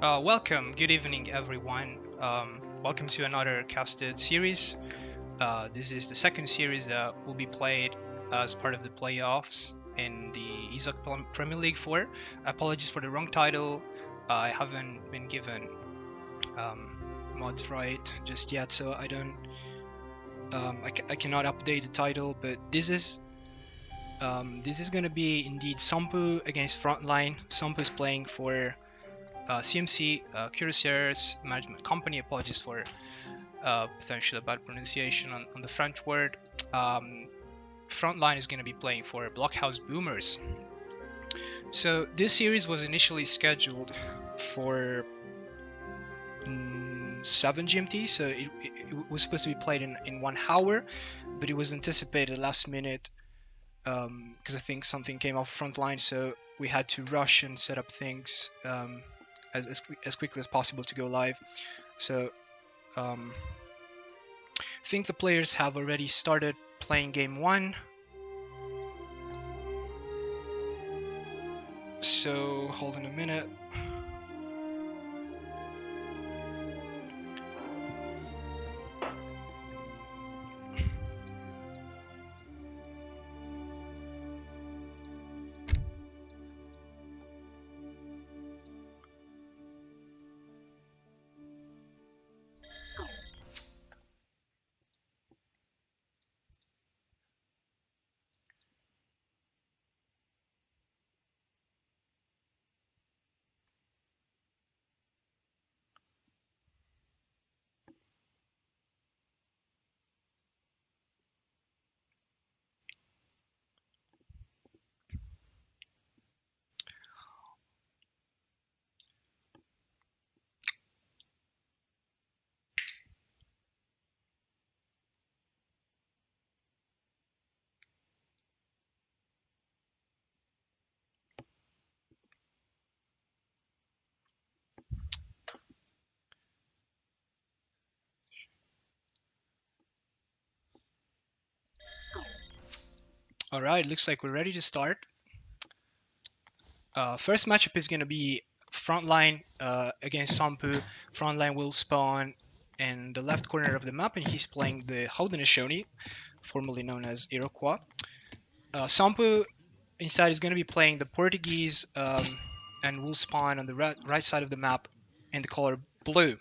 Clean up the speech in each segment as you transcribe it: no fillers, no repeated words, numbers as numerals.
Welcome, good evening, everyone. Welcome to another casted series. This is the second series that will be played as part of the playoffs in the ESOC Premier League 4. Apologies for the wrong title. I haven't been given mods right just yet, so I don't. I cannot update the title, but this is going to be indeed Sombu against Frontline. Sombu is playing for CMC, Cuirassiers Management Company. Apologies for potentially bad pronunciation on the French word. Frontline is going to be playing for Blockhouse Boomers. So this series was initially scheduled for 7 GMT, so it was supposed to be played in 1 hour, but it was anticipated last minute because I think something came off Frontline, so we had to rush and set up things as quickly as possible to go live. So I think the players have already started playing game 1. So hold on a minute. All right, looks like we're ready to start. First matchup is going to be Frontline against Sampu. Frontline will spawn in the left corner of the map, and he's playing the Haudenosaunee, formerly known as Iroquois. Sampu instead is going to be playing the Portuguese and will spawn on the right side of the map in the color blue.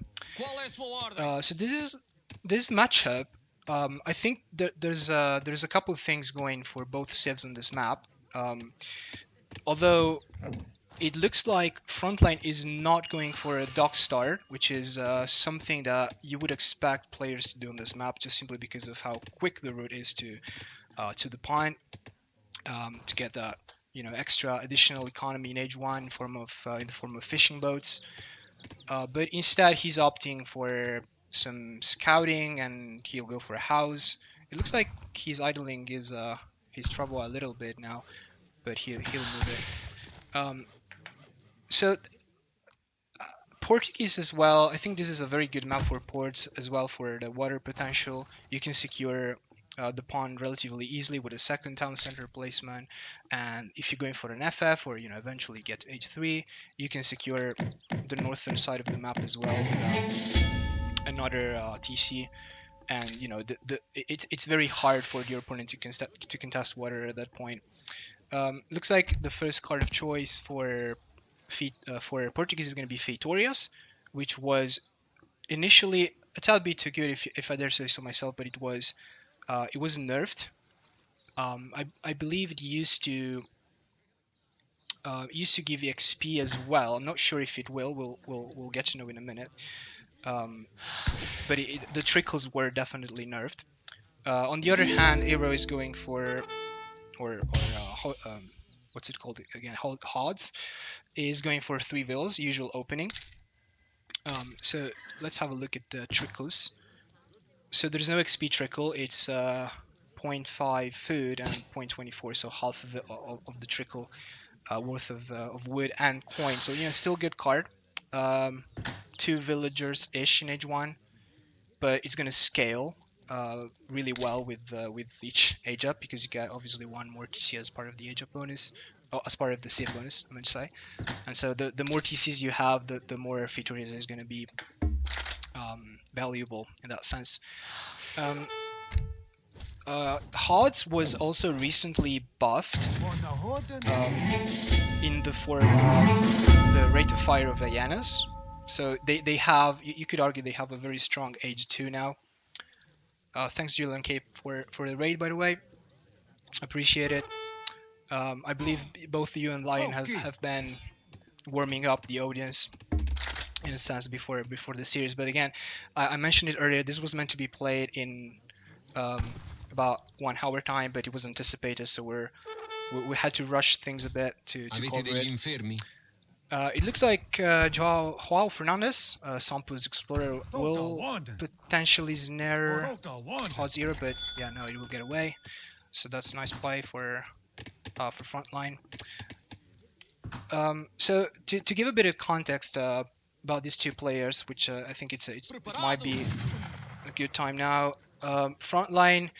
So this matchup. I think there's a couple of things going for both civs on this map. Although it looks like Frontline is not going for a dock start, which is something that you would expect players to do on this map, just simply because of how quick the route is to the point, to get that extra additional economy in Age 1 in the form of fishing boats. But instead, he's opting for some scouting, and he'll go for a house. It looks like he's idling his trouble a little bit now, but he'll move it. So Portuguese as well. I think this is a very good map for ports as well for the water potential. You can secure the pond relatively easily with a second town center placement, and if you're going for an FF or eventually get to H3, you can secure the northern side of the map as well with another TC. And it's very hard for your opponent to contest water at that point. Looks like the first card of choice for Portuguese is going to be Feitorias, which was initially a tad bit too good, if I dare say so myself, but it was nerfed. I believe it used to give XP as well. I'm not sure if it will. We'll get to know in a minute. But the trickles were definitely nerfed. On the other hand, Aero is going for what's it called again? Hods is going for 3 vills, usual opening. So let's have a look at the trickles. So there's no XP trickle. It's 0.5 food and 0.24, so half of the trickle worth of wood and coin. So still good card. 2 villagers ish in Age 1, but it's gonna scale. really well with each age up, because you get obviously one more TC as part of the age up bonus, or as part of the save bonus, I meant to say. And so the more TCs you have, the more victories is going to be valuable in that sense. HODS was also recently buffed in the form of the rate of fire of Diana's. So they have, you could argue they have a very strong age 2 now. Thanks Julian Cape for the raid, by the way. Appreciate it. I believe both you and Lion have been warming up the audience in a sense before the series. But again, I mentioned it earlier, this was meant to be played in about 1 hour time, but it was anticipated, so we had to rush things a bit to cover it. It looks like Joao Fernandez, Sombbugunggu's explorer, will potentially snare HOD's era, but yeah, no, it will get away. So that's a nice play for Frontline. So to give a bit of context about these two players, which I think it might be a good time now. Frontline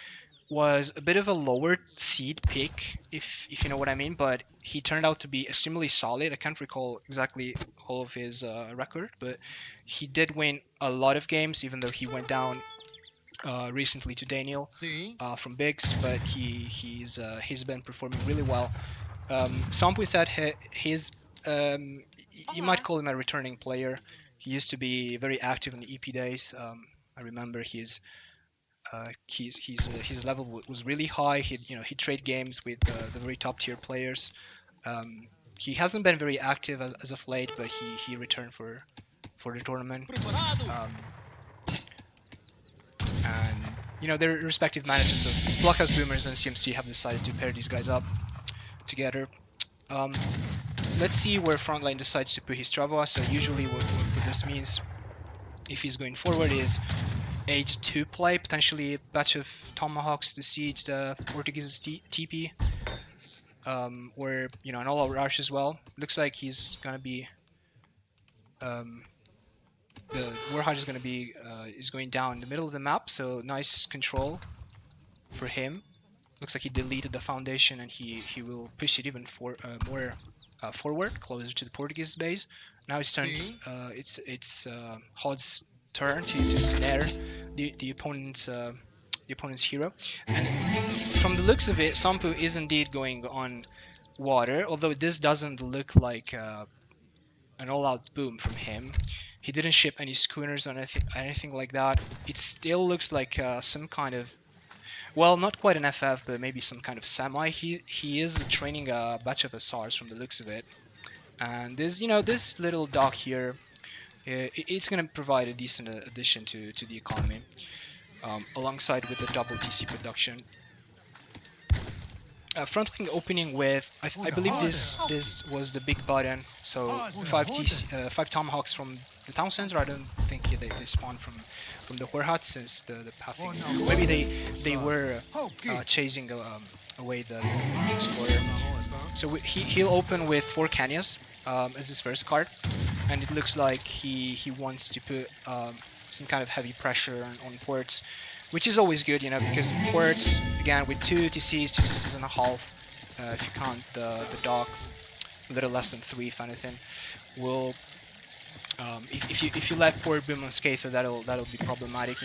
was a bit of a lower seed pick, if you know what I mean, but he turned out to be extremely solid. I can't recall exactly all of his record, but he did win a lot of games, even though he went down recently to Daniel from Biggs, but he's been performing really well. Sompu said he's you might call him a returning player. He used to be very active in the EP days. I remember his level was really high. He trade games with the very top tier players. He hasn't been very active as of late, but he returned for the tournament. And their respective managers of Blockhouse Boomers and CMC have decided to pair these guys up together. Let's see where Frontline decides to put his Travois. So usually what this means, if he's going forward, is age 2 play, potentially a batch of Tomahawks to siege the Portuguese's TP, or an all-out rush as well. Looks like he's gonna be the Warhide is gonna be is going down in the middle of the map, so nice control for him. Looks like he deleted the foundation and he will push it even more forward, closer to the Portuguese base. Now it's HOD's turn to snare the opponent's hero, and from the looks of it, Sampu is indeed going on water. Although this doesn't look like an all-out boom from him. He didn't ship any schooners or anything like that. It still looks like some kind of, well, not quite an FF, but maybe some kind of semi. He is training a batch of SRs from the looks of it, and this little dock here, it's going to provide a decent addition to the economy, alongside with the double TC production. Frontline opening with, I believe this was the big button, so 5 Tomahawks from the town center. I don't think they spawned from the Warhut, since the pathing. Maybe they were chasing away the explorer. So he'll open with 4 Canyas as his first card, and it looks like he wants to put some kind of heavy pressure on ports, which is always good, because ports, again, with 2 TCs and a half, if you count the dock, a little less than 3 if anything, will if you let port boom on Scather, that'll be problematic.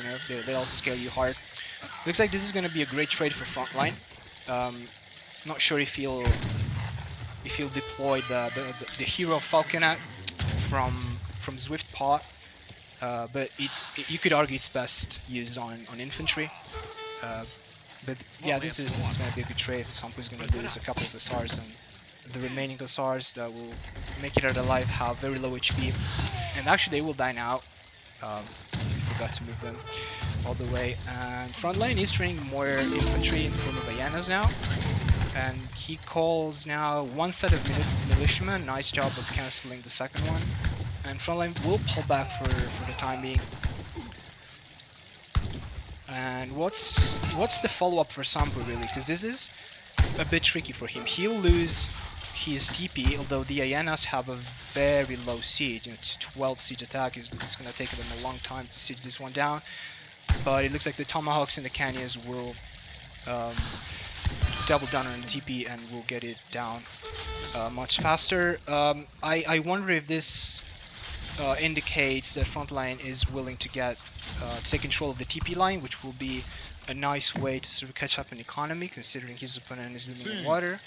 They'll scale you hard. Looks like this is going to be a great trade for Frontline. Not sure if he'll deploy the hero Falconet from Swift Pot, but you could argue it's best used on infantry. But yeah, this is going to be a good trade. Sampu's going to lose a couple of SRs, and the remaining SRs that will make it out alive have very low HP, and actually they will die now. Forgot to move them all the way. And Frontline is training more infantry in the form of Ayanas now, and he calls now 1 set of militiamen. Nice job of cancelling the second one, and Frontline will pull back for the time being. And what's the follow-up for Sampu, really? Because this is a bit tricky for him. He'll lose his TP, although the Ayanas have a very low siege. It's 12 siege attack. It's going to take them a long time to siege this one down. but it looks like the Tomahawks and the Canyons will double down on the TP and will get it down much faster. I wonder if this indicates that Frontline is willing to take control of the TP line, which will be a nice way to sort of catch up in economy, considering his opponent is moving in water.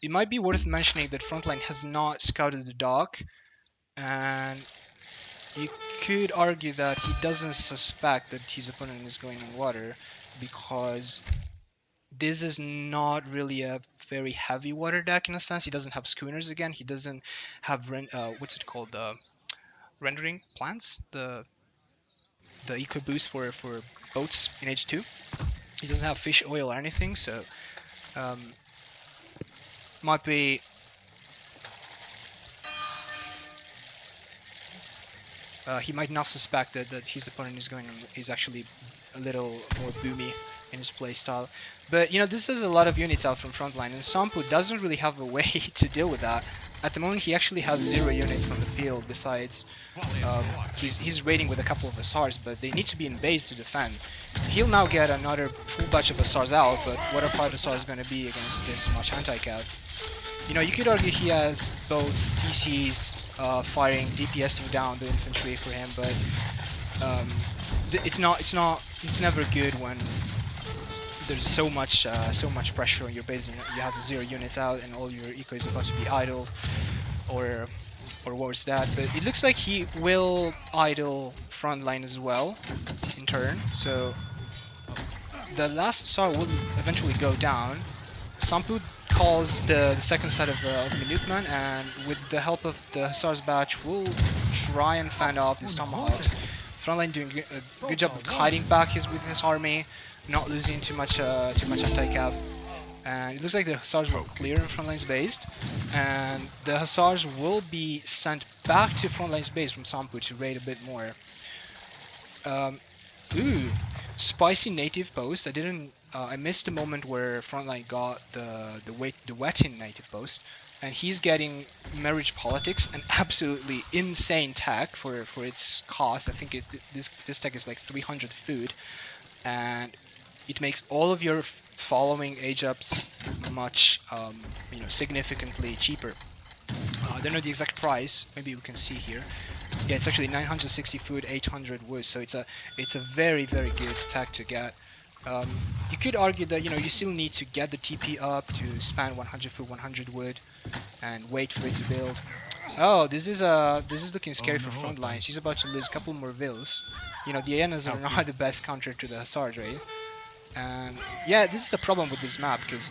It might be worth mentioning that Frontline has not scouted the dock, and you could argue that he doesn't suspect that his opponent is going in water, because this is not really a very heavy water deck in a sense. He doesn't have schooners again. He doesn't have what's it called, the rendering plants, the eco boost for boats in H2. He doesn't have fish oil or anything, so might be he might not suspect that his opponent is actually a little more boomy in his playstyle. But you know, this is a lot of units out from Frontline, and Sombu doesn't really have a way to deal with that. At the moment, he actually has 0 units on the field. Besides, he's raiding with a couple of Asars, but they need to be in base to defend. He'll now get another full batch of Asars out, but what are 5 Asars going to be against this much anti-cav? You know, you could argue he has both TCs firing, DPSing down the infantry for him, but it's never good when there's so much pressure on your base and you have 0 units out and all your eco is about to be idled, or worse that. But it looks like he will idle Frontline as well in turn, so the last Tsar will eventually go down. Sampu calls the second set of Minutemen, and with the help of the Hussars batch, will try and fend off these Tomahawks. Frontline doing a good job of hiding back with his army, not losing too much anti-cav. And it looks like the Hussars will clear Frontline's base, and the Hussars will be sent back to Frontline's base from Sampu to raid a bit more. Ooh, spicy native post. I missed the moment where Frontline got the wet-in native post, and he's getting marriage politics, an absolutely insane tech for its cost. I think this tech is like 300 food, and it makes all of your following age ups much significantly cheaper. I don't know the exact price. Maybe we can see here. Yeah, it's actually 960 food, 800 wood. So it's a very, very good tech to get. You could argue that you still need to get the TP up to span 100 foot, 100 wood, and wait for it to build. Oh, this is looking scary for Frontline. She's about to lose a couple more vills. The Aenas are not the best counter to the Hussars, right? And yeah, this is a problem with this map, because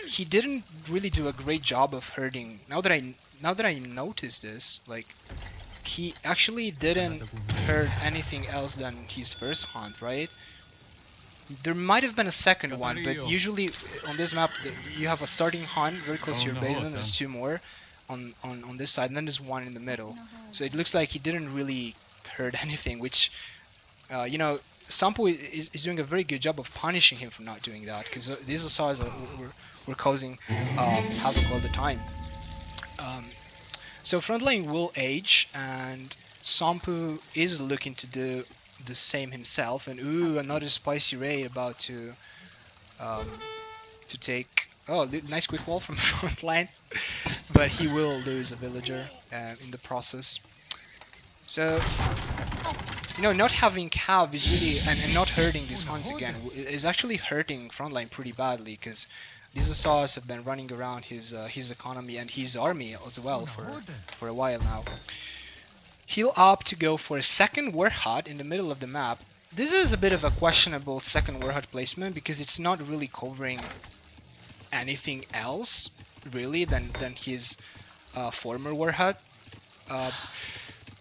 he didn't really do a great job of herding. Now that I noticed this, like, he actually didn't herd anything else than his first hunt, right? There might have been a second one, but usually on this map you have a starting hunt very close to your base, and then there's 2 more on this side, and then there's 1 in the middle. So it looks like he didn't really herd anything, which Sampo is doing a very good job of punishing him for not doing that, because these Asars were causing havoc all the time. So Frontline will age, and Sampu is looking to do the same himself, and ooh, another spicy raid about to take. Oh, nice quick wall from Frontline, but he will lose a villager in the process. So not having cav is really, and not hurting these hunts again is actually hurting Frontline pretty badly, because these Asars have been running around his economy and his army as well for a while now. He'll opt to go for a second war hut in the middle of the map. This is a bit of a questionable second war hut placement, because it's not really covering anything else really than his former war hut.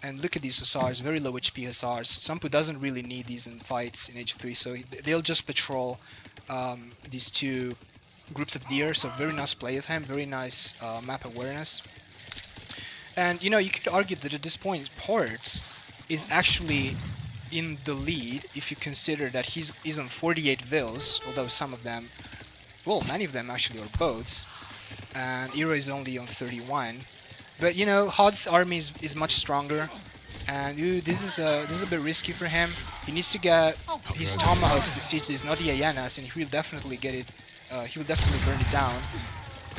And look at these Hussars, very low HP Hussars. Sampu doesn't really need these in fights in H3, so they'll just patrol these 2 groups of deer. So very nice play of him, very nice map awareness. And you could argue that at this point Ports is actually in the lead if you consider that he's on 48 vills, although some of them, well, many of them actually are boats, and Ira is only on 31. But Hod's army is much stronger. And ooh, this is a bit risky for him. He needs to get his tomahawks to siege this, not the hyenas, and he will definitely get it. He will definitely burn it down.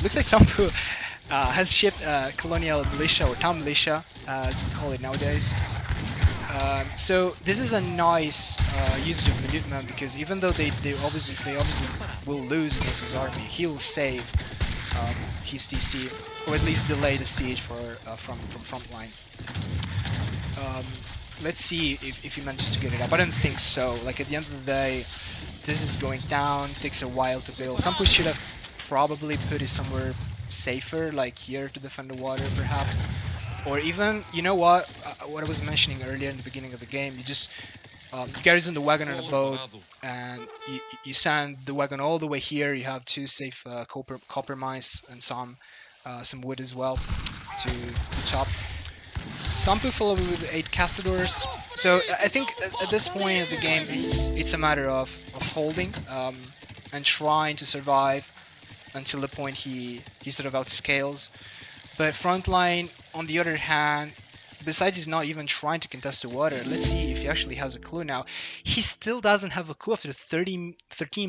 Looks like Sombu has shipped colonial militia or town militia, as we call it nowadays. So this is a nice usage of Minuteman, because even though they obviously will lose against his army, he will save his TC, or at least delay the siege from Frontline. Let's see if he manages to get it up. I don't think so. Like, at the end of the day, this is going down. Takes a while to build. Sompu should have probably put it somewhere safer, like here to defend the water, perhaps. Or even, you know what? What I was mentioning earlier in the beginning of the game, you just you garrison the wagon on a boat, and you send the wagon all the way here. You have two safe copper mines and some wood as well to chop. Sampu followed with 8 Castadors. So I think at this point of the game, it's a matter of holding and trying to survive until the point he sort of outscales. But Frontline, on the other hand, besides he's not even trying to contest the water, let's see if he actually has a clue now. He still doesn't have a clue after 13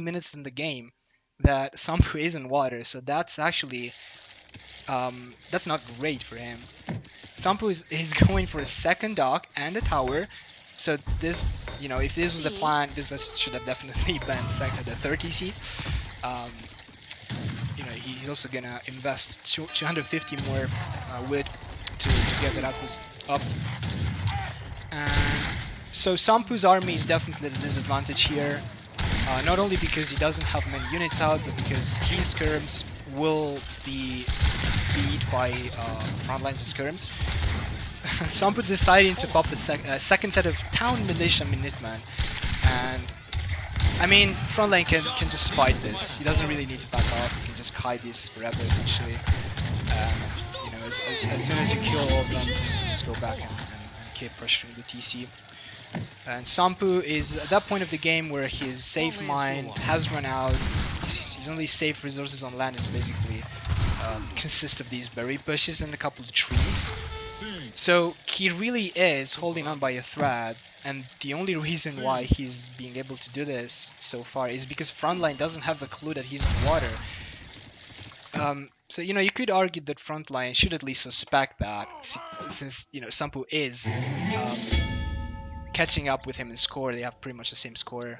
minutes in the game that Sampu is in water, so that's actually that's not great for him. Sampu is going for a second dock and a tower, so this, you know, if this was the plan, this should have definitely been the third TC. You know, he's also gonna invest 250 more wood to get that outpost up. And so Sampu's army is definitely at a disadvantage here, not only because he doesn't have many units out, but because his skirms will be beat by Frontline's skirms. Sampu deciding to pop a second set of town militia Minutemen, and I mean, Frontline can just fight this. He doesn't really need to back off. He can just kite this forever, essentially. You know, as soon as you kill all of them, just go back and keep pressuring the TC. And Sampu is at that point of the game where his safe mine has run out. His only safe resources on land is basically consist of these berry bushes and a couple of trees. So he really is holding on by a thread, and the only reason why he's being able to do this so far is because Frontline doesn't have a clue that he's in water. So, you know, you could argue that Frontline should at least suspect that, since, you know, Sampu is catching up with him in score. They have pretty much the same score.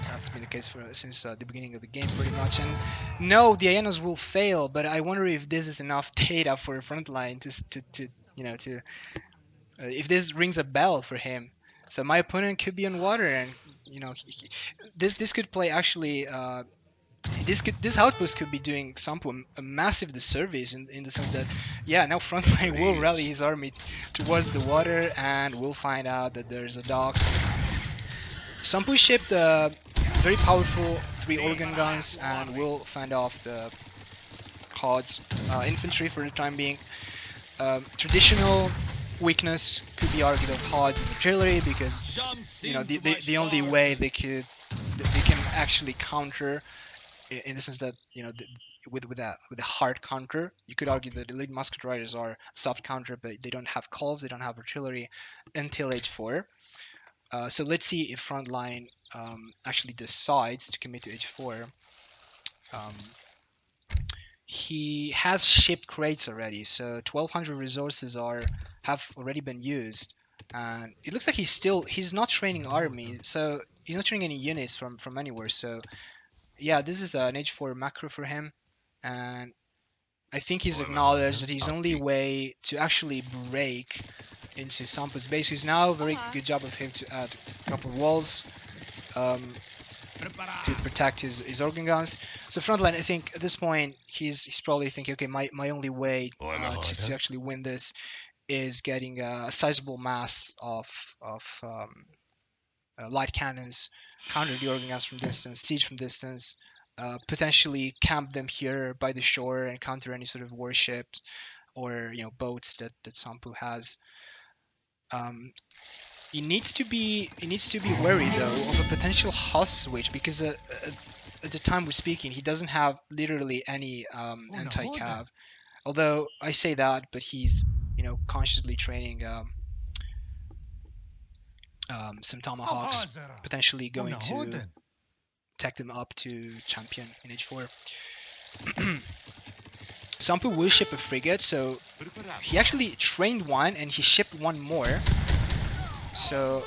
That's been the case since the beginning of the game, pretty much. And no, the hyenas will fail, but I wonder if this is enough data for Frontline to you know, to if this rings a bell for him. So my opponent could be on water, and you know, this could play actually. This outpost could be doing Sampu a massive disservice in the sense that, yeah, now Frontline will rally his army towards the water, and we'll find out that there's a dock. Sampu shipped very powerful 3 organ guns, and will fend off the Hod's infantry for the time being. Traditional weakness could be argued of Hod's is artillery, because, you know, the only way they can actually counter, in the sense that, you know, with a hard counter, you could argue that elite musket riders are soft counter, but they don't have calves, they don't have artillery until age 4. So let's see if Frontline actually decides to commit to age 4. He has shipped crates already, so 1200 resources have already been used, and it looks like he's not training army, so he's not training any units from anywhere. So yeah, this is an age 4 macro for him, and I think he's acknowledged that his only way to actually break into Sampu's base is now a very good job of him to add a couple of walls to protect his organ guns. So Frontline, I think at this point he's probably thinking, okay, my only way to actually win this is getting a sizable mass of light cannons, counter the organ guns from distance, siege from distance, potentially camp them here by the shore and counter any sort of warships or, you know, boats that Sampu has. He needs to be wary though of a potential Huss switch, because at the time we're speaking, he doesn't have literally any some tomahawks, potentially going to take them up to champion in H4. Sombbugunggu will ship a frigate, so he actually trained one and he shipped one more. So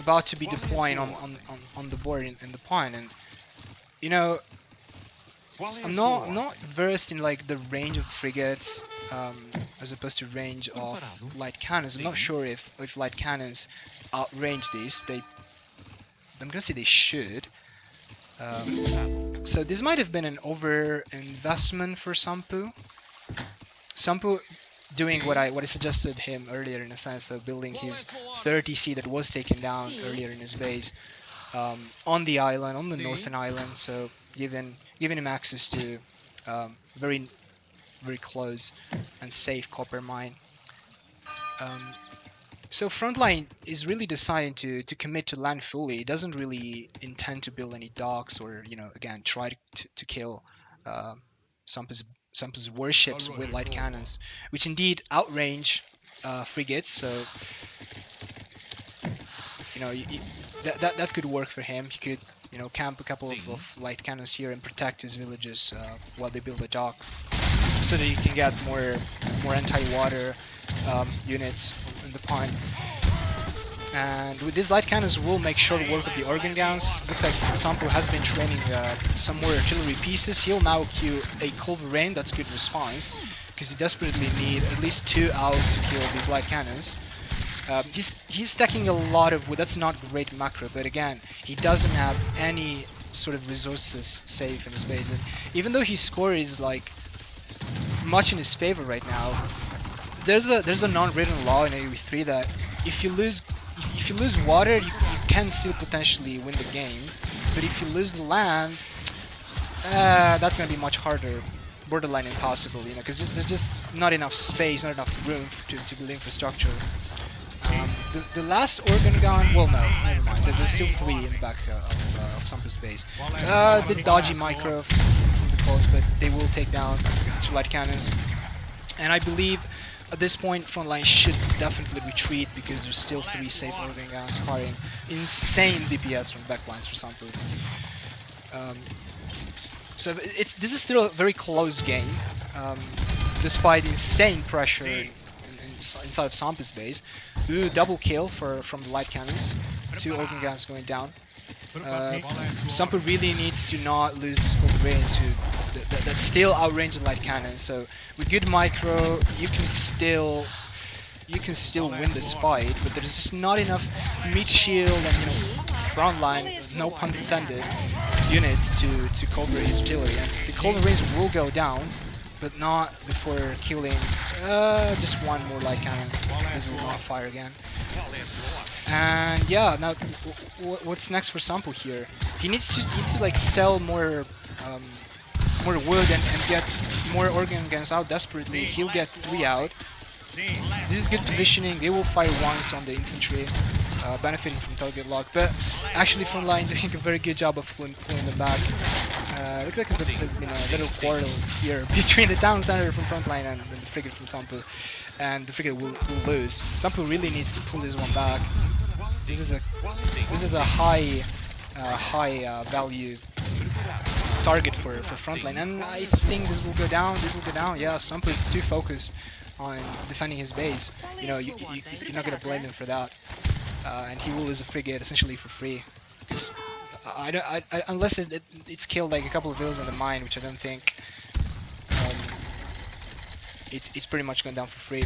about to be deploying on the board in the pawn, and you know, I'm not versed in like the range of frigates as opposed to range of light cannons. I'm not sure if light cannons outrange these. I'm gonna say they should. So this might have been an over investment for Sombbugunggu. Sombbugunggu doing what I suggested him earlier, in a sense of building his 30C that was taken down earlier in his base on the island, on the northern island. So giving him access to very close and safe copper mine. So Frontline is really deciding to commit to land fully. It doesn't really intend to build any docks or, you know, again, try to kill Sombbugunggu's warships with light cannons, which indeed outrange frigates. So, you know, that could work for him. He could, you know, camp a couple of light cannons here and protect his villages while they build a dock, so that he can get more anti-water units in the pond. And with these light cannons, we'll make short work of the organ guns. Looks like Sombbugunggu has been training some more artillery pieces. He'll now queue a culverin. That's good response, because he desperately need at least 2 out to kill these light cannons. He's stacking a lot of wood. That's not great macro, but again, he doesn't have any sort of resources safe in his base. And even though his score is like much in his favor right now, there's a non-written law in AoE3 that if you lose water, you can still potentially win the game, but if you lose the land, that's gonna be much harder, borderline impossible, you know, because there's just not enough space, not enough room to build infrastructure. The last organ gun, well, no, never mind. There's still 3 in the back of Sombbugunggu's base. The dodgy micro from the close, but they will take down 2 light cannons, and I believe at this point, Frontline should definitely retreat, because there's still 3 safe organ guns firing insane DPS from backlines for Sombbugunggu. So this is still a very close game, despite insane pressure inside of Sombbugunggu's base. Ooh, double kill from the light cannons. 2 organ guns going down. Sombbugunggu really needs to not lose the culverins that still outrange the light cannon. So with good micro, you can still win this fight, but there's just not enough meat shield and, you know, Frontline, no pun intended, units to cover his artillery. And the culverins will go down, but not before killing just 1 more light cannon. This will not fire again. And yeah, now what's next for Sombbugunggu here? He needs to like sell more wood and get more organ guns out desperately. He'll get 3 out. This is good positioning. They will fire once on the infantry, benefiting from target lock. But actually, Frontline doing a very good job of pulling them back. Looks like there's been a little quarrel here between the town center from Frontline and the frigate from Sombbugunggu, and the frigate will lose. Sombbugunggu really needs to pull this one back. This is a high value target for Frontline, and I think this will go down. Yeah, Sombbugunggu is too focused on defending his base. You know, you're not gonna blame him for that, and he will lose a frigate essentially for free, because unless it's killed like a couple of villas in the mine, which I don't think. It's pretty much going down for free.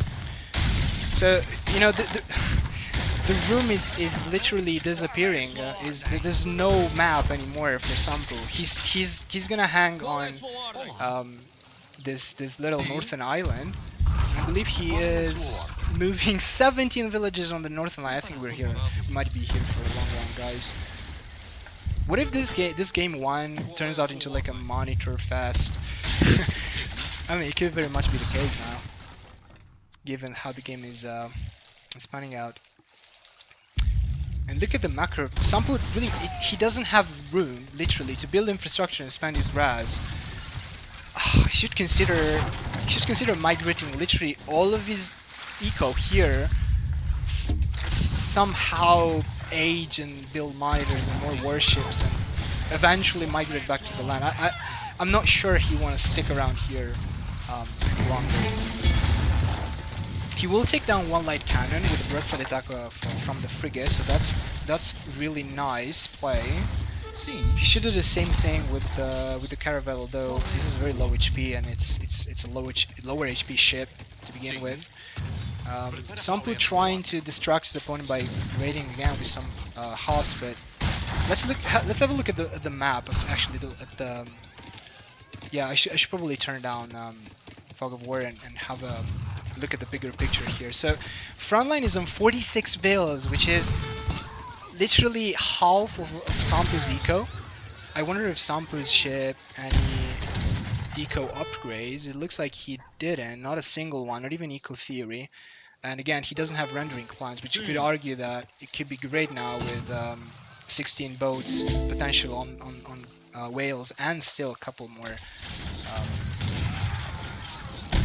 So, you know, the room is literally disappearing. There's no map anymore for Sombbugunggu. He's gonna hang on this little northern island. I believe he is moving 17 villages on the northern line. I think we might be here for a long run, guys. What if this game 1 turns out into like a monitor fest? I mean, it could very much be the case now, given how the game is spanning out. And look at the macro. Sombbugunggu really, he doesn't have room, literally, to build infrastructure and spend his RAS. He should consider migrating literally all of his eco here, somehow age and build monitors and more warships and eventually migrate back to the land. I'm not sure he want to stick around here any longer. He will take down one light cannon with a broadside attack from the frigate, so that's really nice play. He should do the same thing with the caravel, though this is very low HP and it's a lower HP ship to begin with. Sompu trying to distract his opponent by raiding again with some Haas, but let's have a look at the map. Actually, at the yeah, I should probably turn down Fog of War and have a look at the bigger picture here. So Frontline is on 46 villas, which is literally half of Sampu's eco. I wonder if Sampu's ship any eco upgrades. It looks like he didn't, not a single one, not even eco theory. And again, he doesn't have rendering plans, but you could argue that it could be great now with 16 boats potential on whales and still a couple more,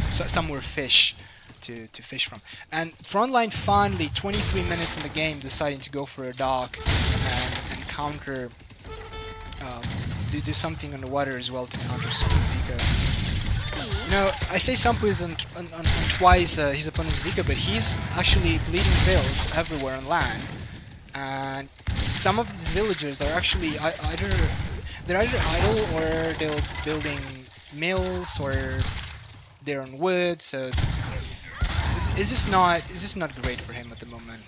some more fish to fish from. And Frontline finally, 23 minutes in the game, deciding to go for a dock and counter, do something on the water as well to counter Sampu's eco. No, I say Sampu is on twice his opponent's Zika, but he's actually bleeding vills everywhere on land. And some of these villagers are actually either idle or they're building mills or they're on wood. So it's just not great for him at the moment.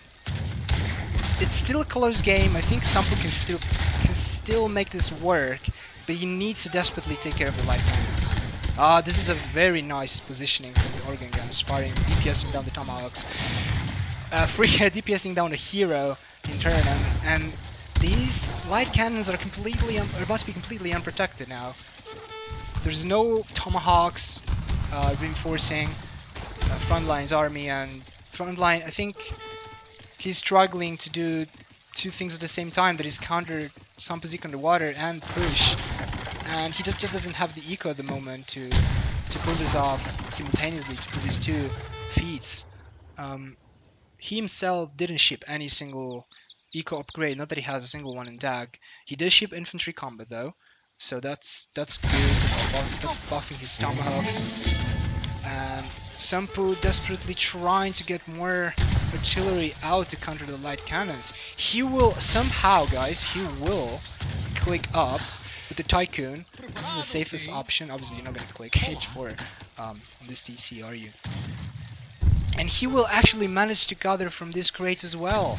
It's still a close game. I think Sampu can still make this work, but he needs to desperately take care of the light cannons. This is a very nice positioning from the organ guns, firing, DPSing down the tomahawks. Frigate DPSing down the hero in turn, and these light cannons are about to be completely unprotected now. There's no tomahawks reinforcing Frontline's army, and Frontline, I think he's struggling to do two things at the same time. That is counter Sampu's underwater and push. And he just doesn't have the eco at the moment to pull this off simultaneously, to pull these two feats. He himself didn't ship any single eco upgrade, not that he has a single one in DAG. He did ship infantry combat though, so that's good. That's buffing his tomahawks. And Sampu desperately trying to get more artillery out to counter the light cannons. He will somehow, guys, he will click up with the Tycoon. This is the safest option. Obviously, you're not going to click H4 on this TC, are you? And he will actually manage to gather from this crate as well.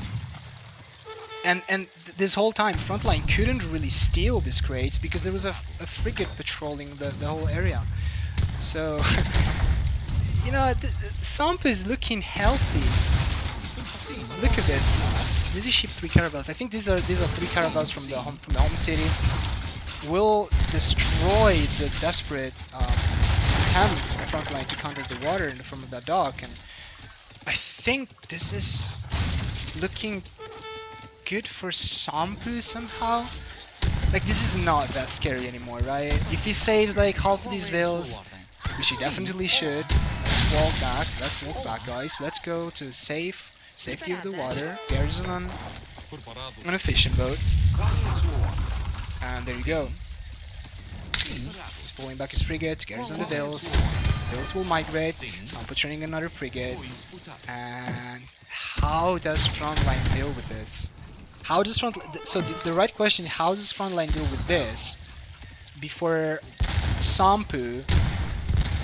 And this whole time, Frontline couldn't really steal these crates because there was a frigate patrolling the whole area. So, you know, Samp is looking healthy. Look at this. Does he ship 3 caravels? I think these are 3 caravels from the home city. Will destroy the desperate attempt from Frontline to counter the water in the front of that dock, and I think this is looking good for Sampu somehow. Like, this is not that scary anymore, right? If he saves like half of these vills, which he definitely should, let's walk back, guys. Let's go to safety of the water, garrison on a fishing boat. And there you go. He's pulling back his frigate, garrison the vills. Vills will migrate. Sampu training another frigate. And how does Frontline deal with this? How does Frontline... So the right question, how does Frontline deal with this before Sampu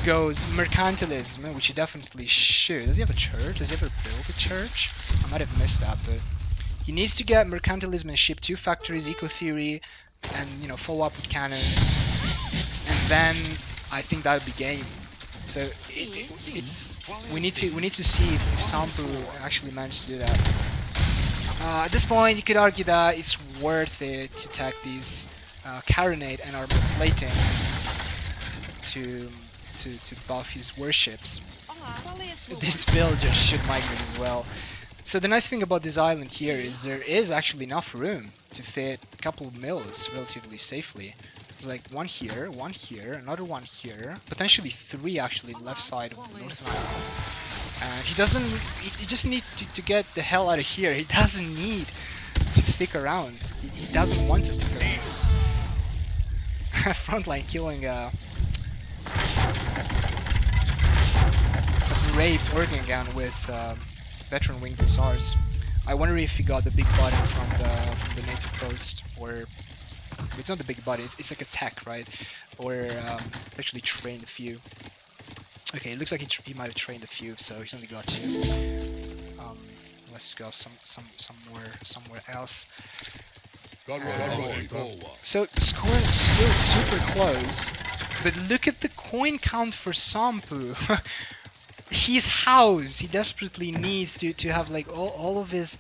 goes mercantilism, which he definitely should. Does he have a church? Does he ever build a church? I might have missed that, but he needs to get mercantilism and ship 2 factories, eco theory, and, you know, follow up with cannons, and then I think that would be game. So we need to see if Sampu actually managed to do that. At this point, you could argue that it's worth it to attack these carronade and armor plating to buff his warships. These villagers should migrate as well. So the nice thing about this island here is there is actually enough room to fit a couple of mills relatively safely. There's like one here, another one here, potentially 3 actually left side of the northern island. And he just needs to get the hell out of here. He doesn't need stick around. He doesn't want to stick around. Frontline killing a brave organ gun with veteran winged Hussars. I wonder if he got the big button from the native post, or it's not the big button. It's like a tech, right? Or actually trained a few. Okay, it looks like he might have trained a few, so he's only got 2. Let's go somewhere else. So score is still super close, but look at the coin count for Sombu. He's housed. He desperately needs to have like all of his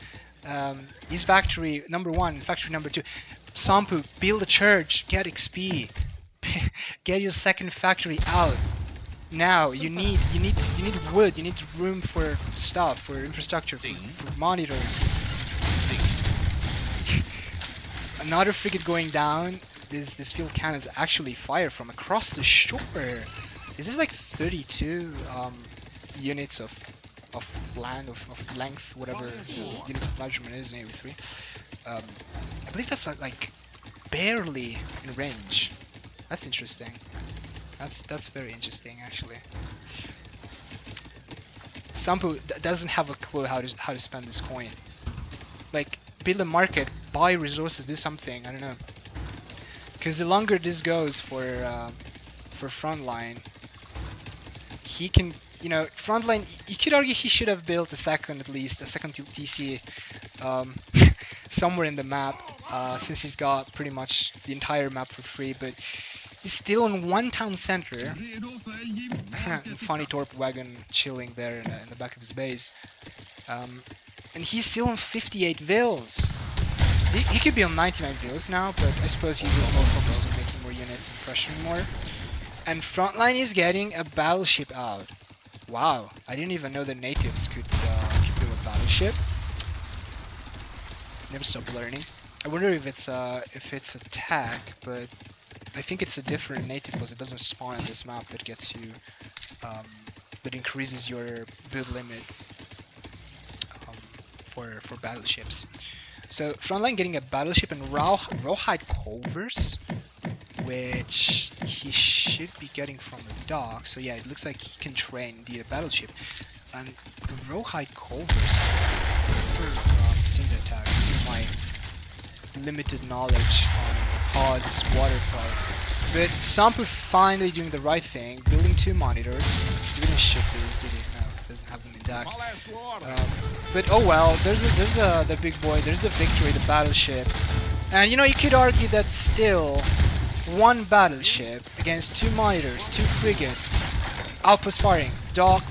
factory number 1, factory number 2. Sombu, build a church, get XP, get your second factory out. Now you need wood. You need room for stuff, for infrastructure, for monitors. Another frigate going down. This field cannons actually fire from across the shore. Is this like 32 units of land of length, whatever units of measurement is in AV3? I believe that's like barely in range. That's interesting. That's very interesting, actually. Sombu doesn't have a clue how to spend this coin. Like, build a market, buy resources, do something. I don't know. Because the longer this goes for Frontline, he can, Frontline. You could argue he should have built a second TC, somewhere in the map, since he's got pretty much the entire map for free, but. He's still in one town center. Funny torp wagon chilling there in the back of his base. And he's still on 58 vills. He could be on 99 vills now, but I suppose he was more focused on making more units and pressuring more. And Frontline is getting a battleship out. Wow, I didn't even know the natives could build a battleship. Never stop learning. I wonder if it's attack, but I think it's a different native because it doesn't spawn on this map that gets you, that increases your build limit for battleships. So Frontline getting a battleship and rawhide covers, which he should be getting from the dock. So yeah, it looks like he can train indeed a battleship. And rawhide covers. Never seen the attack. This is my limited knowledge on pods, water pod. But Sombu finally doing the right thing, building 2 monitors. He didn't ship these, did he? No, doesn't have them in deck. But oh well, there's the big boy, there's the victory, the battleship. And you could argue that still 1 battleship against 2 monitors, 2 frigates, outpost firing, dock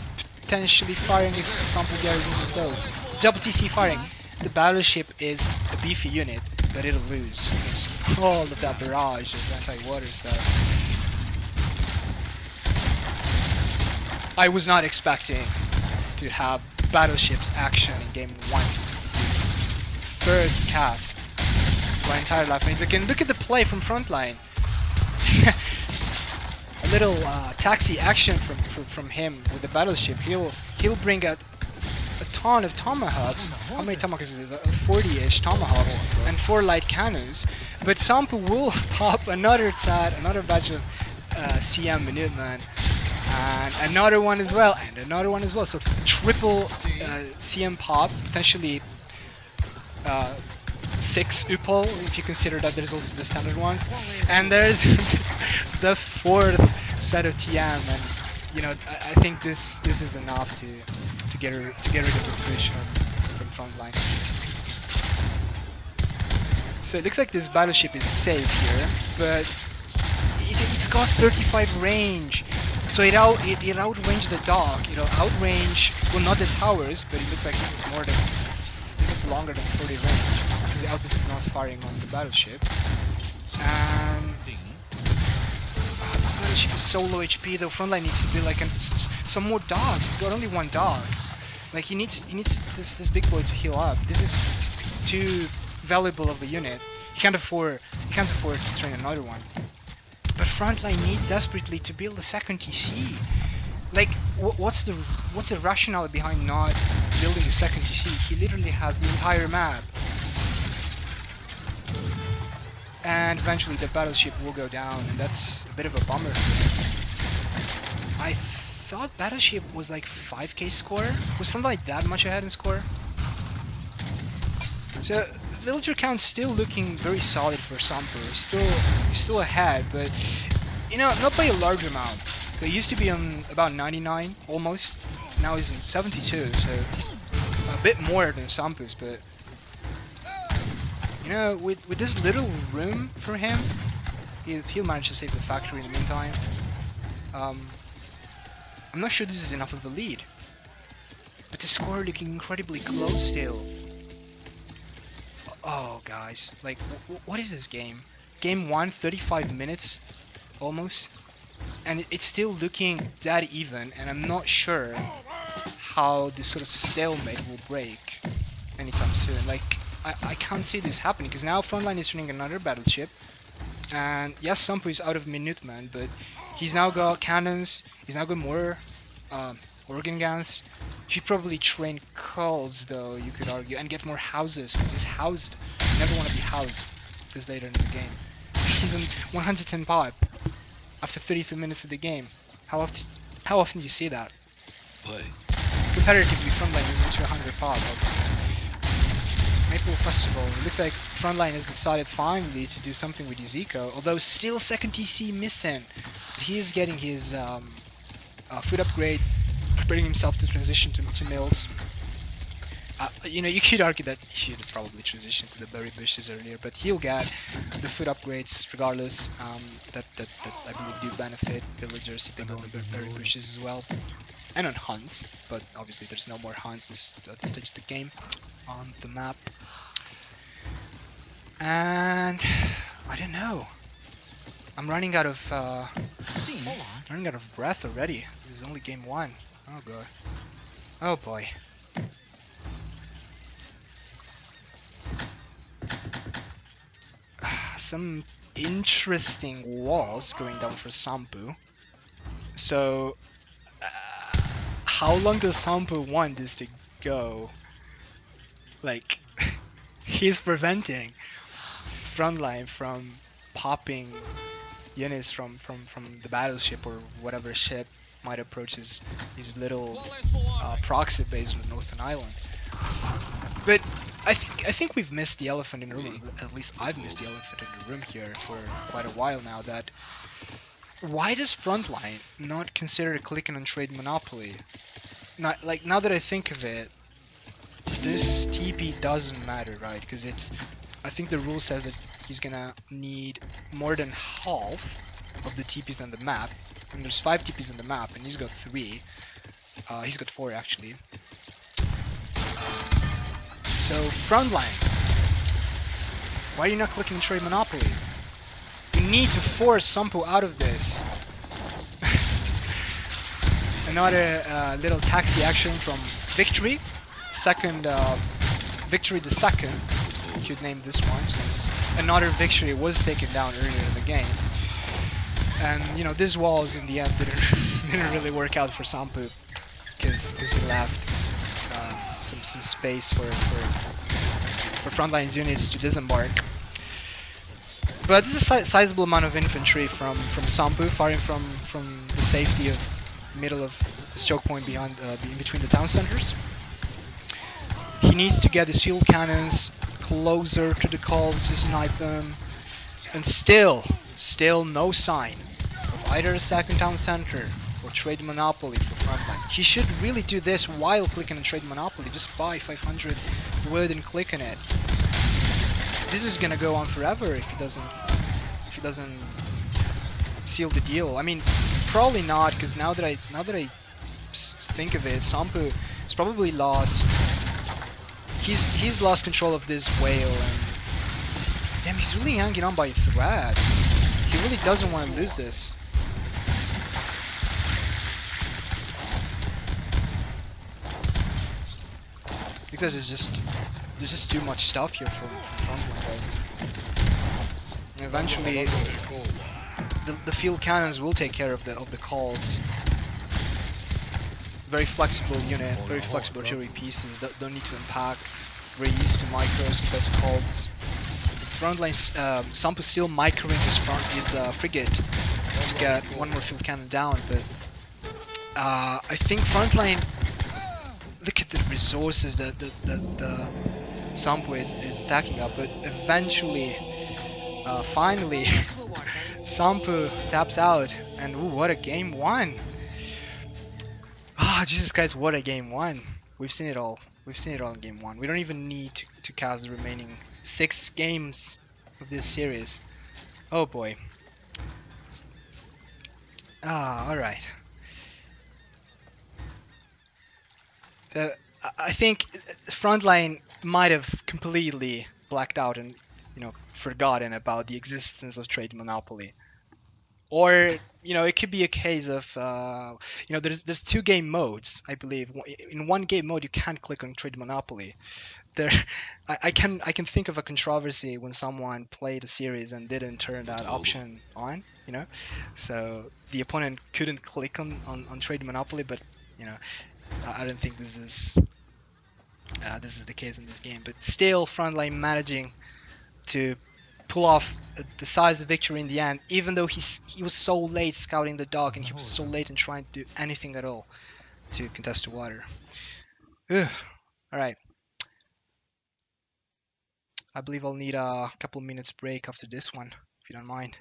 potentially firing if Sombu garrisons his boats, double TC firing. The battleship is a beefy unit, but it'll lose against all of that barrage of anti-water stuff. I was not expecting to have battleships action in game 1. This first cast. My entire life. And again, look at the play from Frontline. A little taxi action from him with the battleship. He'll bring a ton of tomahawks. How many tomahawks is it? 40-ish tomahawks and 4 light cannons. But Sombu will pop another batch of CM Minuteman, and another one as well, and another one as well. So triple CM pop, potentially 6 UPOL if you consider that there's also the standard ones, and there's the 4th set of TM. And I think this is enough to get rid of the push from Frontline. So it looks like this battleship is safe here, but it's got 35 range, so it outranged the dock. It'll outrange, well, not the towers, but it looks like this is longer than 40 range because the outpost is not firing on the battleship. And this battleship is so low HP though. Frontline needs to be like some more dogs. He's got only 1 dog. Like he needs this big boy to heal up. This is too valuable of a unit. He can't afford to train another one. But Frontline needs desperately to build a second TC. Like what's the rationale behind not building a second TC? He literally has the entire map. and eventually the battleship will go down, and that's a bit of a bummer for him. I thought battleship was like 5k score. Was Frontline that much ahead in score? So villager count still looking very solid for Sompu. Still ahead, but you know, not by a large amount. They used to be on about 99 almost. Now he's in 72, so a bit more than Sampu's, but you know, with this little room for him, he'll manage to save the factory in the meantime. I'm not sure this is enough of a lead, but the score looking incredibly close still. Oh, guys, like, what is this game? Game 1, 35 minutes, almost, and it's still looking that even, and I'm not sure how this sort of stalemate will break anytime soon. Like, I can't see this happening, because now Frontline is running another battleship, and yes, Sampu is out of Minuteman, but he's now got cannons, he's now got more organ guns. He should probably train cults, though, you could argue, and get more houses, because he's housed. You never want to be housed this later in the game. He's on 110 pop after 33 minutes of the game. How often do you see that? Play. Comparatively, Frontline is into 100 pop, obviously. Maple Festival. It looks like Frontline has decided finally to do something with his eco, although still second TC missing. He is getting his food upgrade, preparing himself to transition to mills. You know, you could argue that he should probably transition to the berry bushes earlier, but he'll get the food upgrades regardless. That I believe do benefit villagers if they go on the berry bushes as well, and on hunts. But obviously, there's no more hunts at this stage of the game on the map. And I don't know. I'm running out of running out of breath already. This is only game 1. Oh god. Oh boy. Some interesting walls going down for Sampu. So, how long does Sampu want this to go? Like, he's preventing Frontline from popping units from the battleship or whatever ship might approach his little proxy base on the Northern Island. But I think we've missed the elephant in the room. At least I've missed the elephant in the room here for quite a while now. That why does Frontline not consider a click and trade monopoly? Not like, now that I think of it, this TP doesn't matter, right? Because I think the rule says that he's gonna need more than half of the TPs on the map, and there's 5 TPs on the map, and he's got 3. He's got 4 actually. So Frontline, why are you not clicking trade monopoly? You need to force Sampu out of this. Another little taxi action from Victory. Victory the second. You could name this one, since another Victory was taken down earlier in the game. And you know, these walls in the end didn't really work out for Sampu, because he left some space for Frontline's units to disembark. But this is a sizable amount of infantry from Sampu, firing from the safety of middle of this choke point beyond in between the town centers. He needs to get his field cannons closer to the calls to snipe them, and still no sign of either a second town center or trade monopoly for Frontline. He should really do this while clicking on trade monopoly. Just buy 500 wood and click on it. This is gonna go on forever if he doesn't seal the deal. I mean, probably not, because now that I think of it, Sampu is probably lost. He's lost control of this whale, and damn, he's really hanging on by a thread. He really doesn't want to lose this. Because there's just too much stuff here from Frontline. And eventually, the field cannons will take care of the calls. Very flexible unit, very flexible artillery pieces that don't need to impact. Very used to micros compared to calls. Frontline, Sampu still microing his frigate to get one more field cannon down, but I think Frontline, look at the resources that the Sampu is stacking up, but eventually, finally, Sampu taps out, and ooh, what a game one! Ah, Jesus Christ, what a game one! We've seen it all. We've seen it all in game one. We don't even need to cast the remaining 6 games of this series. Oh boy. Ah, alright. So, I think Frontline might have completely blacked out and, forgotten about the existence of trade monopoly. Or, it could be a case of, there's 2 game modes, I believe. In one game mode, you can't click on trade monopoly. There, I can think of a controversy when someone played a series and didn't turn that option on, so the opponent couldn't click on trade monopoly, but I don't think this is the case in this game. But still, Frontline managing to pull off a decisive victory in the end, even though he was so late scouting the dock and he was so late in trying to do anything at all to contest the water. All right. I believe I'll need a couple minutes break after this one, if you don't mind.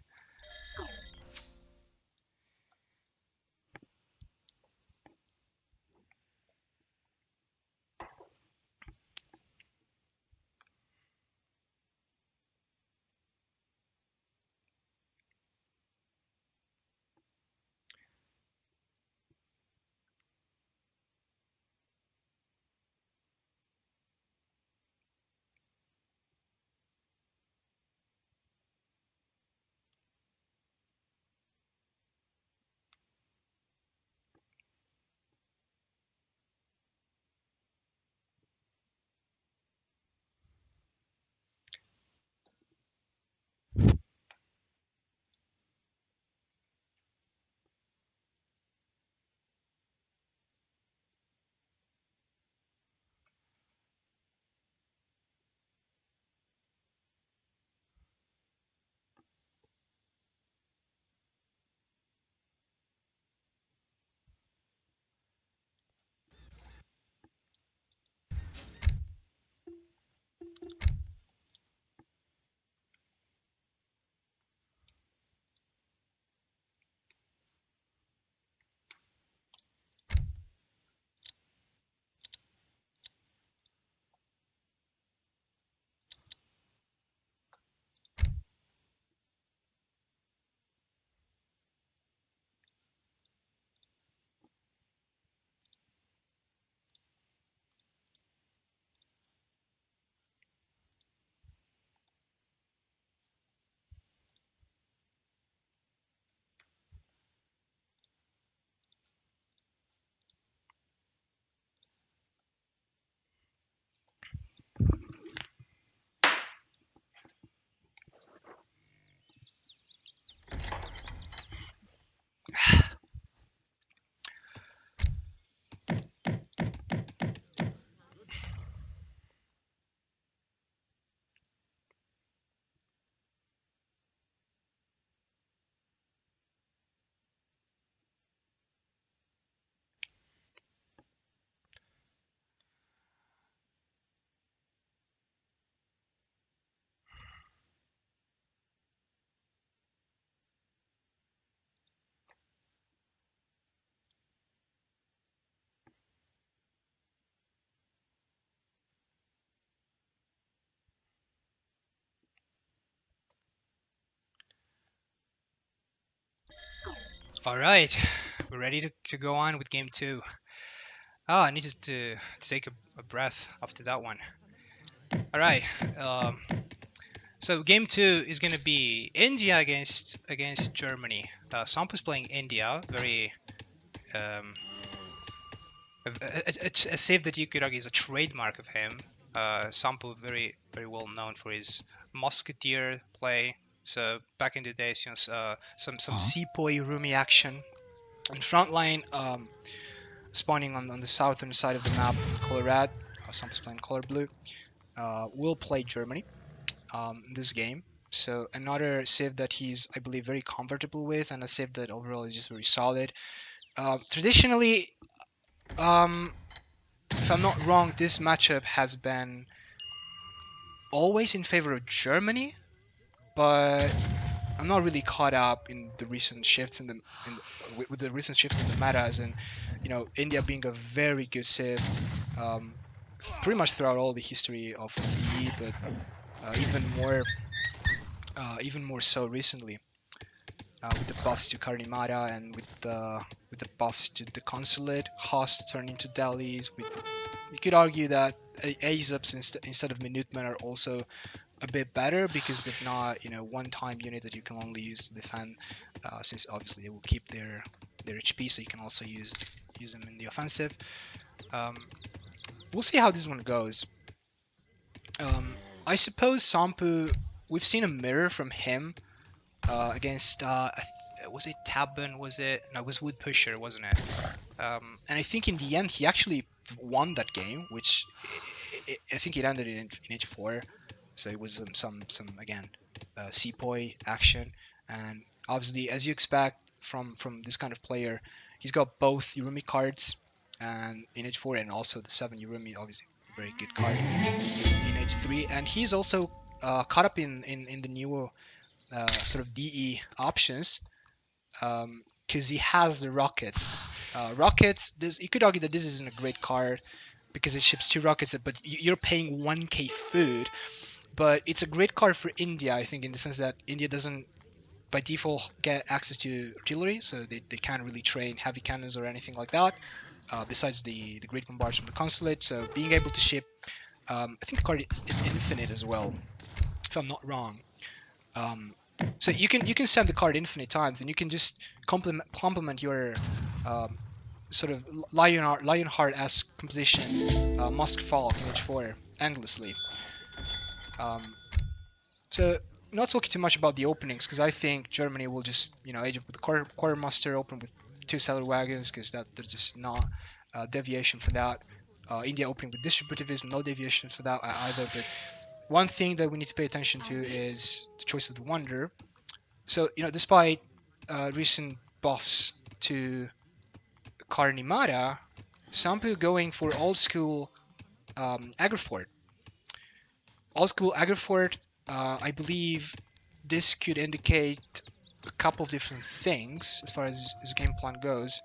All right, we're ready to go on with game 2. Oh, I needed to take a breath after that one. All right, so game 2 is gonna be India against Germany. Sampu's playing India, very a save that you could argue is a trademark of him. Sampu very well known for his musketeer play. So back in the days, some sepoy Rumi action. And Frontline, spawning on the southern side of the map, color red. Sampu's playing color blue. Will play Germany. in this game. So another civ that he's, I believe, very comfortable with, and a civ that overall is just very solid. Traditionally, if I'm not wrong, this matchup has been always in favor of Germany, but I'm not really caught up in the recent shifts with the recent shift in the meta, as in, India being a very good civ, pretty much throughout all the history of DE, but even more so recently, with the buffs to Karnimata and with the buffs to the consulate, Host turning into Delhis. You could argue that ASAPs instead of Minutemen are also a bit better because they're not, one-time unit that you can only use to defend, since obviously they will keep their HP, so you can also use them in the offensive. We'll see how this one goes. I suppose Sampu, we've seen a mirror from him against, was it Tabun? Was it? No, it was Wood Pusher, wasn't it? And I think in the end he actually won that game, which I think it ended in H4. So it was some again Sepoy action, and obviously, as you expect from this kind of player, he's got both Yurumi cards and in H4, and also the 7 Yurumi, obviously very good card in H3, and he's also caught up in the new sort of DE options, because he has the rockets. Rockets, you could argue that this isn't a great card because it ships 2 rockets, but you're paying 1k food. But it's a great card for India, I think, in the sense that India doesn't, by default, get access to artillery, so they can't really train heavy cannons or anything like that, besides the great bombards from the consulate. So being able to ship, I think the card is infinite as well, if I'm not wrong. So you can send the card infinite times, and you can just complement your sort of Lionheart-esque composition, Musk Falk in H4 endlessly. So not talking too much about the openings, because I think Germany will just, age up with the quartermaster, open with 2 cellar wagons, because there's just not deviation for that. India opening with distributivism, no deviation for that either. But one thing that we need to pay attention to is the choice of the wonder. So, despite recent buffs to Karnimata, Sampu going for old school Agrifort. Old school Agrifort, I believe this could indicate a couple of different things as far as his game plan goes.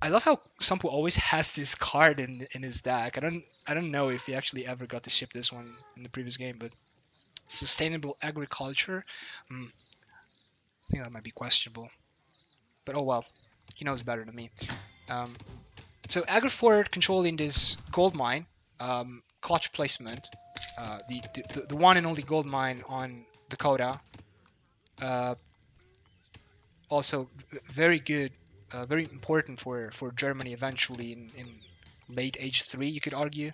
I love how Sampu always has this card in his deck. I don't know if he actually ever got to ship this one in the previous game, but sustainable agriculture, I think that might be questionable. But oh well, he knows better than me. So Agrifort controlling this gold mine, clutch placement, the one and only gold mine on Dakota. Also very good, very important for Germany eventually in late H3, you could argue,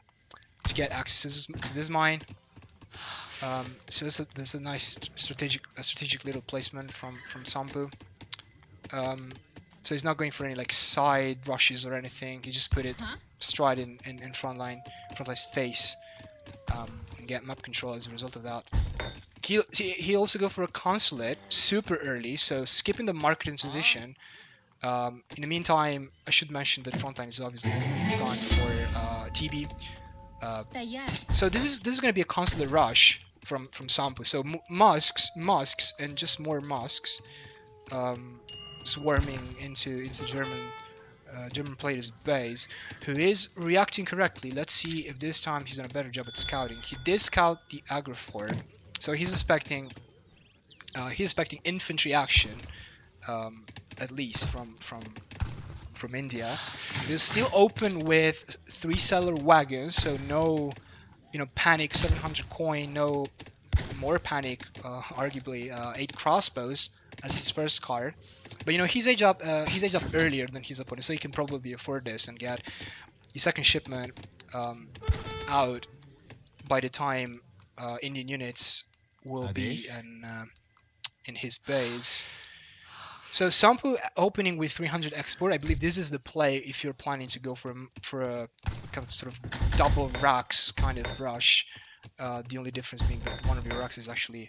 to get access to this mine. So there's a nice strategic little placement from Sampu. So he's not going for any like side rushes or anything. He just put it straight in Frontline's face, and get map control as a result of that. He also go for a consulate super early, so skipping the market transition. In the meantime, I should mention that Frontline is obviously gone for TB. So this is going to be a consulate rush from Sampu. So musks, and just more musks, swarming into German player's base, who is reacting correctly. Let's see if this time he's done a better job at scouting. He did scout the Agrifort, so he's expecting infantry action, at least from India. He's still open with 3 cellar wagons, so no, panic 700 coin, no more panic, arguably 8 crossbows as his first card. But he's age up earlier than his opponent, so he can probably afford this and get his second shipment out by the time Indian units will be in his base. So Sampu opening with 300 export, I believe this is the play if you're planning to go for a kind of sort of double racks kind of rush. The only difference being that one of your rocks is actually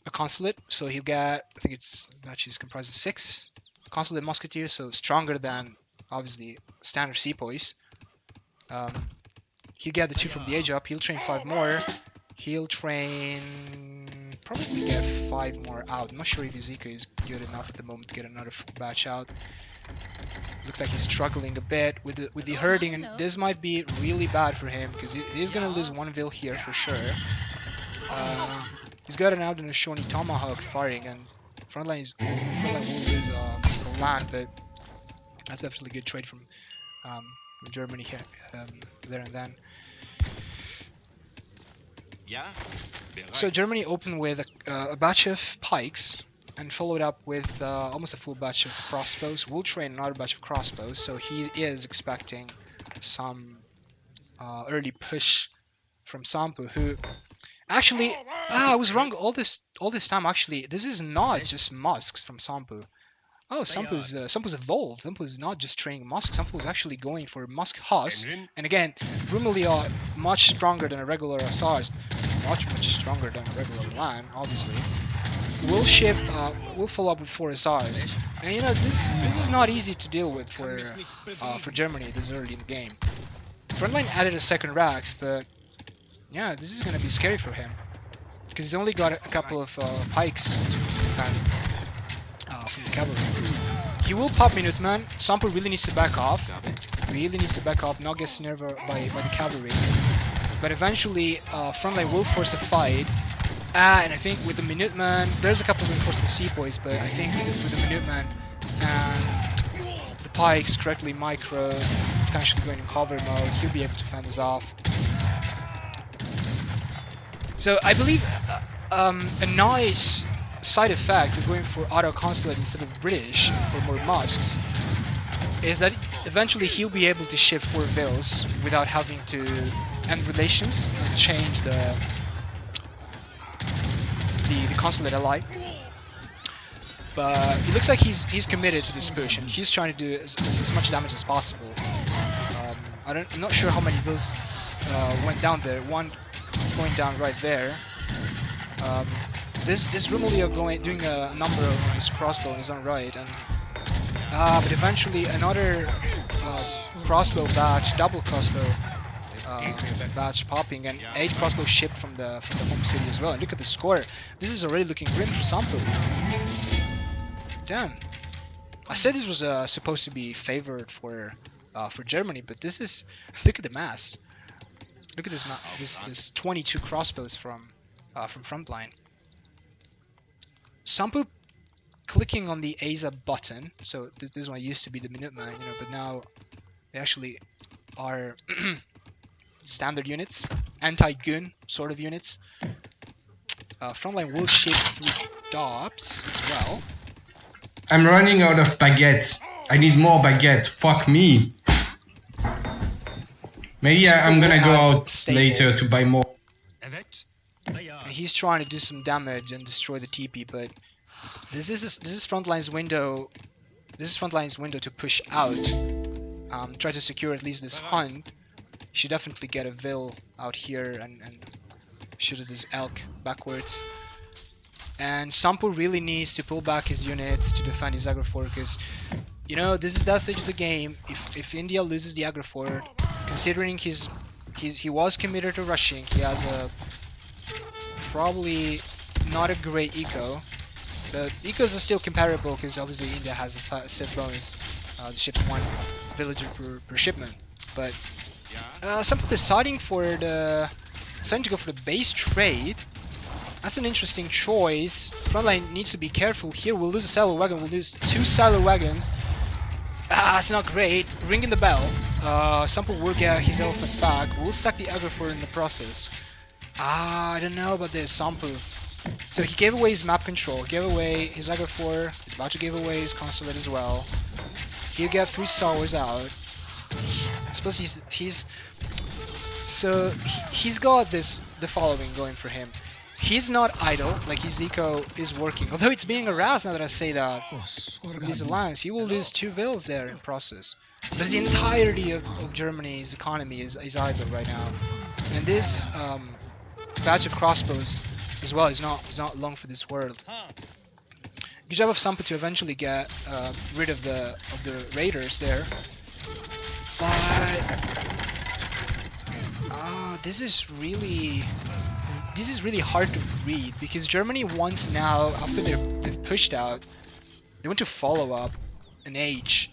a consulate, so he'll get, I think it's matches comprised of 6 consulate musketeers, so stronger than obviously standard sepoys. He'll get the 2 from the age up, he'll train 5 more, he'll train, probably get 5 more out. I'm not sure if Izika is good enough at the moment to get another full batch out. Looks like he's struggling a bit with the herding, and this might be really bad for him because he's gonna lose 1 vil here for sure. He's got an out and a Shoni Tomahawk firing, and Frontline will lose a land, but that's definitely a good trade from Germany here, there and then. So Germany opened with a batch of pikes and followed up with almost a full batch of crossbows. We'll train another batch of crossbows, so he is expecting some early push from Sampu, who actually, I was wrong all this time. Actually, this is not just musks from Sampu. Oh, Sampu's evolved. Sampu's not just training musk. Sampu's actually going for musk husk. And again, Rumeli are much stronger than a regular Hussars, much stronger than a regular Lan, obviously. We'll ship. We'll follow up with 4 Hussars, and you know this is not easy to deal with for Germany this early in the game. Frontline added a second Rax, but yeah, this is gonna be scary for him because he's only got a couple of pikes to defend from the cavalry. He will pop Minuteman. Sampu really needs to back off. Not get snared by the cavalry. But eventually, Frontline will force a fight. And I think with the Minuteman, there's a couple of reinforced sepoys, but I think with the Minuteman and the pikes correctly micro, potentially going in cover mode, he'll be able to fend this off. So I believe a nice side effect of going for auto consulate instead of British for more musks is that eventually he'll be able to ship 4 vils without having to end relations and change the consulate ally. But it looks like he's committed to this push and he's trying to do as much damage as possible. I'm not sure how many vils went down there. 1 going down right there. This Rumeli doing a number on his crossbow in his own right, and but eventually another crossbow batch, double crossbow batch popping, and 8 crossbow shipped from the home city as well. And look at the score. This is already looking grim for Sampu. Damn. I said this was supposed to be favored for Germany, but this is, look at the mass. Look at this 22 crossbows from Frontline. Sampu clicking on the Asa button, so this one used to be the Minuteman, you know, but now they actually are standard units, anti-gun sort of units. Frontline will ship 3 Dobbs as well. I'm running out of baguette. I need more baguette. Fuck me. Maybe I'm gonna go out later to buy more. He's trying to do some damage and destroy the TP, but this is Frontline's window. This is Frontline's window to push out. Try to secure at least this hunt. Should definitely get a Vil out here and shoot at this elk backwards. And Sampu really needs to pull back his units to defend his aggro fort, because you know this is that stage of the game. If India loses the aggro fort, considering he was committed to rushing, he has a probably not a great eco. So the ecos are still comparable because obviously India has a civ bonus. The ship's 1 villager per shipment, but Sampu deciding to go for the base trade. That's an interesting choice. Frontline needs to be careful here. We'll lose a silo wagon. We'll lose 2 silo wagons. It's not great. Ringing the bell. Sampu will get his elephants back. We'll sack the aggro fort in the process. I don't know about this, Sampu. So he gave away his map control, gave away his aggro fort. He's about to give away his consulate as well. He'll get 3 sowers out. I suppose he's got the following going for him. He's not idle, like his eco is working. Although it's being harassed now that I say that. With his alliance, he will lose 2 vils there in process. But the entirety of Germany's economy is idle right now. And this batch of crossbows as well is not long for this world. Good job of Sampo to eventually get rid of the raiders there, but this is really hard to read because Germany wants now, after they've pushed out, they want to follow up an age,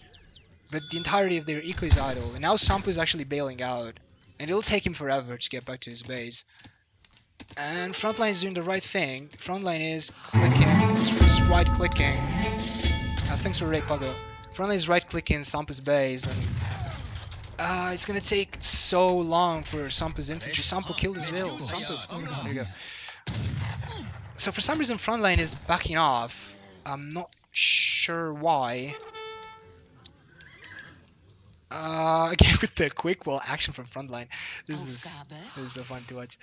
but the entirety of their eco is idle, and now Sampo is actually bailing out, and it'll take him forever to get back to his base. And Frontline is doing the right thing. Frontline is clicking, just right-clicking. Thanks for Ray Pago. Frontline is right-clicking Sampo's base, and it's gonna take so long for Sampo's infantry. Sampo killed his will. Sampo, there you go. So for some reason, Frontline is backing off. I'm not sure why. Again with the quick wall action from Frontline. This is so fun to watch.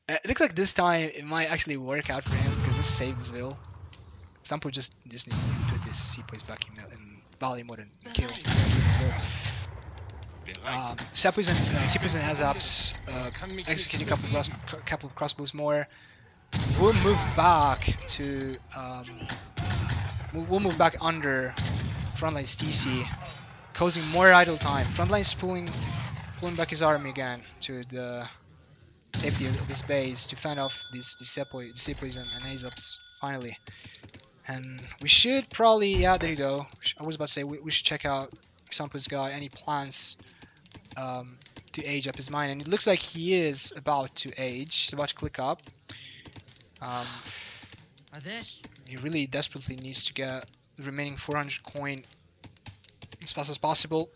It looks like this time it might actually work out for him because this saved his will. Sampo just needs to put this sepoys back in value mode and kill his will. Sepoys and Azaps executing a couple of crossbows more. We'll move back to we'll move back under Frontline's TC, causing more idle time. Frontline's pulling back his army again to the safety of his base to fend off these sepoys and Azaps finally. And we should probably, yeah, there you go. I was about to say we should check out if Sampo's got any plans to age up his mine, and it looks like he is about to age. He's about to click up. He really desperately needs to get the remaining 400 coin as fast as possible.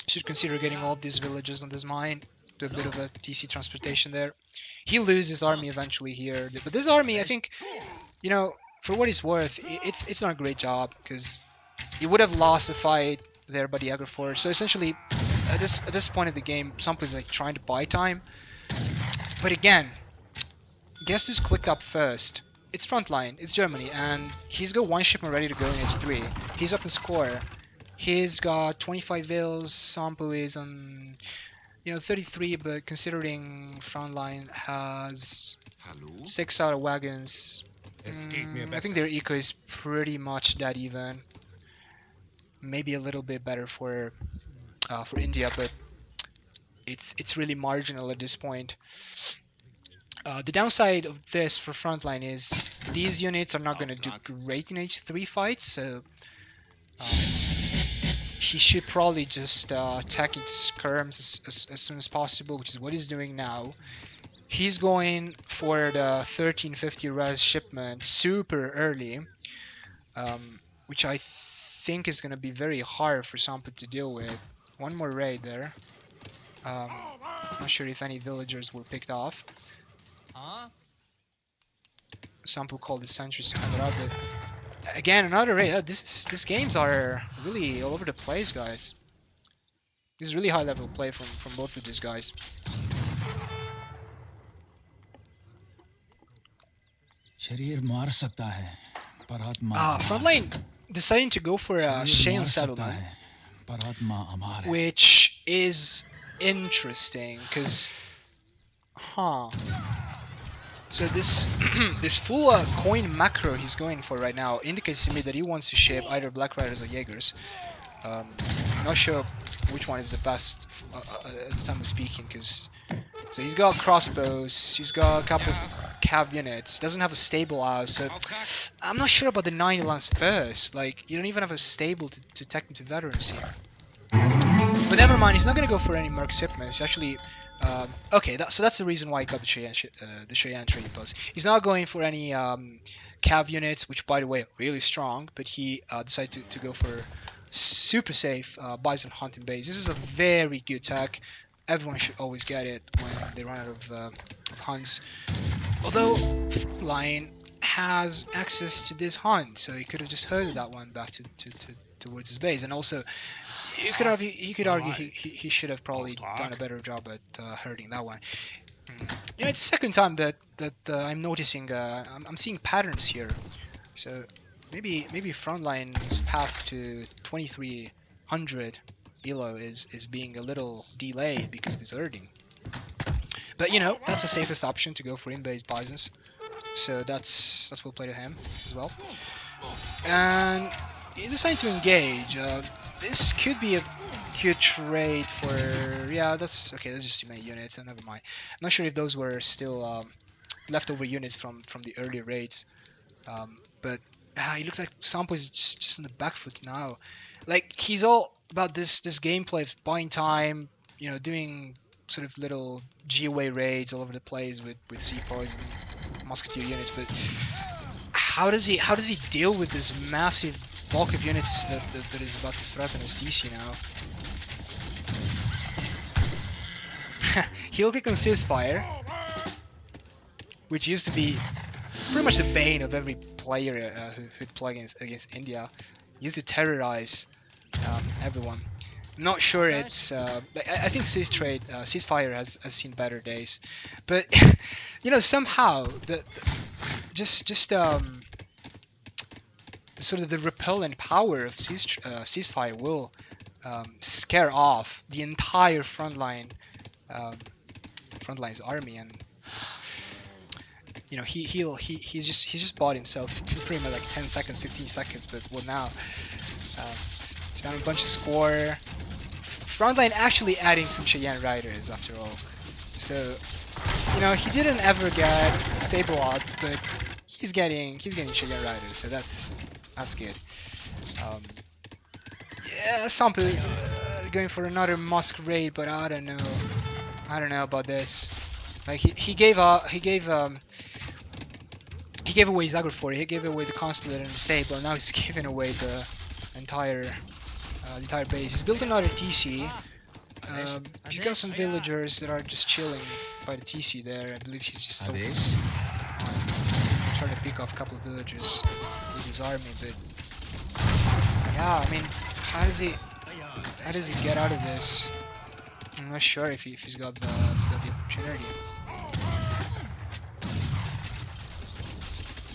Should consider getting all of these villages on this mine. Do a bit of a TC transportation there. He'll lose his army eventually here, but this army, I think, you know, for what it's worth, it's not a great job because he would have lost a fight there by the aggro force. So essentially, at this point of the game, Sampo is like trying to buy time. But again, guess who's clicked up first? It's Frontline, it's Germany, and he's got one shipment ready to go in H3. He's up in score. He's got 25 vills. Sampo is on, 33, but considering Frontline has 6 out of wagons, I think their eco is pretty much dead even. Maybe a little bit better for India, but it's really marginal at this point. The downside of this for Frontline is these units are not going to do great in H3 fights, so he should probably just attack into skirms as soon as possible, which is what he's doing now. He's going for the 1350 res shipment super early, which I think is going to be very hard for Sampo to deal with. One more raid there. Not sure if any villagers were picked off. Sampo called his sentries to come it up, but again, another raid. These games are really all over the place, guys. This is really high level play from both of these guys. Frontline deciding to go for a Cheyenne settlement, which is interesting because, so this this full coin macro he's going for right now indicates to me that he wants to ship either Black Riders or Jaegers. Not sure which one is the best at the time of speaking, because so he's got crossbows, he's got a couple of cav units, doesn't have a stable out, so I'm not sure about the 90 lance first. Like, you don't even have a stable to tech into veterans here. But never mind, he's not gonna go for any merc shipments. Actually, okay, so that's the reason why he got the Cheyenne trading post. He's not going for any cav units, which by the way are really strong, but he decided to go for super safe bison hunting base. This is a very good tech. Everyone should always get it when they run out of hunts. Although Frontline has access to this hunt, so he could have just herded that one back towards his base. And also, you could argue he should have probably done a better job at herding that one. It's the second time that I'm noticing I'm seeing patterns here. So maybe Frontline's path to 2300 elo is being a little delayed because of his herding. But you know, that's the safest option to go for in-base Bisons. So that's well played to him as well. And he's deciding to engage. This could be a good trade for... Yeah, that's... Okay, that's just too many units, so never mind. I'm not sure if those were still leftover units from the earlier raids. But it looks like Sampo is just on the back foot now. Like, he's all about this gameplay of buying time, you know, doing sort of little G-way raids all over the place with sepoys and musketeer units, but how does he deal with this massive bulk of units that is about to threaten his TC now? He'll click on Ceasefire, which used to be pretty much the bane of every player who'd play against India. Used to terrorize everyone. Not sure it's... I think Ceasefire has seen better days, but you know, somehow just sort of the repellent power of Ceasefire will scare off the entire Frontline's army, and you know, he's just bought himself pretty much like 10 seconds, 15 seconds, but well, now he's down a bunch of score. Frontline actually adding some Cheyenne riders after all, so you know, he didn't ever get a stable odd, but he's getting Cheyenne riders, so that's good. Yeah, Sampo going for another Musk raid, but I don't know about this. Like he gave away his Agri-40, he gave away the Consulate and the stable, and now he's giving away the entire base. He's built another TC. He's got some villagers that are just chilling by the TC there. I believe he's just focused on trying to pick off a couple of villagers with his army, but yeah, I mean, how does he get out of this? I'm not sure if he's got the opportunity.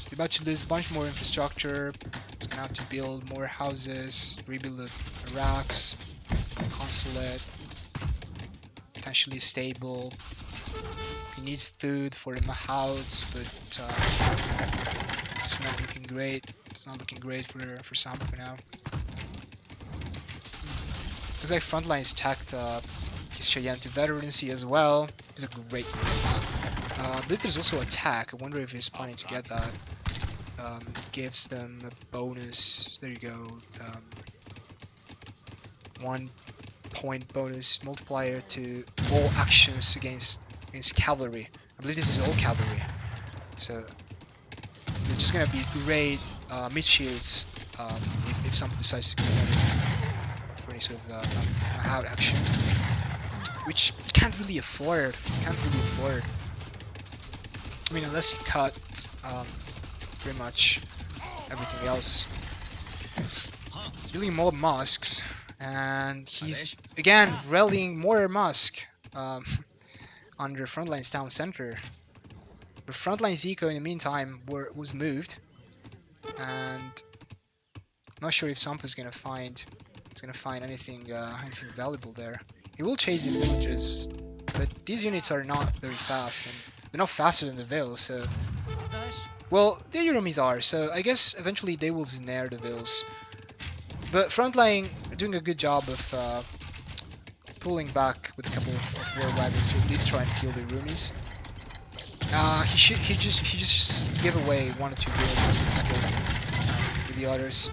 He's about to lose a bunch more infrastructure. He's gonna have to build more houses, rebuild the racks, consulate, potentially stable. He needs food for the Mahouts, but it's not looking great. It's not looking great for Sampo for now. Looks like Frontline is tacked his Cheyenne to veterancy as well. These are great units. I believe there's also attack. I wonder if he's planning to get that. Gives them a bonus. There you go. 1 point bonus multiplier to all actions against cavalry. I believe this is all cavalry. So they're just gonna be great mid shields if someone decides to go for any sort of out action, which can't really afford. I mean, unless you cut pretty much everything else. He's building more mosques, and he's again rallying more mosque under Frontline's town center. But Frontline's eco in the meantime was moved, and I'm not sure if Sampo's gonna find anything valuable there. He will chase his villagers, but these units are not very fast, and they're not faster than the Veils, so... Well, the Euromies are, so I guess eventually they will snare the Veils. But Frontline are doing a good job of pulling back with a couple of war wagons to at least try and kill the Roomies. He just gave away 1 or 2 villagers in his kill with the others.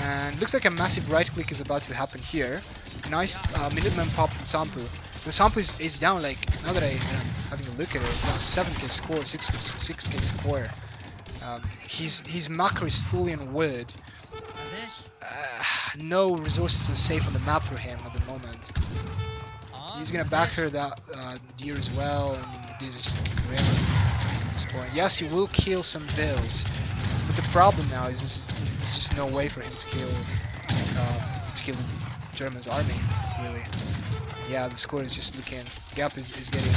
And looks like a massive right click is about to happen here. Nice Minuteman pop from Sampo. The Sampo is down, like, now that I'm having a look at it, it's down 7k score, 6k score. His macro is fully on wood. No resources are safe on the map for him at the moment. He's gonna back her that deer as well, and this is just looking grim at this point. Yes, he will kill some Veils, but the problem now is there's just no way for him to kill the German's army, really. Yeah, the score is just looking... Gap is getting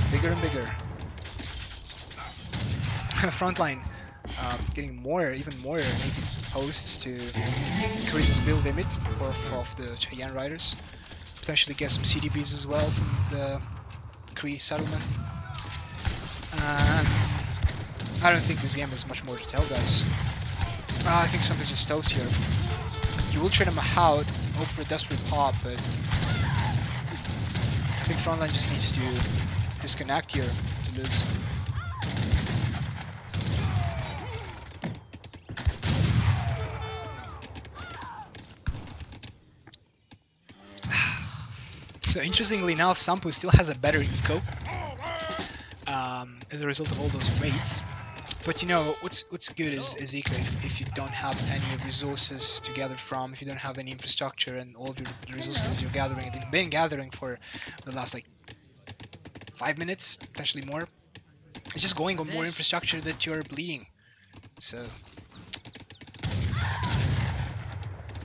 bigger and bigger. Frontline getting even more native posts to increase his build limit of the Cheyenne riders. Potentially get some CDBs as well from the Kree settlement. I don't think this game has much more to tell, guys. I think something's just toast here. You will trade him out, hope for a desperate pop, but I think Frontline just needs to disconnect here to lose. So interestingly enough, Sampu still has a better eco as a result of all those raids. But you know, what's good is eco if you don't have any resources to gather from, if you don't have any infrastructure and all of your resources that you're gathering, and you've been gathering for the last like 5 minutes, potentially more. It's just going on more infrastructure that you're bleeding. So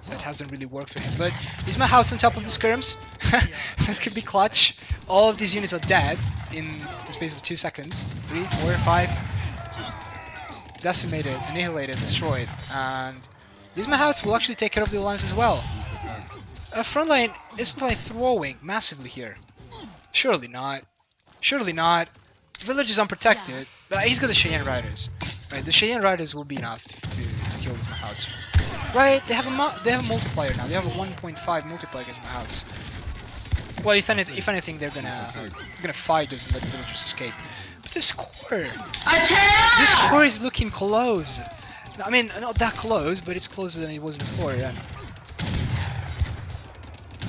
that hasn't really worked for him. But is my house on top of the skirms? This could be clutch. All of these units are dead in the space of 2 seconds. 3, 4, 5. Decimated, annihilated, destroyed. And these Mahouts will actually take care of the alliance as well. Frontline is throwing massively here. Surely not. Surely not. Village is unprotected. He's got the Cheyenne Riders. Right, the Cheyenne Riders will be enough to kill these Mahouts. Right, they have a multiplier now. They have a 1.5 multiplier against Mahouts. Well, if anything, they're gonna fight us and let the villagers escape. But this core is looking close. I mean, not that close, but it's closer than it was before. Yeah.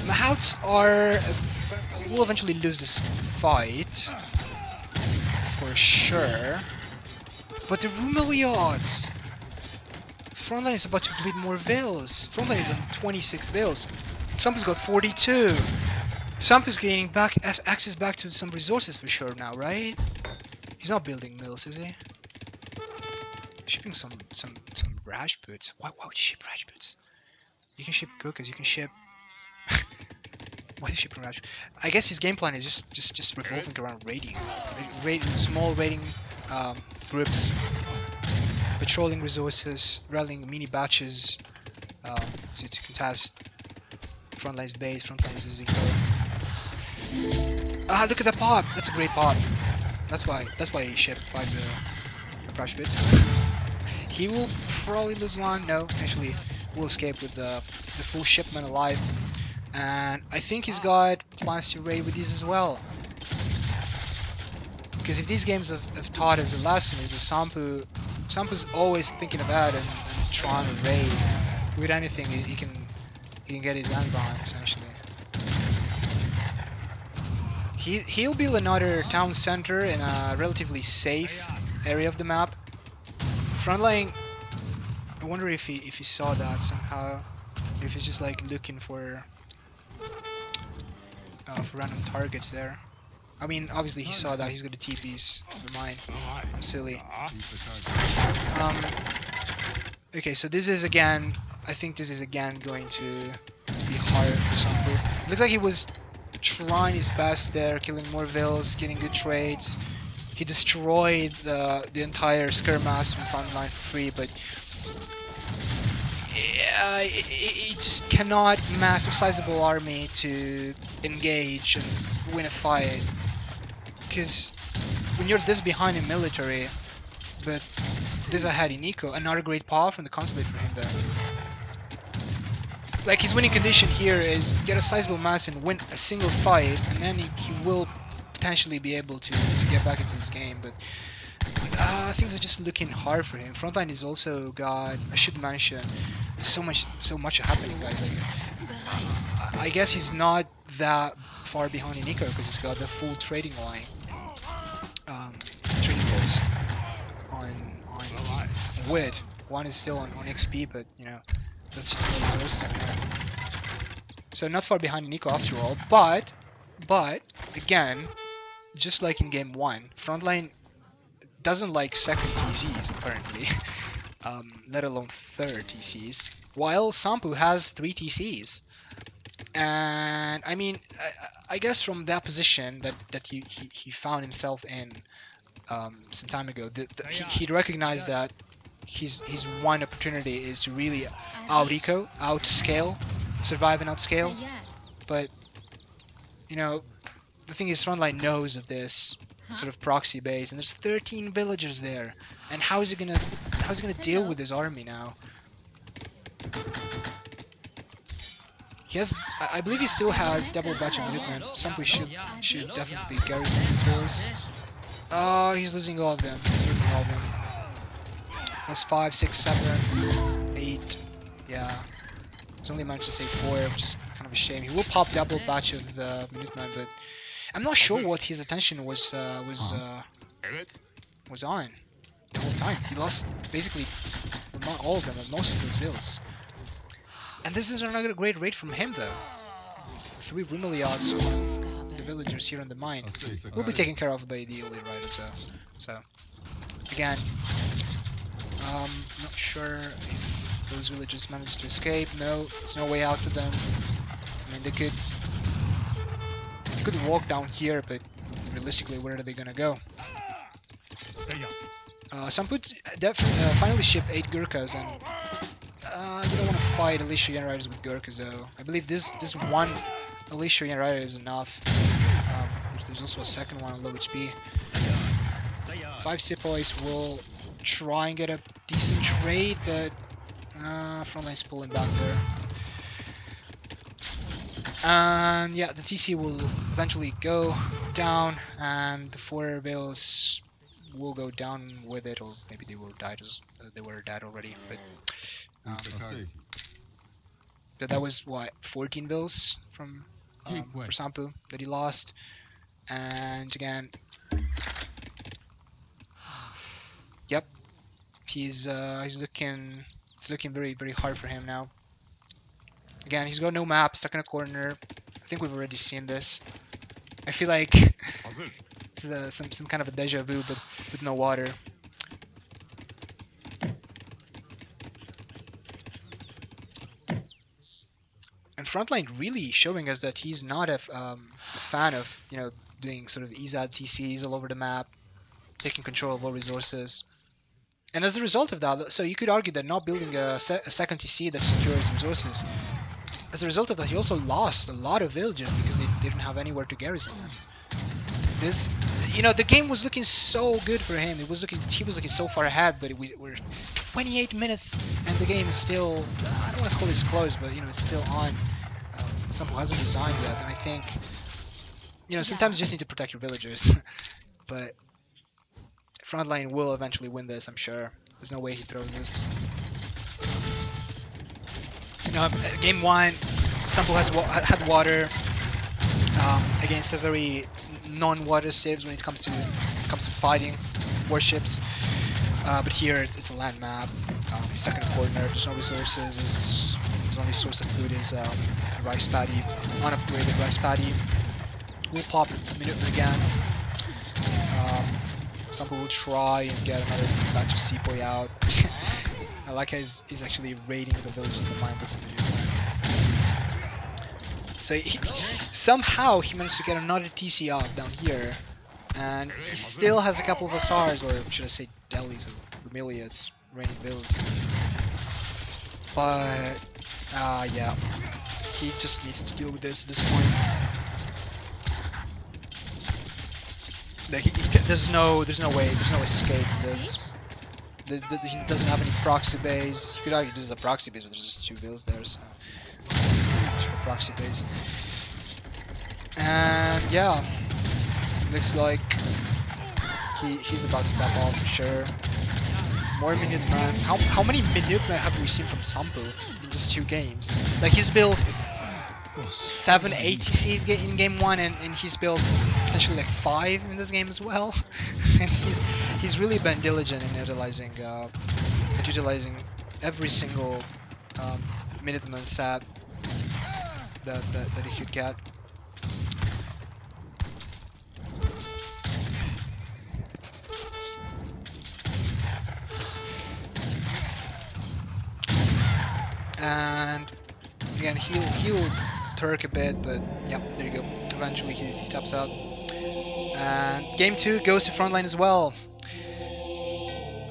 Mahouts will eventually lose this fight for sure. But the Rumeliads. Frontline is about to bleed more Veils. Frontline is on 26 Veils. Sampu's got 42. Sampu's gaining access back to some resources for sure now, right? He's not building mills, is he? Shipping some Rajputs. Why would you ship Rajputs? You can ship Gurkhas, you can ship... Why is he shipping Rajputs? I guess his game plan is just revolving around raiding. Small raiding groups. Patrolling resources, rallying mini batches to contest Frontline's base, Frontline's Ezekiel. Ah, look at that pop! That's a great pop. That's why he shipped 5 crash bits. He will probably lose one. No, actually, will escape with the full shipment alive. And I think he's got plans to raid with these as well. Because if these games have taught us a lesson, is that Sampu's always thinking about and trying to raid with anything he can get his hands on, essentially. He'll build another town center in a relatively safe area of the map. Frontline, I wonder if he saw that somehow, if he's just like looking for random targets there. I mean, obviously he saw that. He's got the TPs. Never mind. I'm silly. Okay, so this is again. I think this is again going to be hard for Sampu. Looks like he was trying his best there, killing more Veils, getting good trades. He destroyed the entire skirmass from Frontline for free, but yeah, he just cannot mass a sizable army to engage and win a fight. Because when you're this behind in military, but this ahead in eco, another great power from the consulate for him there. Like, his winning condition here is get a sizable mass and win a single fight, and then he will potentially be able to get back into this game, but things are just looking hard for him. Frontline is also got, I should mention, so much happening, guys. Like, I guess he's not that far behind in eco because he's got the full trading line, trading post on wood. One is still on XP, but you know, that's just more resources in there. So not far behind in eco after all, but again, just like in game 1, Frontline doesn't like second TCs apparently, let alone third TCs, while Sampu has 3 TCs. And I mean, I guess from that position that he found himself in some time ago, he recognized that his one opportunity is to really out-eco, outscale, survive and outscale. But, you know, the thing is, Frontline knows of this sort of proxy base, and there's 13 villagers there. And how is he gonna deal with his army now? He has, I believe he still has double batch of Minutemen. Somebody should definitely garrison these villas. Oh, he's losing all of them. He's losing all of them. That's 5, 6, 7, 8. Yeah. He's only managed to save 4, which is kind of a shame. He will pop double batch of Minutemen, but I'm not sure what his attention was on the whole time. He lost basically, well, not all of them, but most of those villas. And this is another great raid from him, though. 3 Rumeliads on the villagers here in the mine. Will be taken care of by the elite riders, though. So, again, not sure if those villagers managed to escape. No, there's no way out for them. I mean, they could walk down here, but realistically, where are they gonna go? Sampu finally shipped 8 Gurkhas, and you don't want to fight Alicia Riders with Gurkhas, though. I believe this one Alicia Rider is enough. There's also a second one on low HP. 5 Sepoys will try and get a decent trade, but Frontline's pulling back there. And yeah, the TC will eventually go down, and the 4 Veils will go down with it, or maybe they were dead already. But that was what, 14 Veils from for Sampu that he lost, and again, yep, he's looking. It's looking very hard for him now. Again, he's got no map, stuck in a corner. I think we've already seen this. I feel like it's some kind of a deja vu, but with no water. And Frontline really showing us that he's not a fan of, you know, doing sort of ESOC TCs all over the map, taking control of all resources. And as a result of that, so you could argue that not building a second TC that secures resources, as a result of that, he also lost a lot of villages because they didn't have anywhere to garrison them. This, you know, the game was looking so good for him. He was looking so far ahead, but we're 28 minutes and the game is still, I don't want to call this close, but you know, it's still on. Sampo hasn't resigned yet, and I think, you know, sometimes you just need to protect your villagers. But Frontline will eventually win this, I'm sure. There's no way he throws this. Game 1, Sampo had water against a very non-water saves when it comes to fighting warships. But here it's a land map. He's stuck in a corner. There's no resources. His only source of food is rice paddy, unupgraded rice paddy. We'll pop a minute again. Sampo will try and get another batch of Sepoy out. I like how he's actually raiding the village in the mine with the Minutemen. So somehow he managed to get another TC out down here, and he still has a couple of Asars, or should I say Delis or Vermiliads, raining builds. But yeah, he just needs to deal with this at this point. There's no escape from this. He doesn't have any proxy base. You could argue this is a proxy base, but there's just 2 villas there, so just for proxy base. And yeah, looks like he's about to tap off for sure. More Minutemen. How many Minutemen have we seen from Sampo in just 2 games? Like, he's built 7 ATCs in game 1, and he's built potentially like 5 in this game as well. And he's really been diligent in utilizing every single Minuteman set that he could get. And again, he'll Turk a bit, but yeah, there you go. Eventually he taps out. And game 2 goes to Frontline as well.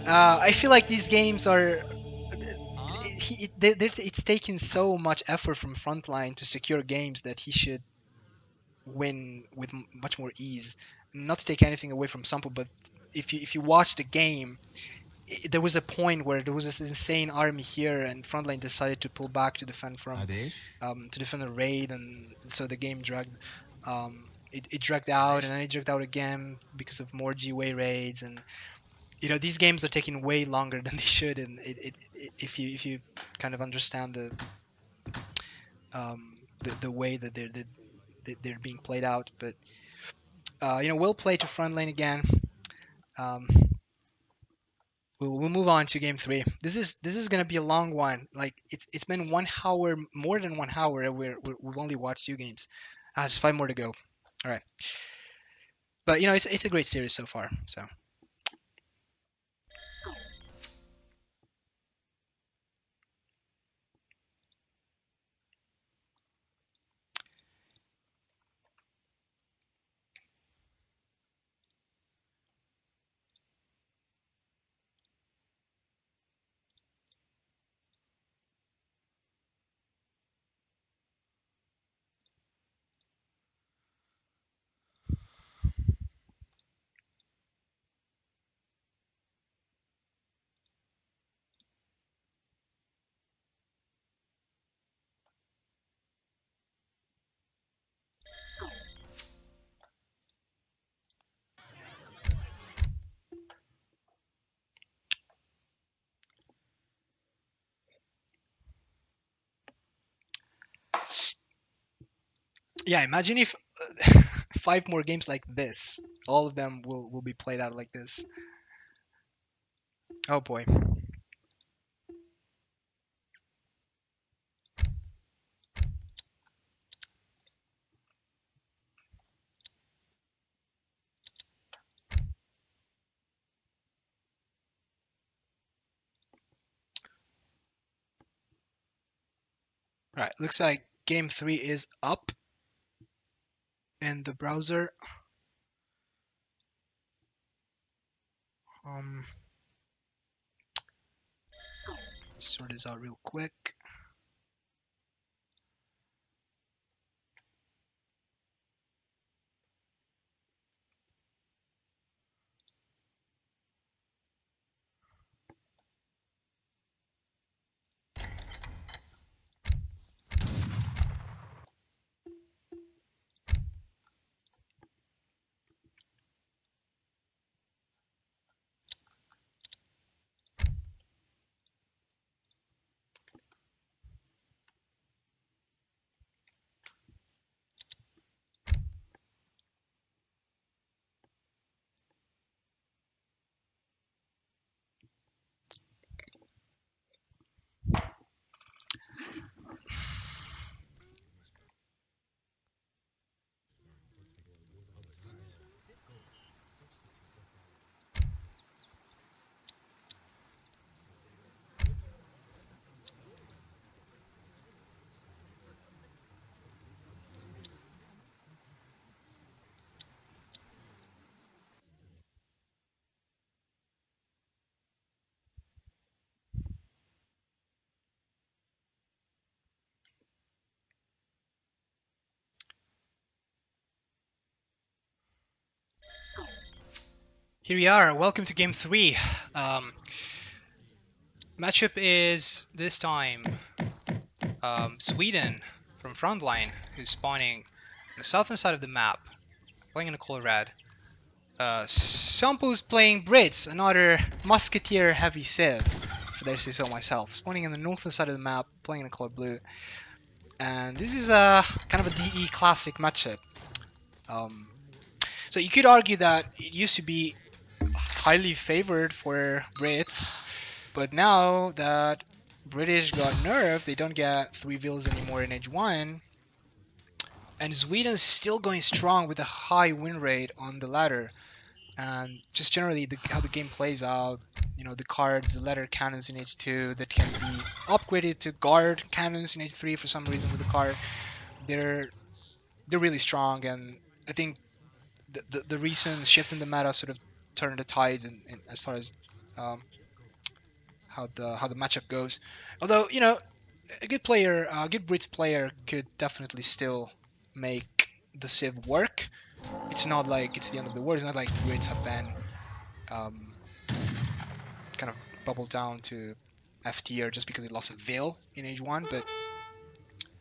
I feel like these games are... it's taking so much effort from Frontline to secure games that he should win with much more ease. Not to take anything away from Sampo, but if you watch the game, there was a point where there was this insane army here, and Frontline decided to pull back to defend to defend a raid, and so the game dragged. It dragged out, and then it dragged out again because of more G-Way raids, and these games are taking way longer than they should, and if you kind of understand the way that they're being played out, but we'll play to Frontline again. Um, we'll move on to game three. This is gonna be a long one. Like it's been 1 hour, more than 1 hour, and we've only watched 2 games. There's 5 more to go. All right, but it's a great series so far. So yeah, imagine if 5 more games like this, all of them will be played out like this. Oh boy. Right, looks like game 3 is up in the browser. Um, sort this out real quick. Here we are. Welcome to game 3. Matchup is this time Sweden from Frontline, who's spawning on the southern side of the map, playing in a color red. Sampo's playing Brits, another musketeer heavy civ, if I dare say so myself, spawning on the northern side of the map, playing in a color blue. And this is a kind of a DE classic matchup. So you could argue that it used to be highly favored for Brits, but now that British got nerfed, they don't get 3 vills anymore in Age 1, and Sweden's still going strong with a high win rate on the ladder. And just generally how the game plays out, the cards, the ladder cannons in Age 2 that can be upgraded to guard cannons in Age 3 for some reason with the card, they're really strong, and I think the recent shifts in the meta sort of turn the tides in as far as how the matchup goes. Although a good player, a good Brits player, could definitely still make the Civ work. It's not like it's the end of the world. It's not like Brits have been kind of bubbled down to F tier just because they lost a Veil in Age 1, but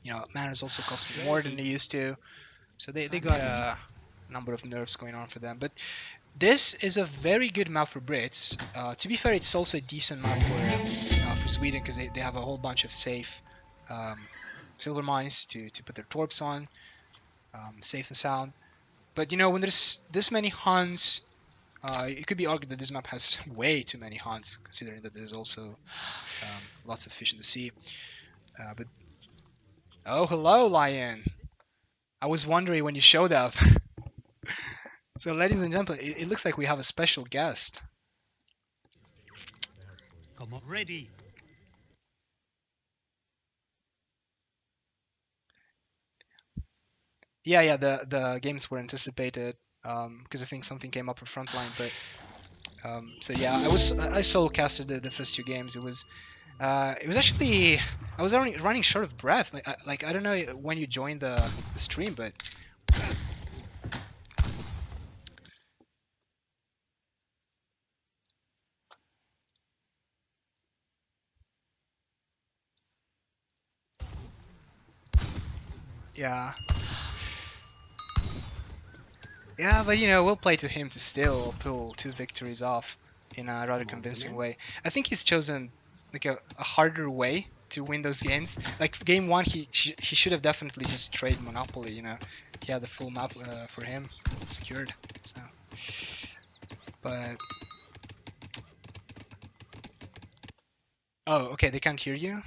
you know, mana is also costing more than they used to, so they got a number of nerfs going on for them. But this is a very good map for Brits. To be fair, it's also a decent map for Sweden because they have a whole bunch of safe silver mines to put their torps on, safe and sound. But you know, when there's this many Huns, it could be argued that this map has way too many Huns, considering that there's also lots of fish in the sea. But oh, hello, Lion. I was wondering when you showed up. So, ladies and gentlemen, it looks like we have a special guest. Come on, ready. Yeah, the games were anticipated because I think something came up for Frontline, but so yeah, I solo casted the first two games. It was actually I was running short of breath. Like I don't know when you joined the stream, but yeah. Yeah, but you know, we'll play to him to still pull 2 victories off in a rather convincing way. I think he's chosen like a harder way to win those games. Like game 1, he should have definitely just traded Monopoly. You know, he had the full map for him secured. So, but oh, okay, they can't hear you.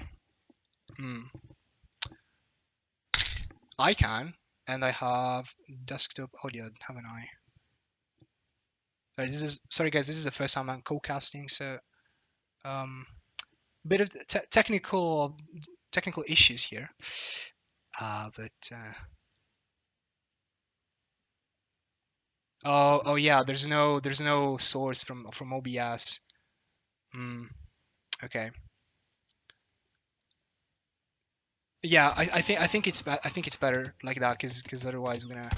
I can, and I have desktop audio, haven't I? Sorry guys, this is the first time I'm co-casting, so bit of technical issues here. Oh yeah, there's no source from OBS. Okay. Yeah, I think it's better like that because otherwise we're gonna.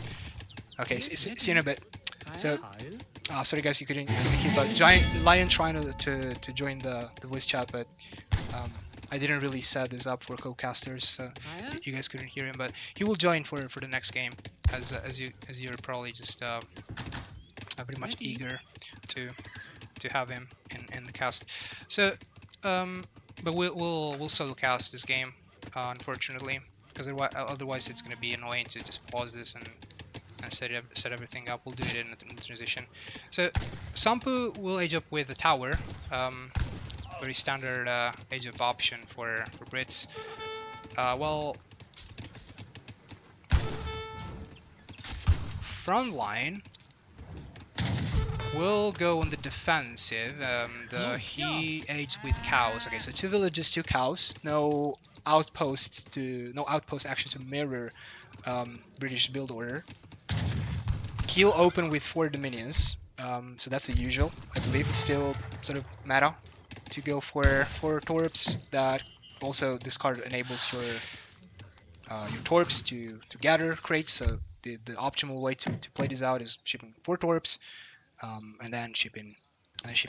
Okay, see you in a bit. So, sorry guys, you couldn't hear, but Giant Lion trying to join the voice chat, but I didn't really set this up for co-casters, so you guys couldn't hear him. But he will join for the next game, as you're probably just very much eager to have him in the cast. So, but we'll solo cast this game, unfortunately, because otherwise it's going to be annoying to just pause this and set everything up. We'll do it in the transition. So Sampu will age up with a tower, very standard age up option for Brits. Well, Frontline will go on the defensive. He aged with cows. Okay, so 2 villages, 2 cows. No outpost action to mirror British build order. He'll open with 4 dominions, so that's the usual. I believe it's still sort of meta to go for 4 torps. That also this card enables your torps to gather crates. So the optimal way to play this out is shipping 4 torps, and then ship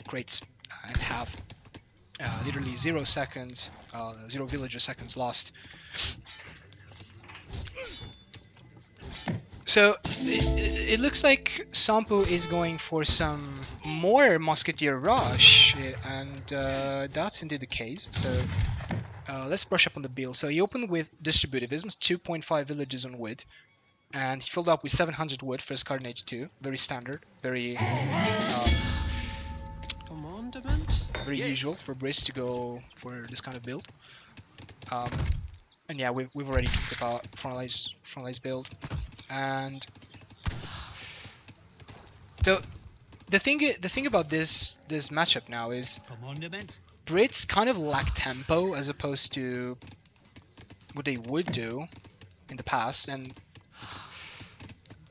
crates and have literally 0 seconds, 0 villager seconds lost. So it looks like Sampu is going for some more Musketeer Rush, and that's indeed the case. So let's brush up on the build. So he opened with Distributivism, 2.5 villages on wood, and he filled up with 700 wood for his card in H2. Very standard, very usual for Brits to go for this kind of build. And yeah, we've already talked about Frontline's build. And the thing about this matchup now is Brits kind of lack tempo as opposed to what they would do in the past, and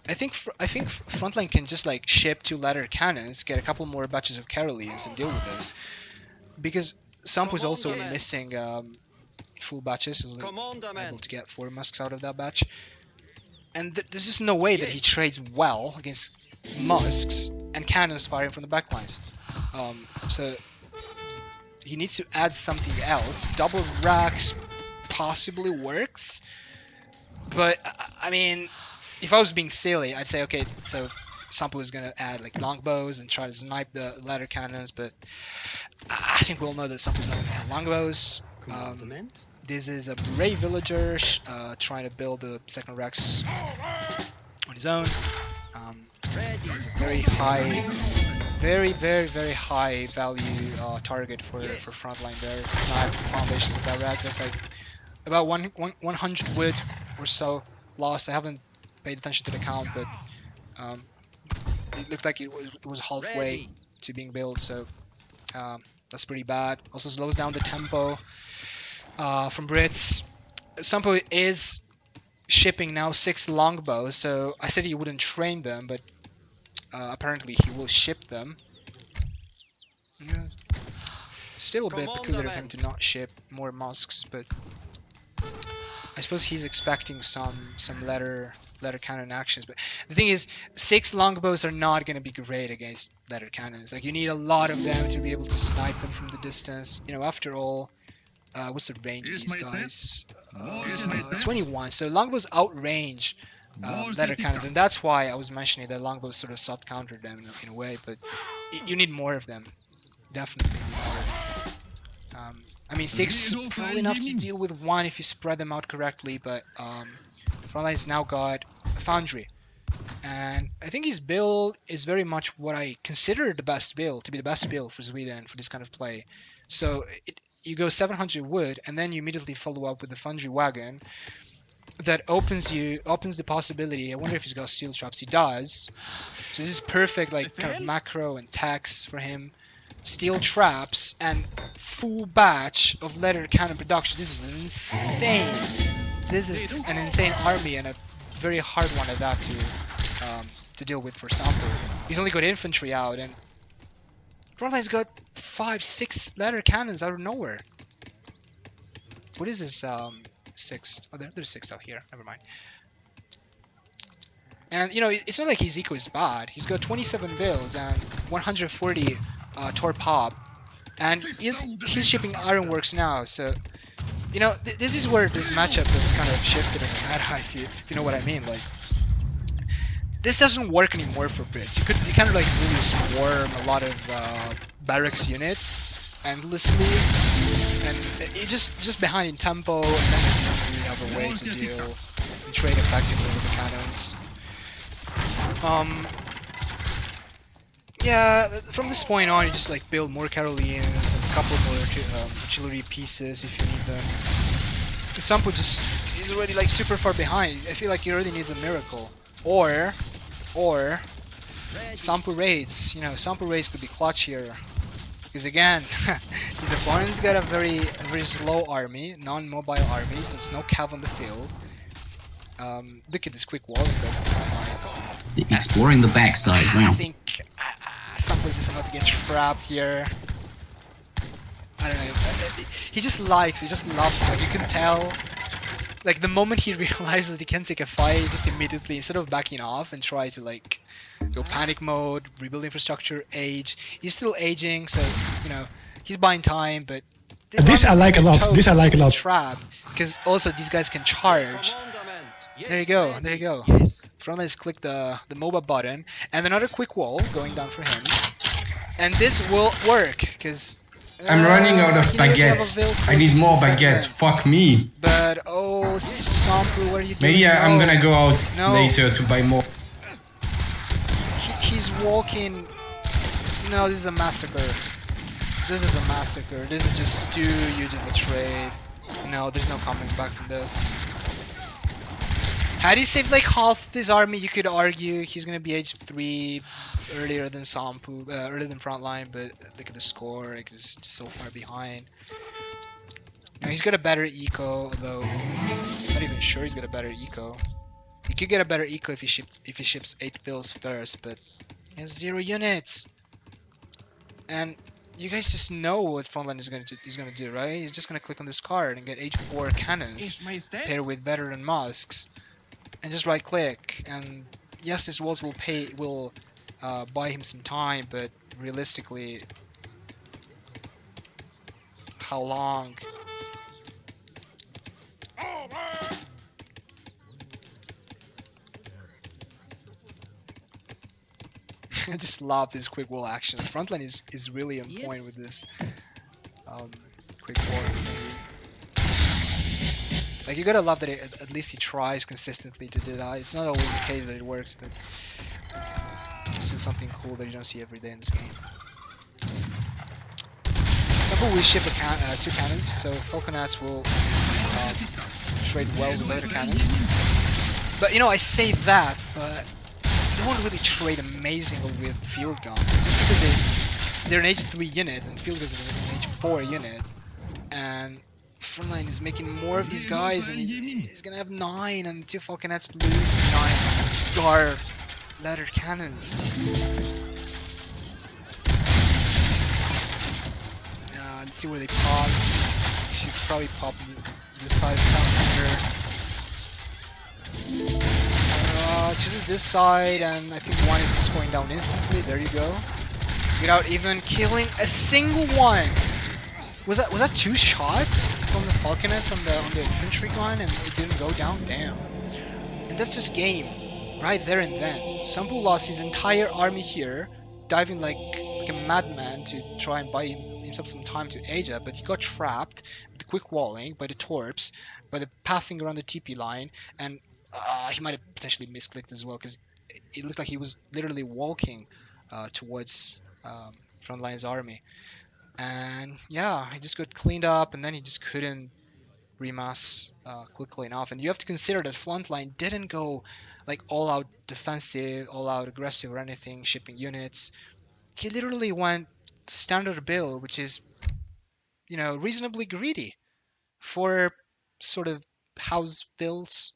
I think Frontline can just like ship 2 ladder cannons, get a couple more batches of Carolines, and deal with this, because Sampu is also missing full batches, is able to get 4 musks out of that batch. and there's just no way that he trades well against musks and cannons firing from the backlines. So he needs to add something else. Double racks possibly works, but I mean, if I was being silly, I'd say okay, so Sampo is gonna add like longbows and try to snipe the ladder cannons, but I think we all know that Sampo's not gonna add longbows. This is a brave villager trying to build the second Rex on his own. Very high, very high value target for Frontline there. Snipe the foundations of that rack. That's like about 100 wood or so lost. I haven't paid attention to the count, but it looked like it was halfway to being built, so that's pretty bad. Also slows down the tempo from Brits. Sampo is shipping now 6 longbows, so I said he wouldn't train them, but apparently he will ship them. Yeah. Still a bit peculiar of him to not ship more musks, but I suppose he's expecting some letter cannon actions. But the thing is, 6 longbows are not going to be great against letter cannons. Like, you need a lot of them to be able to snipe them from the distance. You know, after all, what's the range of these guys? 21. So longbows outrange letter cannons, and that's why I was mentioning that longbows sort of soft counter them in a way. But you need more of them. Definitely need more of them. I mean, 6 probably enough to deal with 1 if you spread them out correctly, but Frontline's now got a foundry. And I think his build is very much what I consider the best build, to be the best build for Sweden for this kind of play. So you go 700 wood, and then you immediately follow up with the foundry wagon. That opens the possibility. I wonder if he's got steel traps. He does. So this is perfect, like, kind of macro and tax for him. Steel traps and full batch of letter cannon production. This is insane. This is an insane army, and a very hard one at that to deal with for Sampo. He's only got infantry out, and Frontline's got 5-6 letter cannons out of nowhere. What is this? 6. Oh, there's 6 out here. Never mind. And you know, it's not like his eco is bad. He's got 27 bills and 140 tor pop, and he's shipping ironworks now. So you know, this is where this matchup has kind of shifted in the meta, if you know what I mean. Like, this doesn't work anymore for Brits. You kind of like really swarm a lot of barracks units endlessly, and you just behind in tempo, and then you don't really have a way to deal and trade effectively with the cannons. Yeah, from this point on, you just like build more Carolinas and a couple more artillery pieces if you need them. Sampo he's already like super far behind. I feel like he already needs a miracle, or Sampo raids. You know, Sampo raids could be clutch here, because again, his opponent's got a very slow army, non-mobile army, so there's no cav on the field. Look at this quick walling though. Exploring the backside. Wow. I think Sampo is about to get trapped here. I don't know. He just loves it. Like, you can tell. Like, the moment he realizes that he can take a fight, he just immediately, instead of backing off and try to like go panic mode, rebuild infrastructure, age. He's still aging, so you know he's buying time. But this I like a lot. This I like a lot. Trap, because also these guys can charge. There you go. There you go. Frontline's click the MOBA button, and another quick wall going down for him. And this will work, because I'm running out of baguettes. I need more baguettes. Fuck me. But oh, Sampo, what are you doing? Maybe I'm gonna go out later to buy more. He's walking. No, this is a massacre. This is a massacre. This is just too huge of a trade. No, there's no coming back from this. Had he saved like half of his army, you could argue he's gonna be age 3 earlier than Sampo, earlier than Frontline, but look at the score, like, it's just so far behind. Now, he's got a better eco, although I'm not even sure he's got a better eco. He could get a better eco if he ships 8 bills first, but he has 0 units. And you guys just know what Frontline is gonna do, right? He's just gonna click on this card and get H4 cannons paired with veteran musks. and just right click. And yes, his walls will buy him some time, but realistically, how long? I just love this quick wall action. Frontline is really on point with this um, quick wall. Like, you gotta love that at least he tries consistently to do that. It's not always the case that it works, but it's still something cool that you don't see every day in this game. Example, we ship 2 cannons, so Falconats will trade well with later cannons. But you know, I say that, but they won't really trade amazingly with field guns. Just because they're an H3 unit and field guns is an H4 unit, and Frontline is making more of these guys, and he's gonna have 9, and 2 Falconets lose 9 Gar ladder cannons. Let's see where they pop. Should probably pop this side of the town center. Chooses this side, and I think one is just going down instantly. There you go. Without even killing a single one. Was that 2 shots from the Falconets on the infantry gun, and it didn't go down? Damn. And that's just game, right there and then. Sombu lost his entire army here, diving like a madman to try and buy himself some time to age up, but he got trapped with the quick walling by the torps, by the pathing around the TP line, and he might have potentially misclicked as well, because it looked like he was literally walking towards Frontline's army. And yeah, he just got cleaned up, and then he just couldn't remass quickly enough. And you have to consider that Frontline didn't go like all out defensive, all out aggressive or anything, shipping units. He literally went standard build, which is, you know, reasonably greedy for sort of house builds,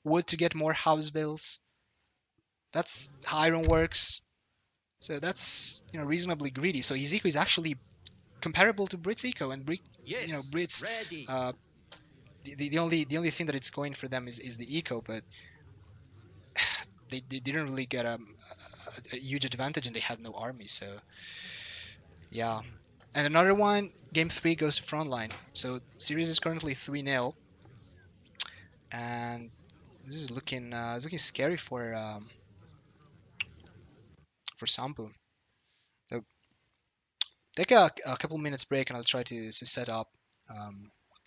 wood to get more house builds. That's how iron works. So that's, you know, reasonably greedy. So his eco is actually comparable to Brit's eco, and Brit's the only thing that it's going for them is the eco, but they didn't really get a huge advantage, and they had no army. So yeah. And another one, game 3 goes to Frontline. So series is currently 3-0, and this is looking scary for Sampu. So take a couple minutes break, and I'll try to set up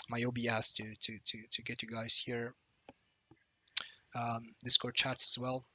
my OBS to get you guys here. Discord chats as well.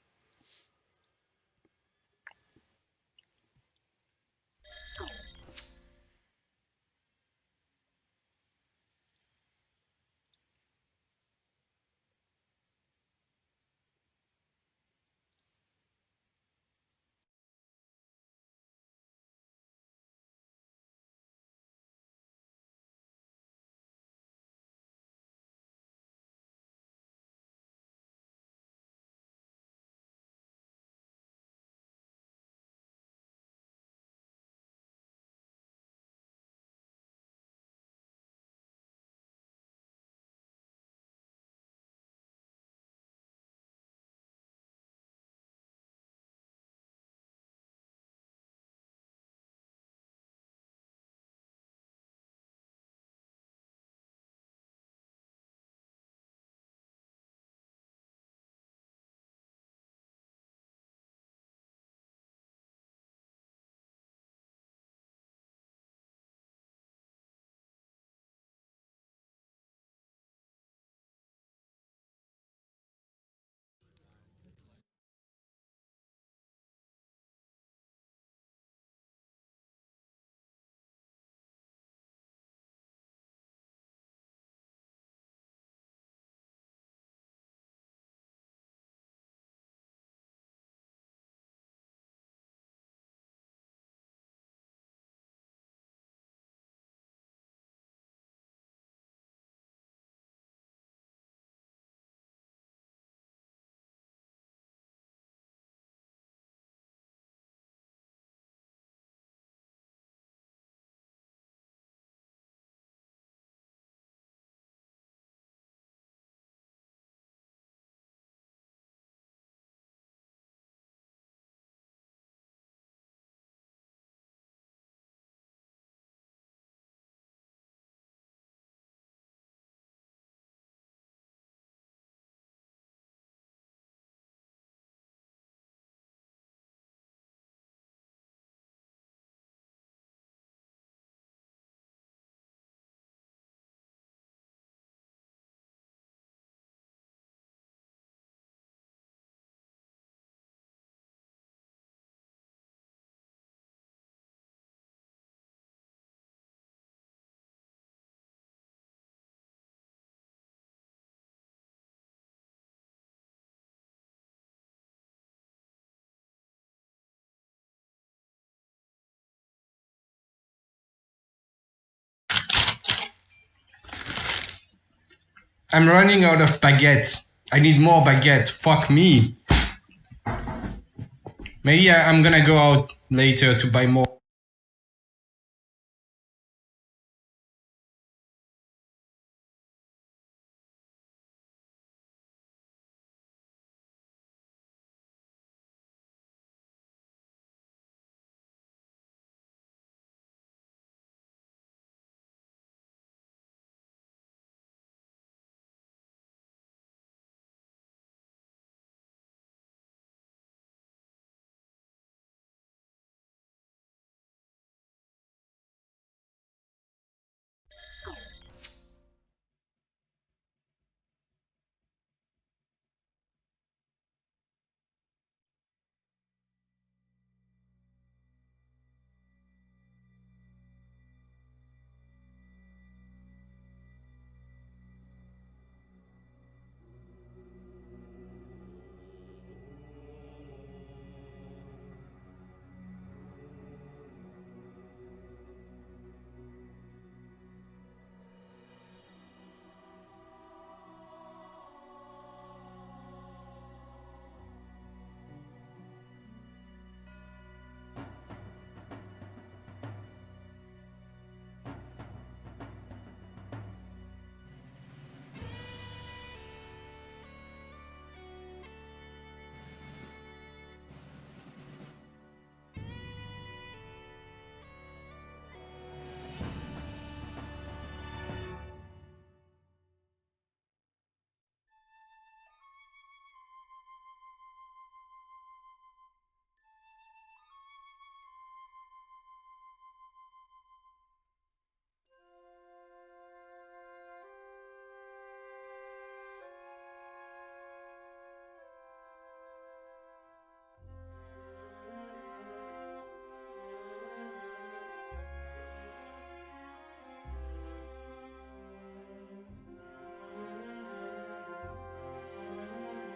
I'm running out of baguette. I need more baguette. Fuck me. Maybe I'm gonna go out later to buy more.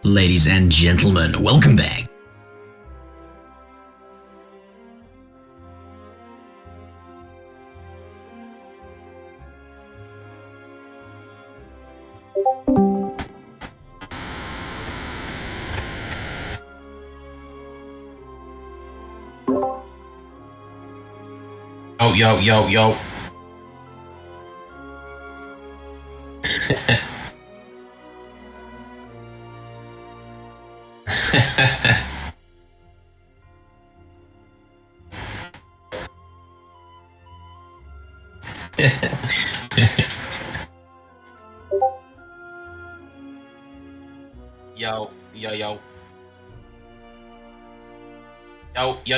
Ladies and gentlemen, welcome back. Yo.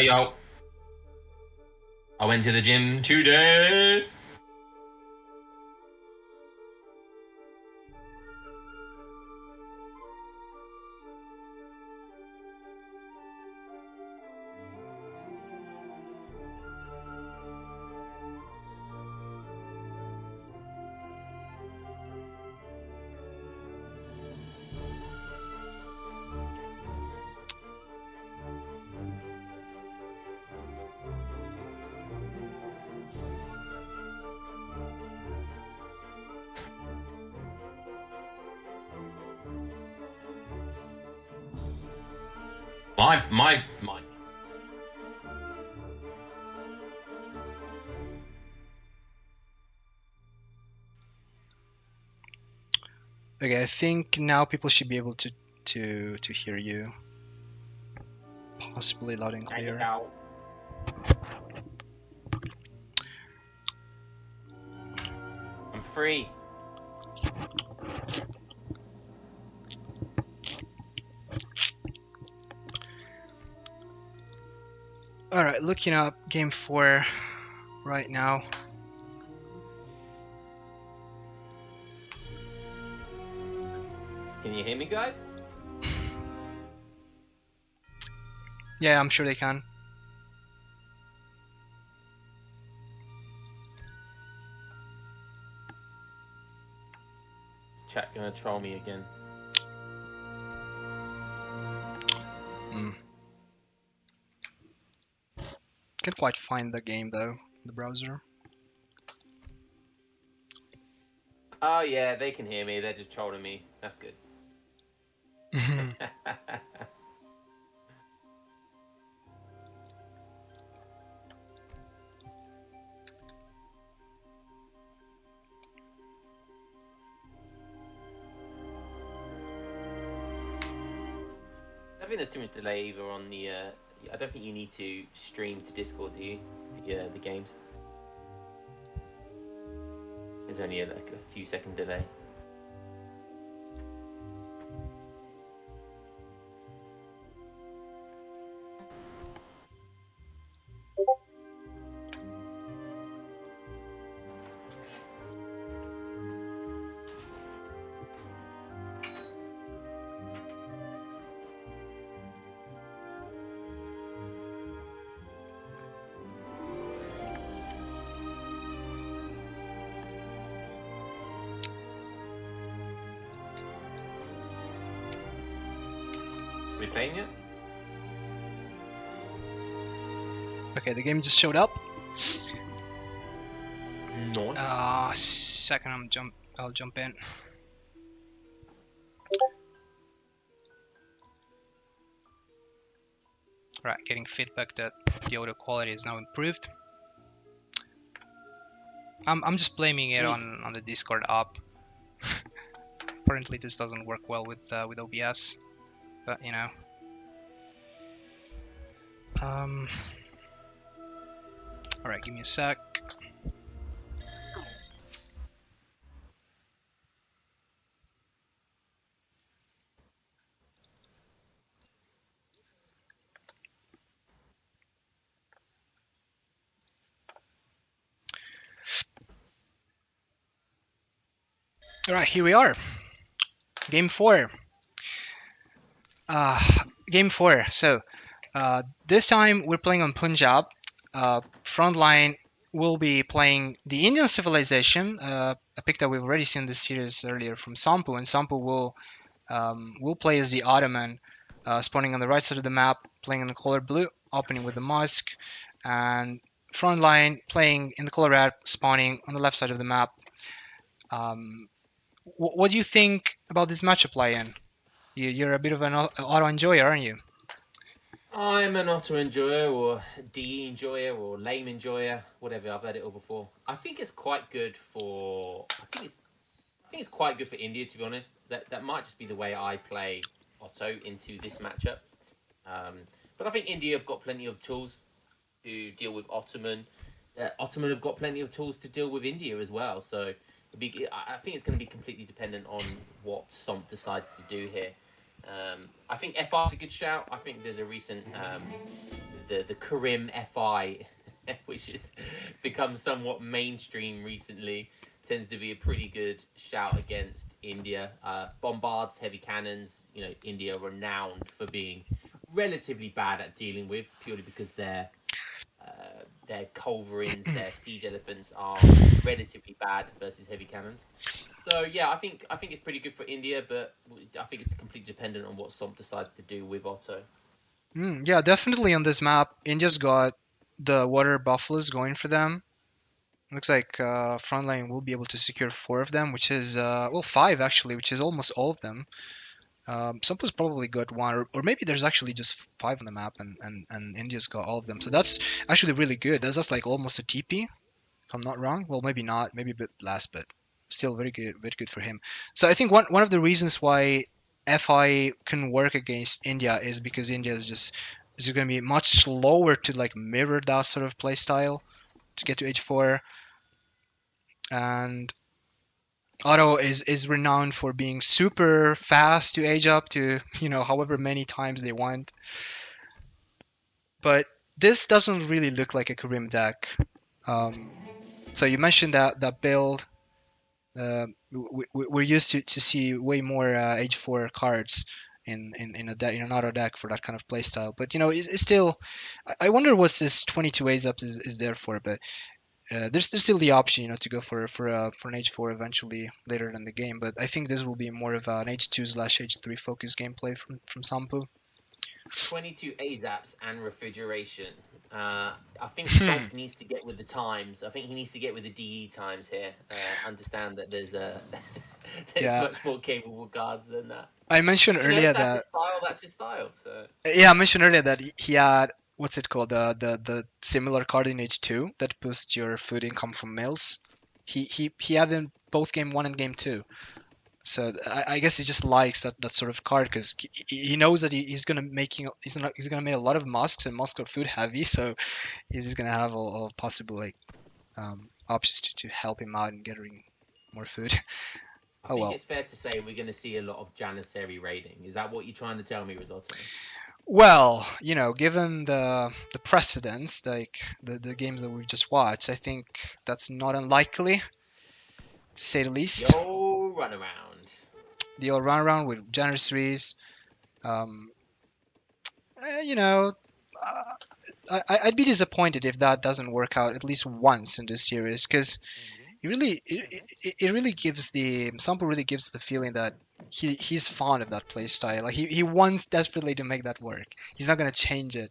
Yo. I went to the gym today. My. Okay, I think now people should be able to hear you. Possibly loud and clear. I'm free. Alright, looking up game 4 right now. Can you hear me, guys? Yeah, I'm sure they can. Chat gonna troll me again. Can't quite find the game though, in the browser. Oh yeah, they can hear me. They're just trolling me. That's good. I think there's too much delay either on the. I don't think you need to stream to Discord, do you? The games. There's only like a few second delay. Are we playing yet? Okay, the game just showed up. Nice. Second, I'll jump in. Right, getting feedback that the audio quality is now improved. I'm just blaming it on the Discord app. Apparently, this doesn't work well with OBS, but you know. All right, give me a sec. All right, here we are. Game 4. Game 4. So this time we're playing on Punjab. Frontline will be playing the Indian civilization, a pick that we've already seen this series earlier from Sampu, and Sampu will play as the Ottoman, spawning on the right side of the map, playing in the color blue, opening with the mosque, and Frontline playing in the color red, spawning on the left side of the map. What do you think about this matchup, Lion? You're a bit of an auto enjoyer, aren't you? I'm an auto enjoyer or DE enjoyer or lame enjoyer, whatever. I've had it all before. I think it's quite good for. I think it's quite good for India, to be honest. That might just be the way I play Otto into this matchup. But I think India have got plenty of tools to deal with Ottoman. Ottoman have got plenty of tools to deal with India as well. So I think it's going to be completely dependent on what Somp decides to do here. I think FI is a good shout. I think there's a recent the Karim FI, which has become somewhat mainstream recently, tends to be a pretty good shout against India. Bombards, heavy cannons. You know, India are renowned for being relatively bad at dealing with, purely because their culverins, their siege elephants are relatively bad versus heavy cannons. So yeah, I think it's pretty good for India, but I think it's completely dependent on what Somp decides to do with Otto. Yeah, definitely on this map, India's got the water buffaloes going for them. Looks like Frontline will be able to secure 4 of them, which is, well, 5 actually, which is almost all of them. Sompo's probably got 1, or maybe there's actually just 5 on the map, and India's got all of them. So that's actually really good. That's just like almost a TP, if I'm not wrong. Well, maybe not, maybe a bit less, but still very good for him. So I think one of the reasons why FI can work against India is because India is going to be much slower to like mirror that sort of play style to get to H4, and Otto is renowned for being super fast to age up to, you know, however many times they want. But this doesn't really look like a Karim deck. So you mentioned that build. We're used to see way more H4 cards in an auto deck for that kind of playstyle. But you know, it's still. I wonder what this 22 A's up is there for. But there's still the option, you know, to go for an H4 eventually later in the game. But I think this will be more of an H2/H3 focused gameplay from Sampu. 22 AZAPs and refrigeration. I think Somp needs to get with the times. I think he needs to get with the DE times here. Understand that there's there's Yeah. much more capable guards than that. I mentioned You know, earlier that's that his style. That's his style. So yeah, I mentioned earlier that he had what's it called the similar card in H2 that boosts your food income from mills. He had in both game 1 and game 2. So I guess he just likes that sort of card because he knows that he's gonna he's gonna make a lot of musks, and musks are food heavy, so he's just gonna have all possible like options to help him out in getting more food. I Oh think well. it's fair to say we're going to see a lot of Janissary raiding. Is that what you're trying to tell me, Risotto? Well, given the precedents, like the games that we've just watched, I think that's not unlikely, to say the least. Yo, run around. The all run around with Janissaries, um, you know, I'd be disappointed if that doesn't work out at least once in this series, because it really gives Sampo really gives the feeling that he's fond of that play style. Like he wants desperately to make that work. He's not gonna change it.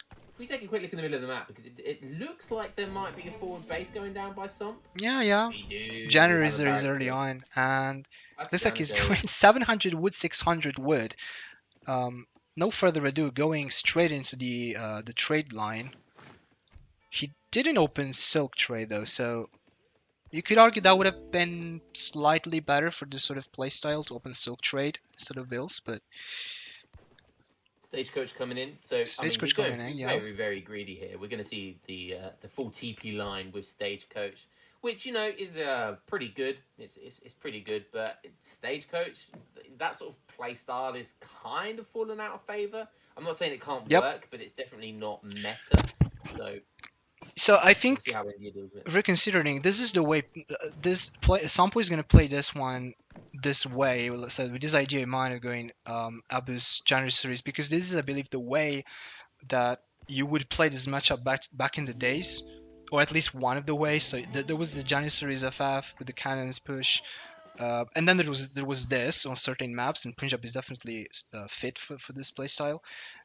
If we take a quick look in the middle of the map, because it looks like there might be a forward base going down by Somp. Yeah. We do. January have a is early barracks on, and That's looks like he's Janissary. going 700 wood, 600 wood. No further ado, going straight into the trade line. He didn't open silk trade though, so you could argue that would have been slightly better for this sort of playstyle to open silk trade instead of bills, but Stagecoach coming in. So Stagecoach we're coming in, yeah. very, very greedy here. We're going to see the full TP line with Stagecoach, which is pretty good. It's pretty good, but Stagecoach, that sort of play style is kind of fallen out of favor. I'm not saying it can't work, but it's definitely not meta. So I think we'll see how India deals with it. reconsidering, this is the way Sampo is going to play this one this way, so with this idea in mind of going Abu's Janissaries, because this is, I believe, the way that you would play this matchup back in the days, or at least one of the ways. So there was the Janissaries FF with the cannons push, and then there was this on certain maps, and Punjab is definitely fit for this playstyle,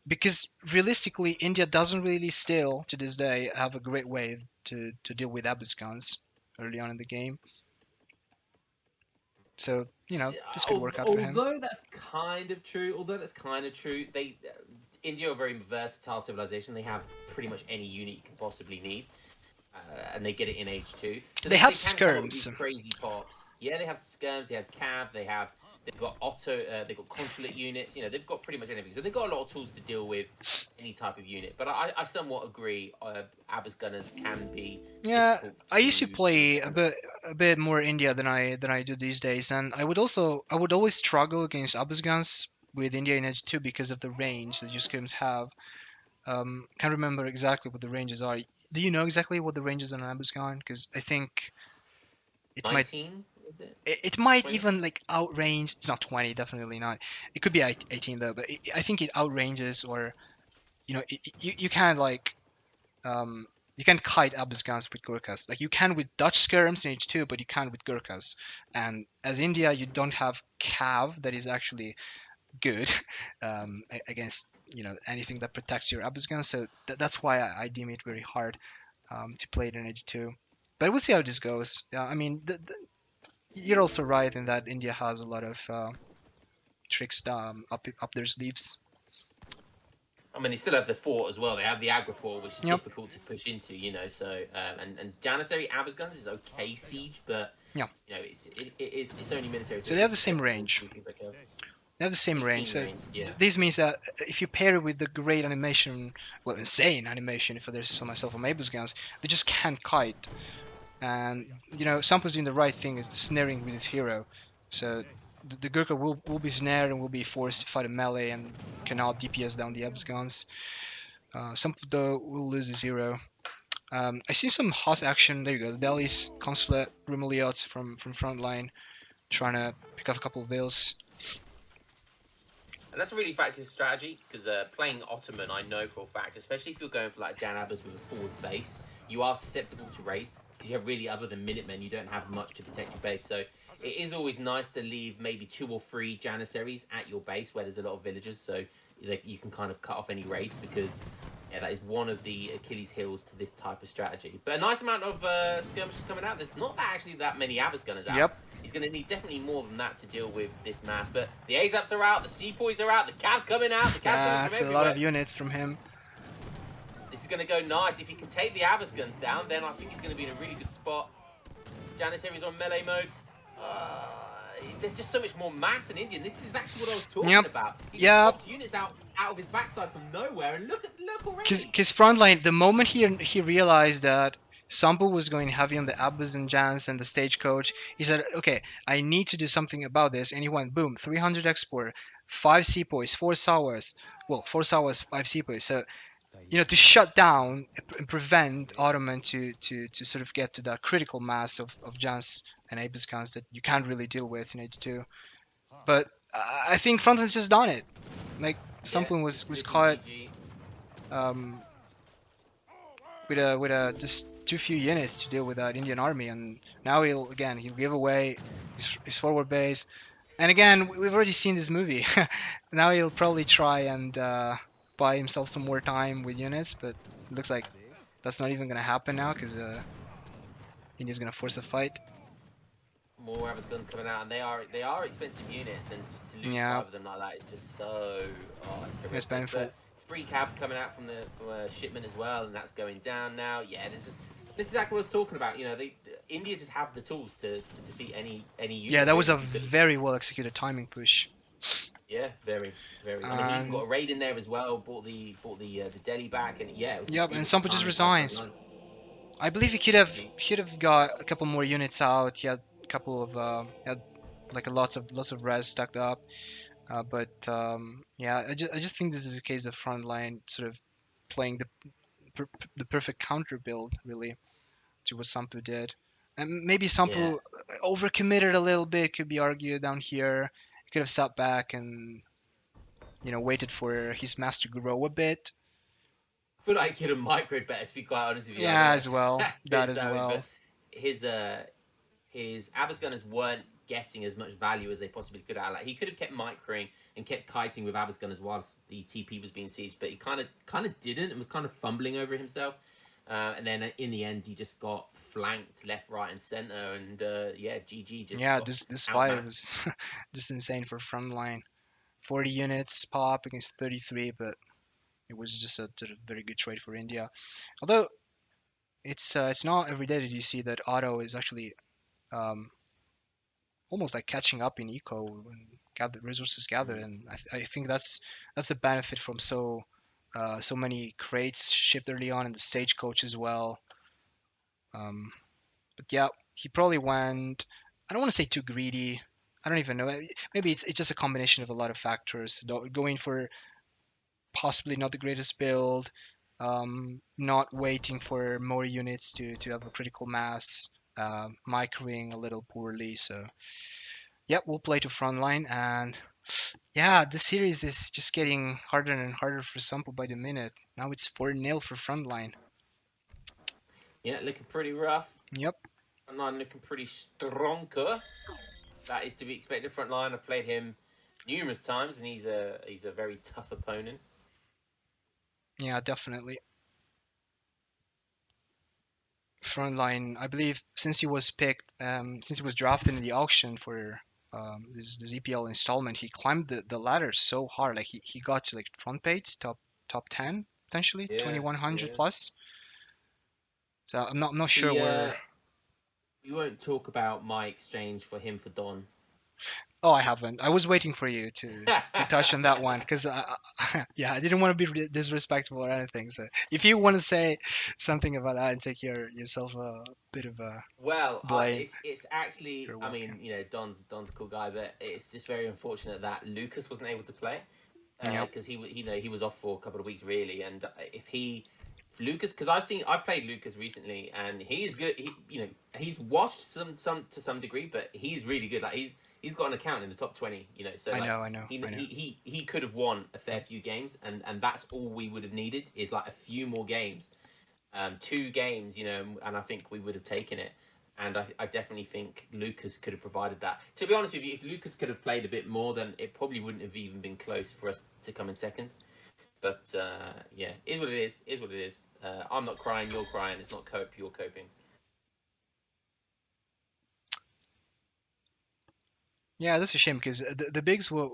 because realistically, India doesn't really still to this day have a great way to deal with Abu's guns early on in the game. So this could work out for him. Although that's kind of true. They India are a very versatile civilization. They have pretty much any unit you can possibly need, and they get it in H2. So they have can come up with skirms. these crazy pops. Yeah, they have skirms. They have cav. They've got they've got consulate units. They've got pretty much anything. So they've got a lot of tools to deal with any type of unit. But I somewhat agree. Abbas gunners can be. Yeah, I used to play a bit more India than I do these days, and I would always struggle against Abbas guns with India in Edge 2 because of the range that your skirms have. Can't remember exactly what the ranges are. Do you know exactly what the ranges on an Abbas gun? Because I think it 19, might. It might 20? even like outrange. It's not 20, definitely not. It could be 18 though, but I think it outranges, or you can like you can kite Abbas guns with Gurkhas. Like you can with Dutch skirms in H2, but you can't with Gurkhas. And as India, you don't have cav that is actually good against anything that protects your Abbas gun. So that's why I deem it very hard to play it in H2. But we'll see how this goes. I mean, you're also right in that India has a lot of tricks up their sleeves. I mean, they still have the fort as well. They have the aggro fort, which is difficult to push into, So, and Janissary Abbas guns is okay siege, but it's only military. So they have the same range. They have the same range. So this means that if you pair it with the great animation, well, insane animation, if there's so myself on Abbas guns, they just can't kite. And Sampo's doing the right thing, is snaring with his hero. So the Gurkha will be snared and will be forced to fight a melee and cannot DPS down the Abbas guns. Sampo though will lose his hero. I see some hot action. There you go. The Delhi's consulate, Rumeliot from Frontline, trying to pick up a couple of bills. And that's a really effective strategy, because playing Ottoman, I know for a fact, especially if you're going for like Jan Abbas with a forward base, you are susceptible to raids, because you have really, other than Minutemen, you don't have much to protect your base. So it is always nice to leave maybe 2 or 3 Janissaries at your base where there's a lot of villagers, so you can kind of cut off any raids, because yeah, that is one of the Achilles heels to this type of strategy. But a nice amount of skirmishes coming out. There's not actually that many Abbas gunners out. Yep. He's going to need definitely more than that to deal with this mass. But the ASAPs are out, the Sepoys are out, the Cavs coming out, the Cavs coming That's from a lot everywhere. of units from him. This is going to go nice. If he can take the Abbas guns down, then I think he's going to be in a really good spot. Janissaries on melee mode. There's just so much more mass in Indian. This is exactly what I was talking about. He just pops units out of his backside from nowhere, and look already. Because Frontline, the moment he realized that Sambu was going heavy on the Abbas and Jans and the stagecoach, he said, okay, I need to do something about this. And he went, boom, 300 export, 5 sepoys, 4 sawas. Well, 4 sawas, 5 sepoys. So, to shut down and prevent Ottoman to sort of get to that critical mass of Jans and Abbas guns that you can't really deal with in H2. But I think Frontline's just done it. Like, Sampu was caught with just too few units to deal with that Indian army, and now he'll give away his forward base. And again, we've already seen this movie. Now he'll probably try and buy himself some more time with units, but it looks like that's not even gonna happen now, because India's gonna force a fight. More Abbas guns coming out, and they are expensive units, and just to lose 5 of them like that is just so it's painful. But 3 cav coming out from a shipment as well, and that's going down now. Yeah, this is exactly what I was talking about. India just have the tools to defeat any unit. Yeah, that was a very well executed timing push. Yeah, very, very. I mean, he even got a raid in there as well. Bought the Delhi back, and yeah. It was and Sampu just resigns. I believe he could have got a couple more units out. He had a couple of lots of res stacked up. But yeah, I just think this is a case of Frontline sort of playing the perfect counter build, really, to what Sampu did. And maybe Sampu overcommitted a little bit, could be argued down here. He could have sat back and waited for his mass to grow a bit. I feel like he'd have microed better, to be quite honest with you. Yeah, as well. That as well. But his Abbas gunners weren't getting as much value as they possibly could have. Like, he could have kept microing and kept kiting with Abbas gunners whilst the TP was being sieged, but he kind of didn't, and was kind of fumbling over himself. And then in the end, he just got flanked left, right, and center, and GG. This fight was just insane for Frontline. 40 units pop against 33, but it was just a very good trade for India. Although it's not every day that you see that Otto is actually almost like catching up in eco and resources gathered, and I think that's a benefit from so many crates shipped early on in the stagecoach as well. But yeah, he probably went, I don't want to say too greedy. I don't even know. Maybe it's just a combination of a lot of factors. Going for possibly not the greatest build, not waiting for more units to have a critical mass, microing a little poorly. So yeah, we'll play to Frontline, and yeah, the series is just getting harder and harder for Sampu by the minute. Now it's 4-0 for Frontline. Yeah, looking pretty rough. Yep. Frontline looking pretty stronger. That is to be expected. Frontline, I've played him numerous times, and he's a very tough opponent. Yeah, definitely. Frontline, I believe, since he was picked, since he was drafted in the auction for this EPL installment, he climbed the ladder so hard. Like he got to like front page, top 10 potentially, 2100 plus. So I'm not sure where. We won't talk about my exchange for him for Don. Oh, I haven't. I was waiting for you to touch on that one, because I didn't want to be disrespectful or anything. So if you want to say something about that and take yourself a bit of a blame, it's actually, I mean, Don's a cool guy, but it's just very unfortunate that Lucas wasn't able to play, because he was off for a couple of weeks really, and if Lucas, because I've played Lucas recently, and he's good. He's washed some to some degree, but he's really good. Like he's got an account in the top 20. So I know. He could have won a fair few games, and that's all we would have needed is like a few more games, 2 games, and I think we would have taken it. And I definitely think Lucas could have provided that. To be honest with you, if Lucas could have played a bit more, then it probably wouldn't have even been close for us to come in second. But yeah, is what it is. Is what it is. I'm not crying. You're crying. It's not cope. You're coping. Yeah, that's a shame because the bigs were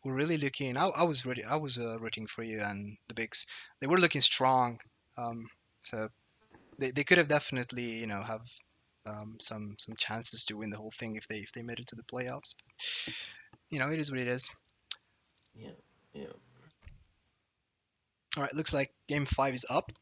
really looking. I was ready. I was rooting for you and the bigs. They were looking strong. So they could have definitely have some chances to win the whole thing if they made it to the playoffs. But, it is what it is. Yeah. Yeah. All right, looks like game 5 is up.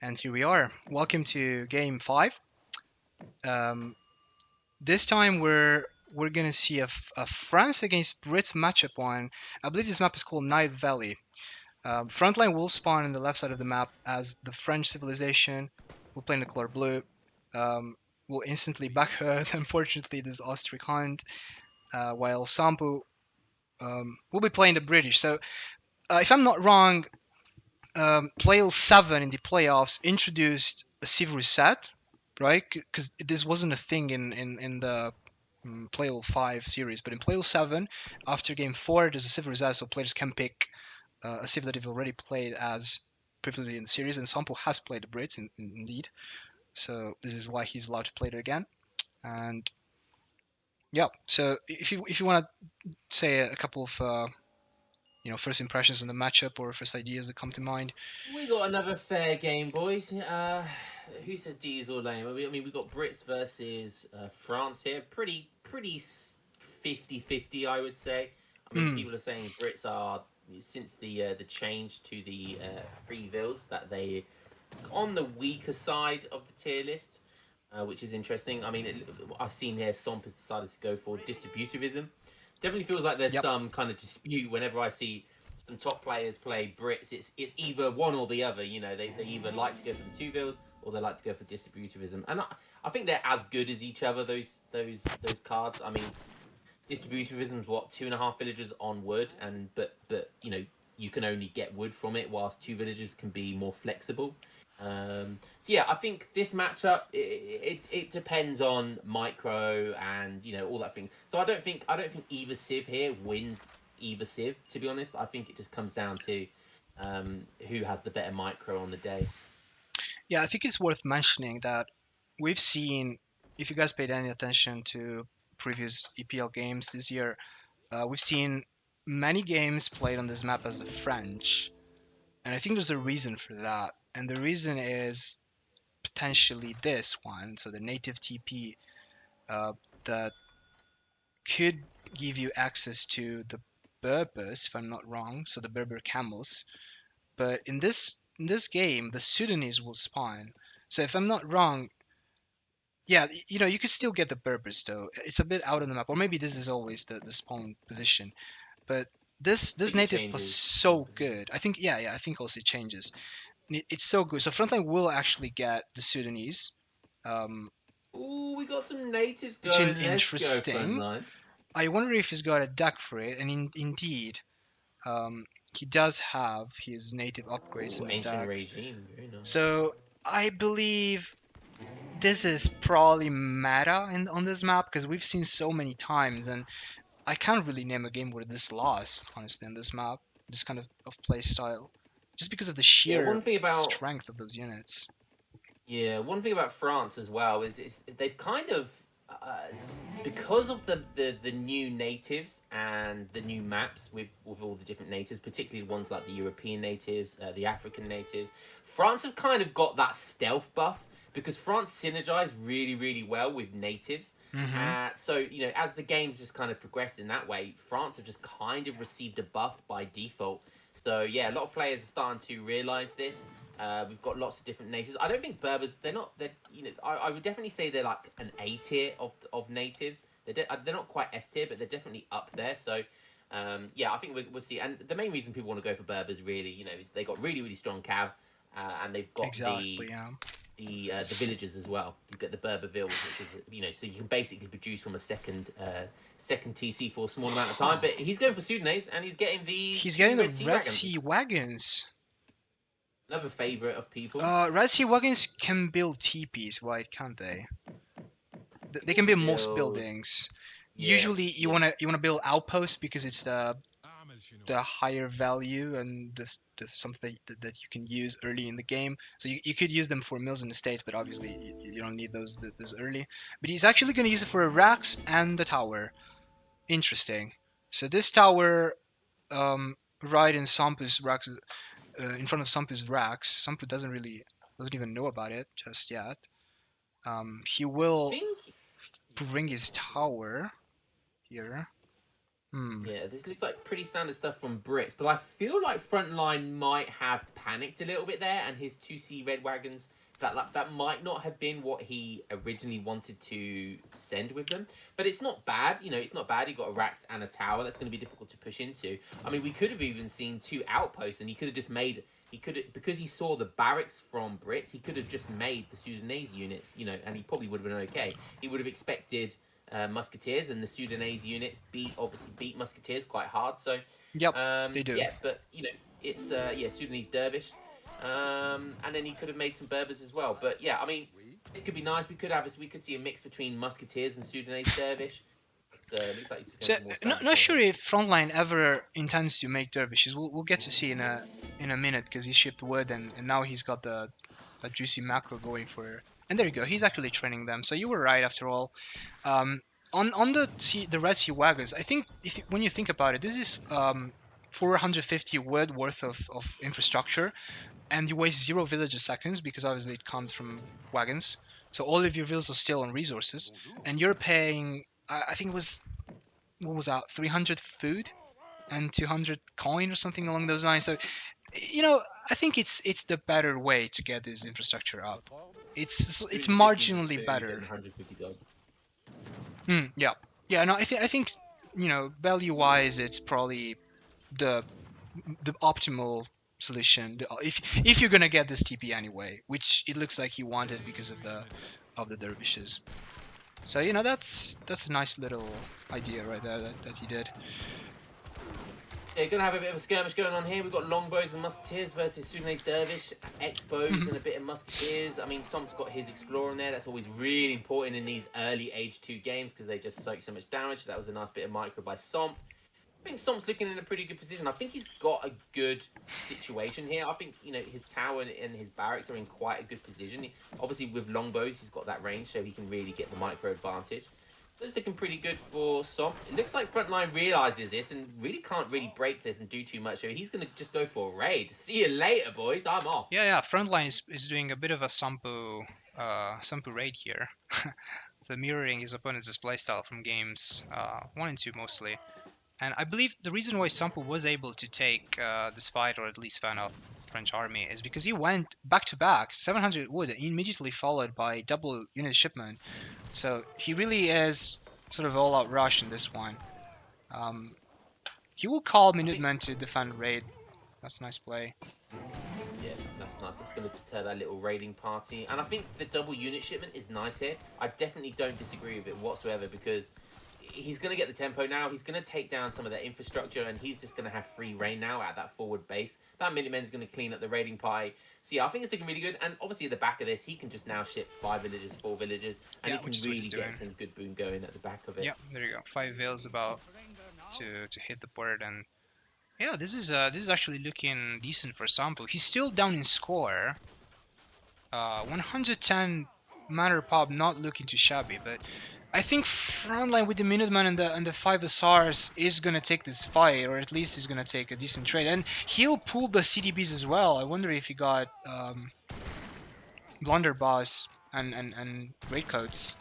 And here we are. Welcome to game 5. This time we're gonna see a France against Brits matchup on. I believe this map is called Night Valley. Frontline will spawn on the left side of the map as the French civilization. We'll play in the color blue. We'll instantly back her. Unfortunately, this is Austric Hunt. While Sampu will be playing the British. So, if I'm not wrong, Playle 7 in the playoffs introduced a Civ reset, right? Because this wasn't a thing in the Playle 5 series, but in Playle 7, after game 4, there's a Civ reset, so players can pick a Civ that they've already played as previously in the series, and Sampo has played the Brits indeed, so this is why he's allowed to play it again. And yeah, so if you want to say a couple of first impressions on the matchup or first ideas that come to mind. We got another fair game, boys. Who says D is all lame? I mean, we got Brits versus France here. Pretty 50-50, I would say. I mean, people are saying Brits are, since the change to the free vills, that they on the weaker side of the tier list, which is interesting. I mean, I've seen here Somp has decided to go for distributivism. Definitely feels like there's some kind of dispute whenever I see some top players play Brits. It's either one or the other. They either like to go for the two vills or they like to go for distributivism. And I think they're as good as each other. Those cards. I mean, distributivism's what 2.5 villagers on wood, but you can only get wood from it, whilst 2 villagers can be more flexible. So yeah, I think this matchup it depends on micro and all that thing. So I don't think either Civ here wins either Civ. To be honest, I think it just comes down to who has the better micro on the day. Yeah, I think it's worth mentioning that we've seen, if you guys paid any attention to previous EPL games this year, we've seen many games played on this map as the French, and I think there's a reason for that. And the reason is potentially this one, so the native TP that could give you access to the Berbers, if I'm not wrong, so the Berber camels. But in this game, the Sudanese will spawn. So if I'm not wrong, yeah, you could still get the Berbers though. It's a bit out on the map, or maybe this is always the spawn position. But this native was so good. I think I think also it changes. It's so good. So Frontline will actually get the Sudanese. Ooh, we got some natives going. Interesting. I wonder if he's got a deck for it, and indeed, he does have his native upgrades in the deck. Regime. Very nice. So I believe this is probably meta on this map because we've seen so many times, and I can't really name a game where this lost, honestly, on this map. This kind of play style. Just because of the sheer strength of those units. Yeah, one thing about France as well is they've kind of, because of the new natives and the new maps with all the different natives, particularly ones like the European natives, the African natives, France have kind of got that stealth buff because France synergize really, really well with natives. So, as the game's just kind of progressed in that way, France have just kind of received a buff by default. So, yeah, a lot of players are starting to realise this. We've got lots of different natives. I don't think Berbers. They're not. They're I would definitely say they're like an A tier of natives. They're not quite S tier, but they're definitely up there. So. Yeah, I think we'll see. And the main reason people want to go for Berbers really, is they got really strong cav, and they've got the villagers as well. You get the Berber villas, which is so you can basically produce from a second TC for a small amount of time. But he's going for Sudanese, and he's getting the Red Sea wagons. Another favorite of people. Red Sea wagons can build teepees, right? Can't they? They can build most buildings. Yeah, usually you wanna build outposts because it's the higher value and the something that you can use early in the game. So you could use them for mills in the States, but obviously you don't need those early. But he's actually gonna use it for a racks and the tower. Interesting. So this tower, right in Sampu's racks, in front of Sampu's racks. Sampu doesn't even know about it just yet. He will bring his tower. Here. Yeah, this looks like pretty standard stuff from Bricks, but I feel like Frontline might have panicked a little bit there, and his 2C red wagons, that might not have been what he originally wanted to send with them. But it's not bad, it's not bad. He got a racks and a tower. That's going to be difficult to push into. I mean, we could have even seen 2 outposts, and he could have just made... because he saw the barracks from Brits, he could have just made the Sudanese units, and he probably would have been okay. He would have expected... Musketeers, and the Sudanese units beat Musketeers quite hard. So they do. Yeah, but it's Sudanese Dervish, and then he could have made some Berbers as well. But yeah, I mean, this could be nice. We could see a mix between Musketeers and Sudanese Dervish. It looks like it's not sure if Frontline ever intends to make Dervishes. We'll get to see in a minute, because he shipped wood and now he's got the juicy macro going for. And there you go. He's actually training them. So you were right after all. On the Red Sea wagons, I think when you think about it, this is 450 wood worth of infrastructure, and you waste 0 village a seconds because obviously it comes from wagons. So all of your villas are still on resources, and you're paying. I think it was 300 food and 200 coin or something along those lines. So I think it's the better way to get this infrastructure out. It's marginally better. Yeah. No, I think value-wise, it's probably the optimal solution. If you're gonna get this TP anyway, which it looks like he wanted because of the dervishes. So that's a nice little idea right there that he did. Yeah, gonna have a bit of a skirmish going on here. We've got longbows and musketeers versus Sudanese dervish, X-bows and a bit of musketeers. I mean, Somp's got his explorer in there. That's always really important in these early age 2 games because they just soak so much damage. That was a nice bit of micro by Somp. I think Somp's looking in a pretty good position. I think he's got a good situation here. I think his tower and his barracks are in quite a good position. Obviously, with longbows, he's got that range, so he can really get the micro advantage. It's looking pretty good for Somp. It looks like Frontline realizes this and really can't break this and do too much. So he's going to just go for a raid. See you later, boys. I'm off. Yeah. Frontline is doing a bit of a Sompu raid here. So mirroring his opponent's playstyle from games 1 and 2 mostly. And I believe the reason why Sompu was able to take this fight, or at least fan off French army, is because he went back-to-back, 700 wood, immediately followed by double unit shipment. So he really is sort of all-out rush in this one. He will call Minutemen to defend raid. That's a nice play. Yeah, that's nice. It's going to deter that little raiding party. And I think the double unit shipment is nice here. I definitely don't disagree with it whatsoever because he's going to get the tempo now. He's going to take down some of that infrastructure, and he's just going to have free reign now at that forward base. That Minutemen's going to clean up the raiding party. So yeah, I think it's looking really good. And obviously at the back of this, he can just now ship 5 villages, 4 villages, and he can really get some good boom going at the back of it. Yeah, there you go. 5 vills about to hit the board, and yeah, this is actually looking decent for Sampu. He's still down in score. 110 matter pop, not looking too shabby, but I think Frontline with the Minuteman and the 5 SRs is gonna take this fight, or at least he's gonna take a decent trade, and he'll pull the CDBs as well. I wonder if he got Blunderboss and Greatcoats.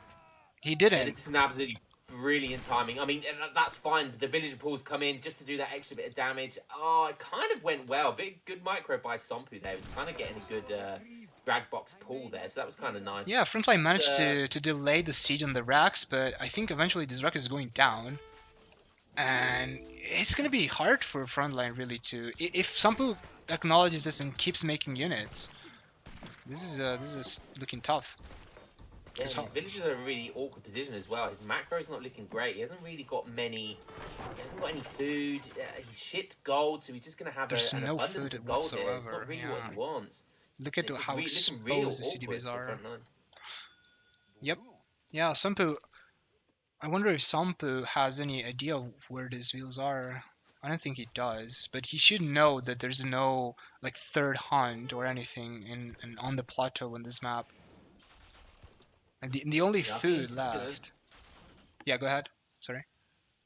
He didn't. Yeah, it's an absolutely brilliant timing. I mean, that's fine. The villager pools come in just to do that extra bit of damage. Oh, it kind of went well. Big good micro by Sompu there. It was kind of getting a good drag box pull there, so that was kind of nice. Yeah, Frontline managed to delay the siege on the racks, but I think eventually this rack is going down. And it's going to be hard for Frontline, really, to... If Sampu acknowledges this and keeps making units, this is looking tough. Yeah, his villagers are in a really awkward position as well. His macro's not looking great. He hasn't really got many... He hasn't got any food. He's shipped gold, so he's just going to have There's an no abundance food of gold there. It's whatsoever. not really Yeah. what he wants. Look at It's how just looking real exposed the city awkward base for are. Frontline. Yep. Yeah, Sampu... I wonder if Sampu has any idea of where these wheels are. I don't think he does, but he should know that there's no like third hunt or anything in on the plateau on this map. And the only Yeah, I think food he's just gonna- left. Yeah, go ahead. Sorry.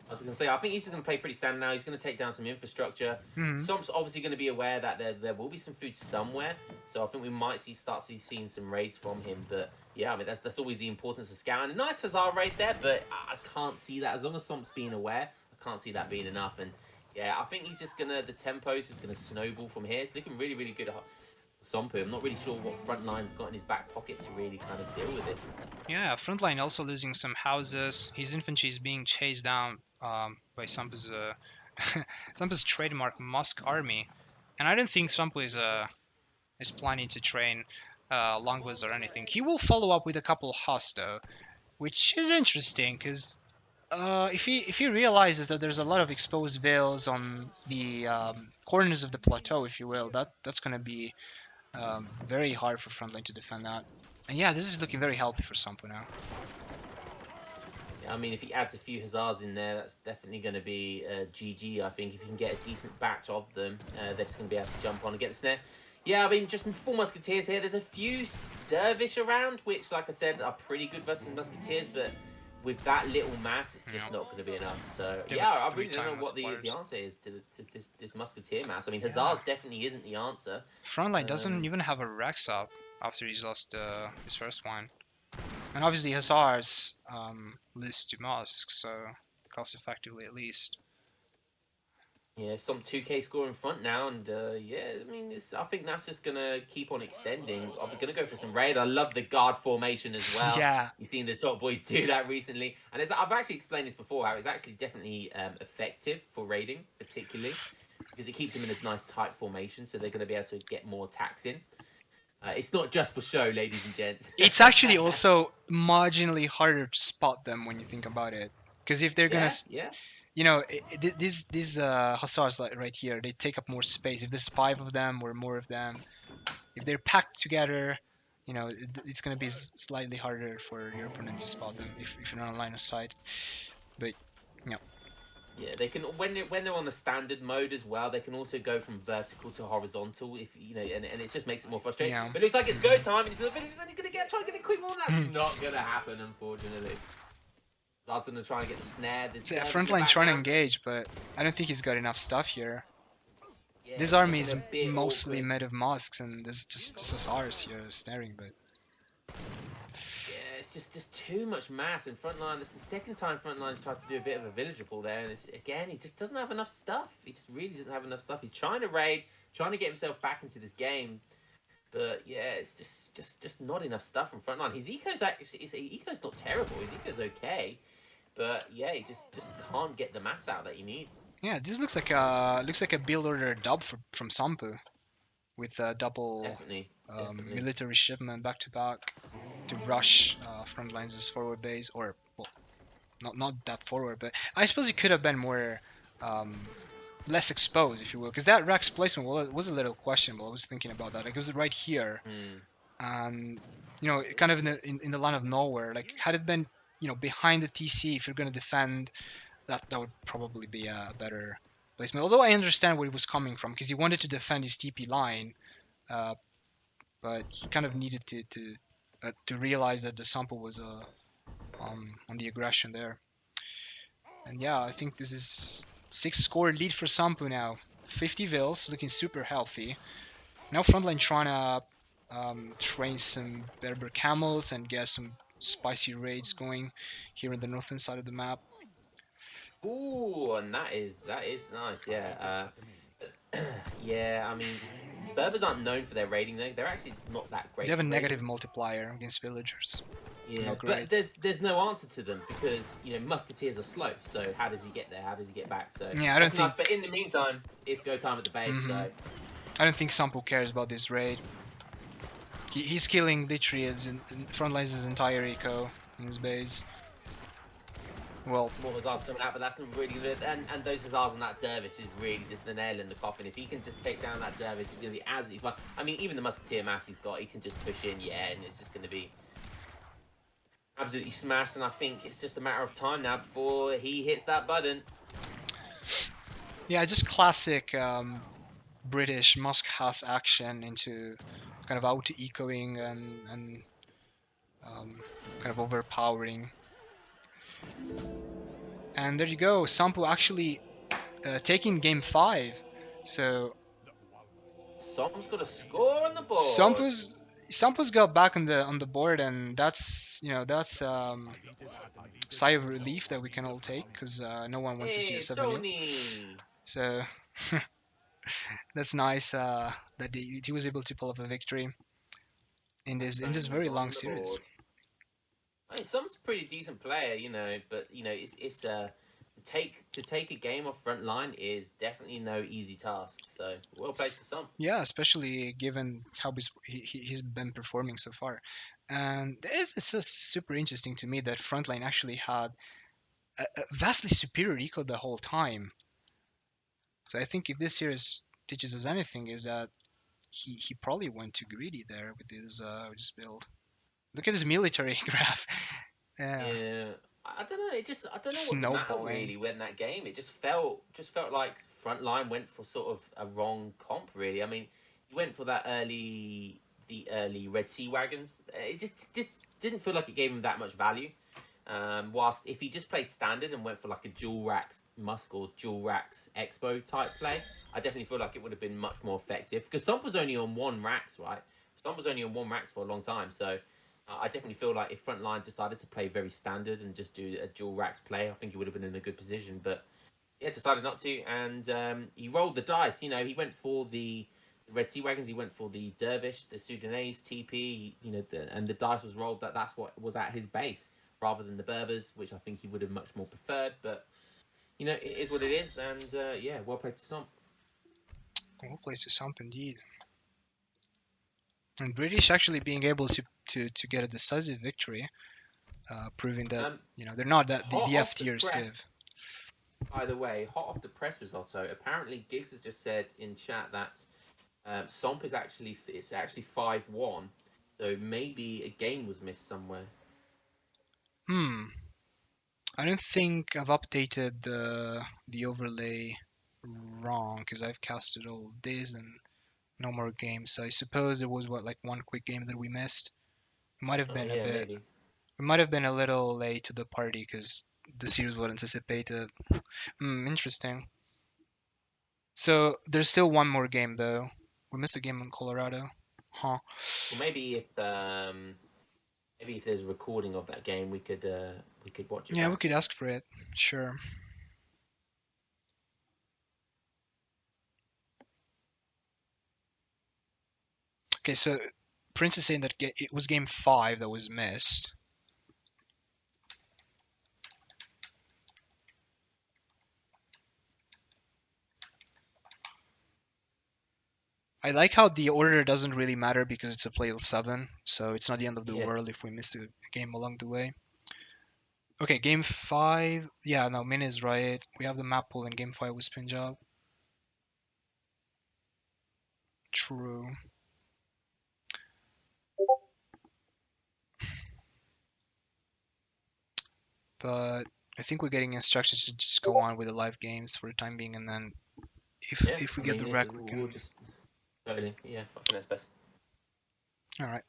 I was going to say, I think he's just going to play pretty standard now. He's going to take down some infrastructure. Mhm. Somp's obviously going to be aware that there will be some food somewhere. So I think we might start seeing some raids from him. But yeah, I mean, that's always the importance of scouting. A nice Hussar raid there, but I can't see that. As long as Somp's being aware, I can't see that being enough. And yeah, I think he's just going to, the tempo is just going to snowball from here. It's looking really, really good at Sompu. I'm not really sure what Frontline's got in his back pocket to really kind of deal with it. Yeah, Frontline also losing some houses. His infantry is being chased down by Sampu's Sampu's trademark Musk army, and I don't think Sampu is planning to train longbows or anything. He will follow up with a couple Hus though, which is interesting because if he realizes that there's a lot of exposed veils on the corners of the plateau, if you will, that's gonna be very hard for Frontline to defend that. And yeah, this is looking very healthy for Sampu now. Yeah, I mean, if he adds a few Hussars in there, that's definitely going to be GG, I think. If he can get a decent batch of them, they're just going to be able to jump on and get the snare. Yeah, I mean, just 4 Musketeers here. There's a few Dervish around, which, like I said, are pretty good versus Musketeers, but with that little mass, it's just not going to be enough. So, yeah, I really don't know what the answer is to this Musketeer mass. I mean, Hussars definitely isn't the answer. Frontline doesn't even have a Rex up after he's lost his first one. And obviously Hussars lose to Musk, so cost effectively at least. Yeah, some 2k score in front now, and yeah, I mean, I think that's just gonna keep on extending. I'm gonna go for some raid. I love the guard formation as well. Yeah. You've seen the top boys do that recently, and I've actually explained this before, how it's actually definitely effective for raiding, particularly because it keeps them in a nice tight formation, so they're gonna be able to get more attacks in. It's not just for show, ladies and gents. It's actually also marginally harder to spot them when you think about it, because if they're gonna, yeah. you know, these Hussars like right here, they take up more space. If there's 5 of them or more of them, if they're packed together, you know, it's gonna be slightly harder for your opponent to spot them if you're not on line of sight. But you know. Yeah, they can when they're on the standard mode as well. They can also go from vertical to horizontal, if you know, and it just makes it more frustrating. Yeah. But it looks like it's go time, and the villagers only gonna try and get a quick one. That's not gonna happen, unfortunately. I was gonna try and get the snare. Yeah, Frontline trying to engage, but I don't think he's got enough stuff here. Yeah, This army is a bit mostly awkward. made of Musks, and there's just Hussars here snaring, but. Yeah, it's just too much mass in Frontline. It's the second time Frontline's tried to do a bit of a villager pull there, and again, he just doesn't have enough stuff. He just really doesn't have enough stuff. He's trying to raid, trying to get himself back into this game, but yeah, it's just not enough stuff from Frontline. His eco's eco's not terrible. His eco's okay, but yeah, he just can't get the mass out that he needs. Yeah, this looks like a build order dub from Sampu, with a double Definitely. military shipment back to back to rush Frontline's forward base, or well, not that forward, but I suppose it could have been more less exposed, if you will, because that Rex placement was a little questionable. I was thinking about that. Like, it was right here, and you know, kind of in the line of nowhere. Like, had it been, you know, behind the TC, if you're gonna defend, that would probably be a better placement. Although I understand where he was coming from, because he wanted to defend his TP line, but he kind of needed to realize that the sample was on the aggression there. And yeah, I think this is 6-score lead for Sampu now. 50 vills, looking super healthy. Now Frontline trying to train some Berber camels and get some spicy raids going here in the northern side of the map. Ooh, and that is nice. Yeah. Yeah. I mean, Berbers aren't known for their raiding though. They're actually not that They great have a for negative raiding. multiplier against villagers. Yeah, Not but great. there's no answer to them because musketeers are slow. So how does he get there? How does he get back? So Yeah, I don't that's nice. think. But in the meantime, it's go time at the base. So I don't think Sampo cares about this raid. He's killing literally Frontlines his entire eco in his base. Well, more hussars coming out, but that's not really good. And those hussars on that dervish is really just the nail in the coffin. If he can just take down that dervish, he's going to be absolutely fine. I mean, even the musketeer mass he's got, he can just push in, yeah, and it's just going to be absolutely smashed. And I think it's just a matter of time now before he hits that button. yeah, just classic British Musk-Haas action into kind of out-ecoing and kind of overpowering. And there you go, Sampo actually taking game 5. So Som's got a score on the board. Sampo's got back on the board, and that's that's sigh of relief that we can all take because no one wants to see a Hey, 7-0. Tony! So that's nice that he was able to pull off a victory in this very long series. I mean, Som's a pretty decent player, but it's to take a game off Frontline is definitely no easy task. So well played to Som. Yeah, especially given how he's been performing so far. And it's just super interesting to me that Frontline actually had a vastly superior eco the whole time. So I think if this series teaches us anything, is that he probably went too greedy there with his build. Look at this military graph. Yeah, Yeah, I don't know. I don't know what's the matter snowballing. really when that game. It just felt like Frontline went for sort of a wrong comp. Really, I mean, he went for the early Red Sea wagons. It just didn't feel like it gave him that much value. Whilst if he just played standard and went for like a dual racks Musk or dual racks Expo type play, I definitely feel like it would have been much more effective. Because Stomp was only on one racks, right? Stomp was only on one racks for a long time, so I definitely feel like if Frontline decided to play very standard and just do a dual racks play, I think he would have been in a good position. But yeah, decided not to, and he rolled the dice. He went for the Red Sea Wagons. He went for the Dervish, the Sudanese TP. And the dice was rolled that's what was at his base rather than the Berbers, which I think he would have much more preferred. But it is what it is, and yeah, well played to Somp. Well played to Samp indeed. And British actually being able to get a decisive victory, proving that they're not that the F tier Civ. By the way, hot off the press result. So apparently, Giggs has just said in chat that Somp is actually 5-1. So maybe a game was missed somewhere. I don't think I've updated the overlay wrong because I've casted all this and no more games. So I suppose it was like one quick game that we missed. It might have been a bit. Maybe. We might have been a little late to the party because the series was anticipated. Interesting. So there's still one more game though. We missed a game in Colorado. Huh. Well, maybe if there's a recording of that game, we could watch it. Yeah, back. we could ask for it. Sure. Okay, so Prince is saying that it was game 5 that was missed. I like how the order doesn't really matter because it's a play of 7, so it's not the end of the world if we miss a game along the way. Okay, game 5. Yeah, no, Min is right. We have the map pool in game 5 with Punjab. True. But I think we're getting instructions to just go on with the live games for the time being, and then if we get the rec, we can. We'll just totally, yeah. I think that's best. All right.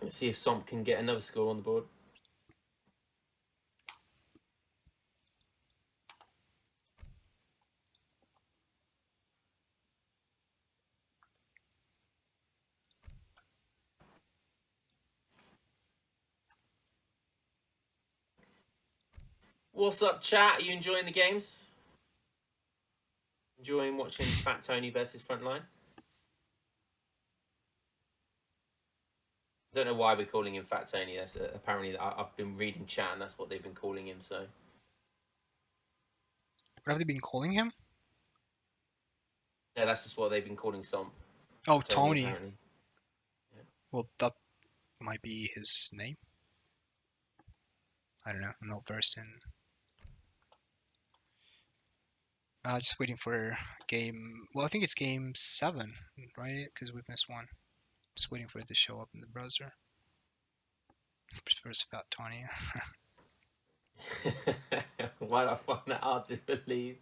Let's see if Somp can get another score on the board. What's up, chat? Are you enjoying the games? Enjoying watching Fat Tony versus Frontline? I don't know why we're calling him Fat Tony. That's apparently I've been reading chat, and that's what they've been calling him. So What have they been calling him? yeah, that's just what they've been calling Somb. Oh, Tony. Apparently. Yeah. Well, that might be his name. I don't know. I'm not versed in. Just waiting for game. Well, I think it's game 7, right? Because we've missed one. Just waiting for it to show up in the browser. First Fat Tony. Why do I find that hard to believe?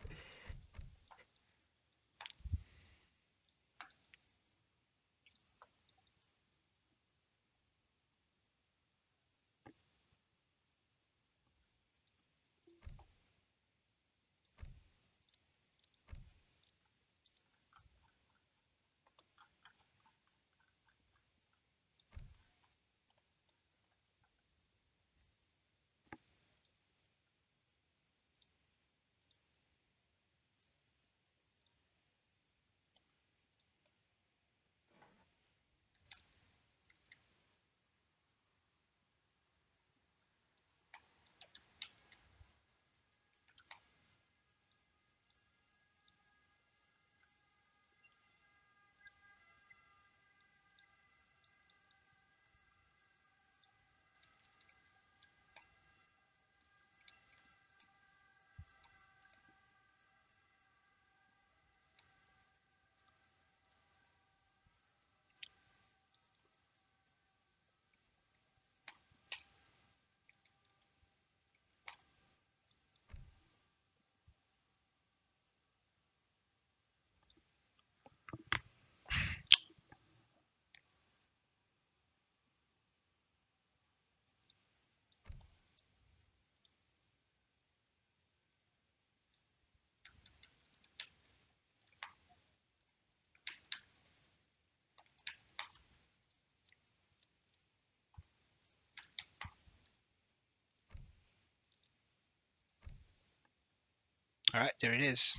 All right, there it is.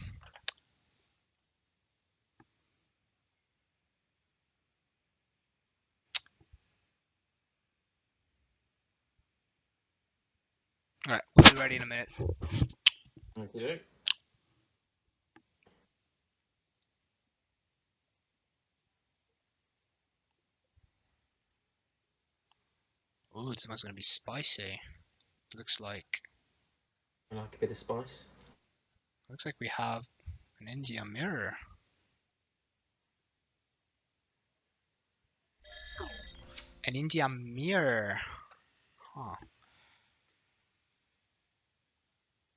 All right, we'll be ready in a minute. Okay. Ooh, this one's gonna be spicy. Looks like I like a bit of spice. we have an India mirror. An India mirror. Huh.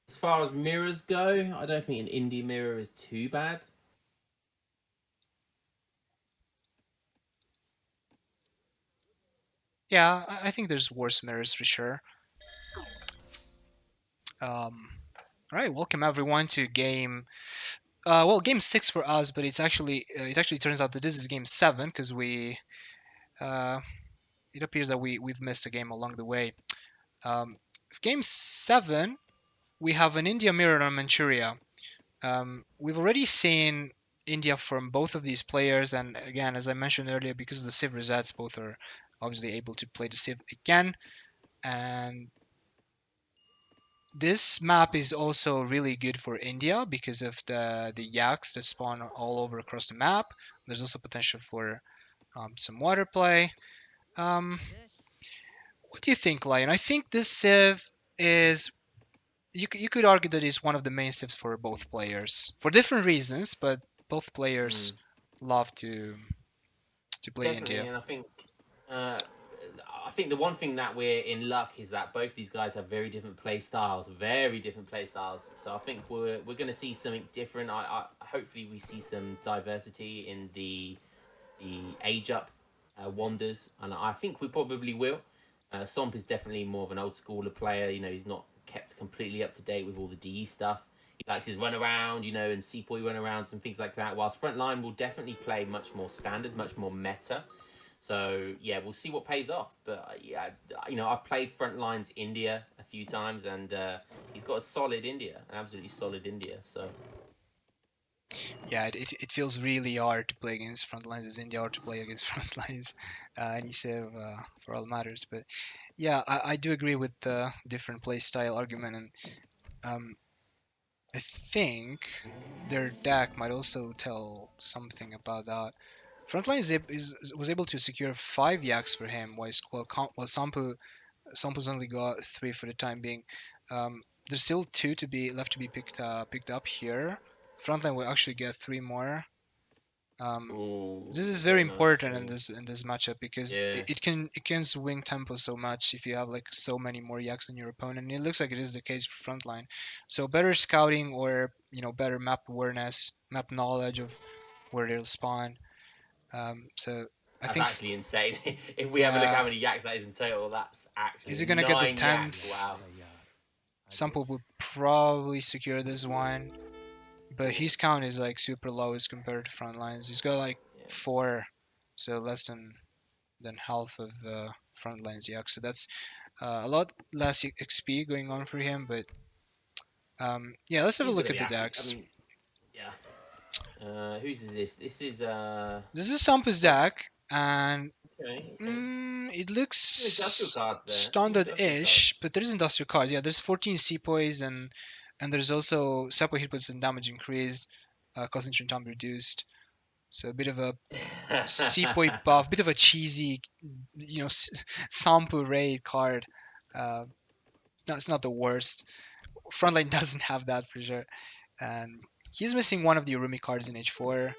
As far as mirrors go, I don't think an indie mirror is too bad. Yeah, I think there's worse mirrors for sure. All right, welcome everyone to game. Well, game 6 for us, but it's actually it actually turns out that this is game 7 because we. It appears that we've missed a game along the way. Game 7, we have an India mirror on Manchuria. We've already seen India from both of these players, and again, as I mentioned earlier, because of the Civ resets, both are obviously able to play the Civ again. And this map is also really good for India because of the yaks that spawn all over across the map. There's also potential for some water play. What do you think, Lion? I think this Civ is you could argue that it's one of the main civs for both players for different reasons, but both players love to play Definitely, India. and I think the one thing that we're in luck is that both these guys have very different play styles, So I think we're going to see something different. I hopefully we see some diversity in the age up wanders, and I think we probably will. Somp is definitely more of an old schooler player. You know, he's not kept completely up to date with all the DE stuff. He likes his run around, you know, and Sepoy run arounds and things like that. Whilst Frontline will definitely play much more standard, much more meta. So yeah, we'll see what pays off. But yeah, you know, I've played Frontline's India few times, and he's got a solid India, an absolutely solid India. So Yeah, it feels really hard to play against Frontlines. It's India hard to play against Frontlines. Any save for all matters. But yeah, I do agree with the different play style argument, and um, I think their deck might also tell something about that. Frontline was able to secure 5 yaks for him, while Sampu's only got 3 for the time being. There's still 2 to be left to be picked up here. Frontline will actually get 3 more. ooh, This is very very nice. important in this matchup because Yeah. it can swing tempo so much if you have like so many more yaks than your opponent. And it looks like it is the case for Frontline. So better scouting or better map awareness, map knowledge of where they'll spawn. So I That's think actually insane. If we have a look yeah, how many yaks that is in total, that's is actually he gonna get the 9 yaks. 10th? Wow. Sample will probably secure this one, but his count is like super low as compared to Frontlines. He's got like Yeah. 4, so less than half of Frontline's yak. So that's a lot less XP going on for him. But yeah, let's have a He's look gonna at be the happy. I decks. mean, yeah. Whose is this? This is This is Sampa's deck, and okay. it Some industrial looks cards there. Some industrial cards. standard-ish, but there is industrial cards. Yeah, there's 14 Sepoys, and there's also Sepoy hit points and damage increased, concentration time reduced. So a bit of a Sepoy buff, bit of a cheesy, Sampu raid card. Uh, it's not the worst. Frontline doesn't have that for sure, and he's missing one of the Urumi cards in H4.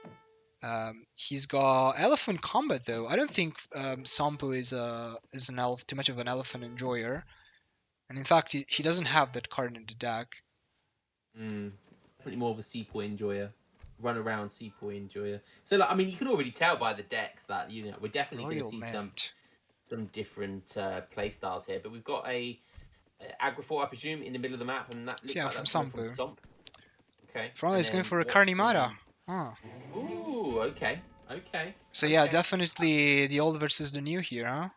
He's got elephant combat though. I don't think Sampu is an too much of an elephant enjoyer, and in fact he doesn't have that card in the deck. Definitely more of a sepoy enjoyer. Run around sepoy enjoyer. So like, I mean, you can already tell by the decks that we're definitely going to Royal see Mint. some different play styles here. But we've got a Agrafor, I presume, in the middle of the map, and that looks Yeah, like from that's coming from Sampu. Somp. Okay. Frontline is going for a Carnimata. Huh. Ooh, okay, okay. So yeah, okay. definitely the old versus the new here, huh?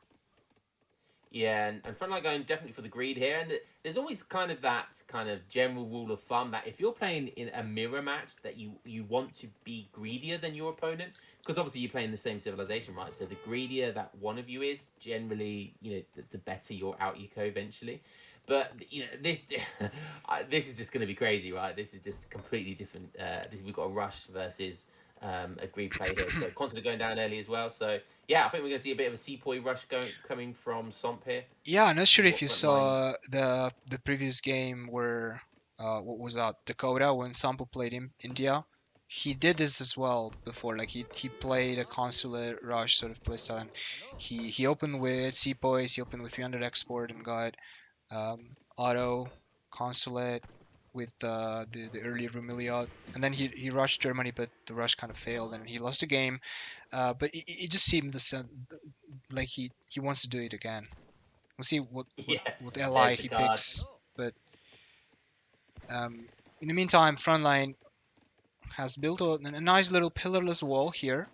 Yeah, and Frontline going definitely for the greed here, and there's always kind of that kind of general rule of thumb that if you're playing in a mirror match, that you want to be greedier than your opponent, because obviously you're playing the same civilization, right? So the greedier that one of you is, generally, the better your out eco eventually. But this this is just going to be crazy, right? This is just completely different. We've got a rush versus a greed play here. So constantly going down early as well. So yeah, I think we're going to see a bit of a sepoy rush coming from Somp here. Yeah, I'm not sure if What you Frontline? saw the previous game where what was that, Dakota, when Sampo played in India. He did this as well before. Like he played a consulate rush sort of playstyle, and he opened with Sepoys, he opened with 300 export and got auto consulate with the early Rumiliad, and then he rushed Germany, but the rush kind of failed and he lost the game. But it just seemed like he wants to do it again. We'll see Yeah, what there's ally the he card. picks. But in the meantime, Frontline has built a nice little pillarless wall here.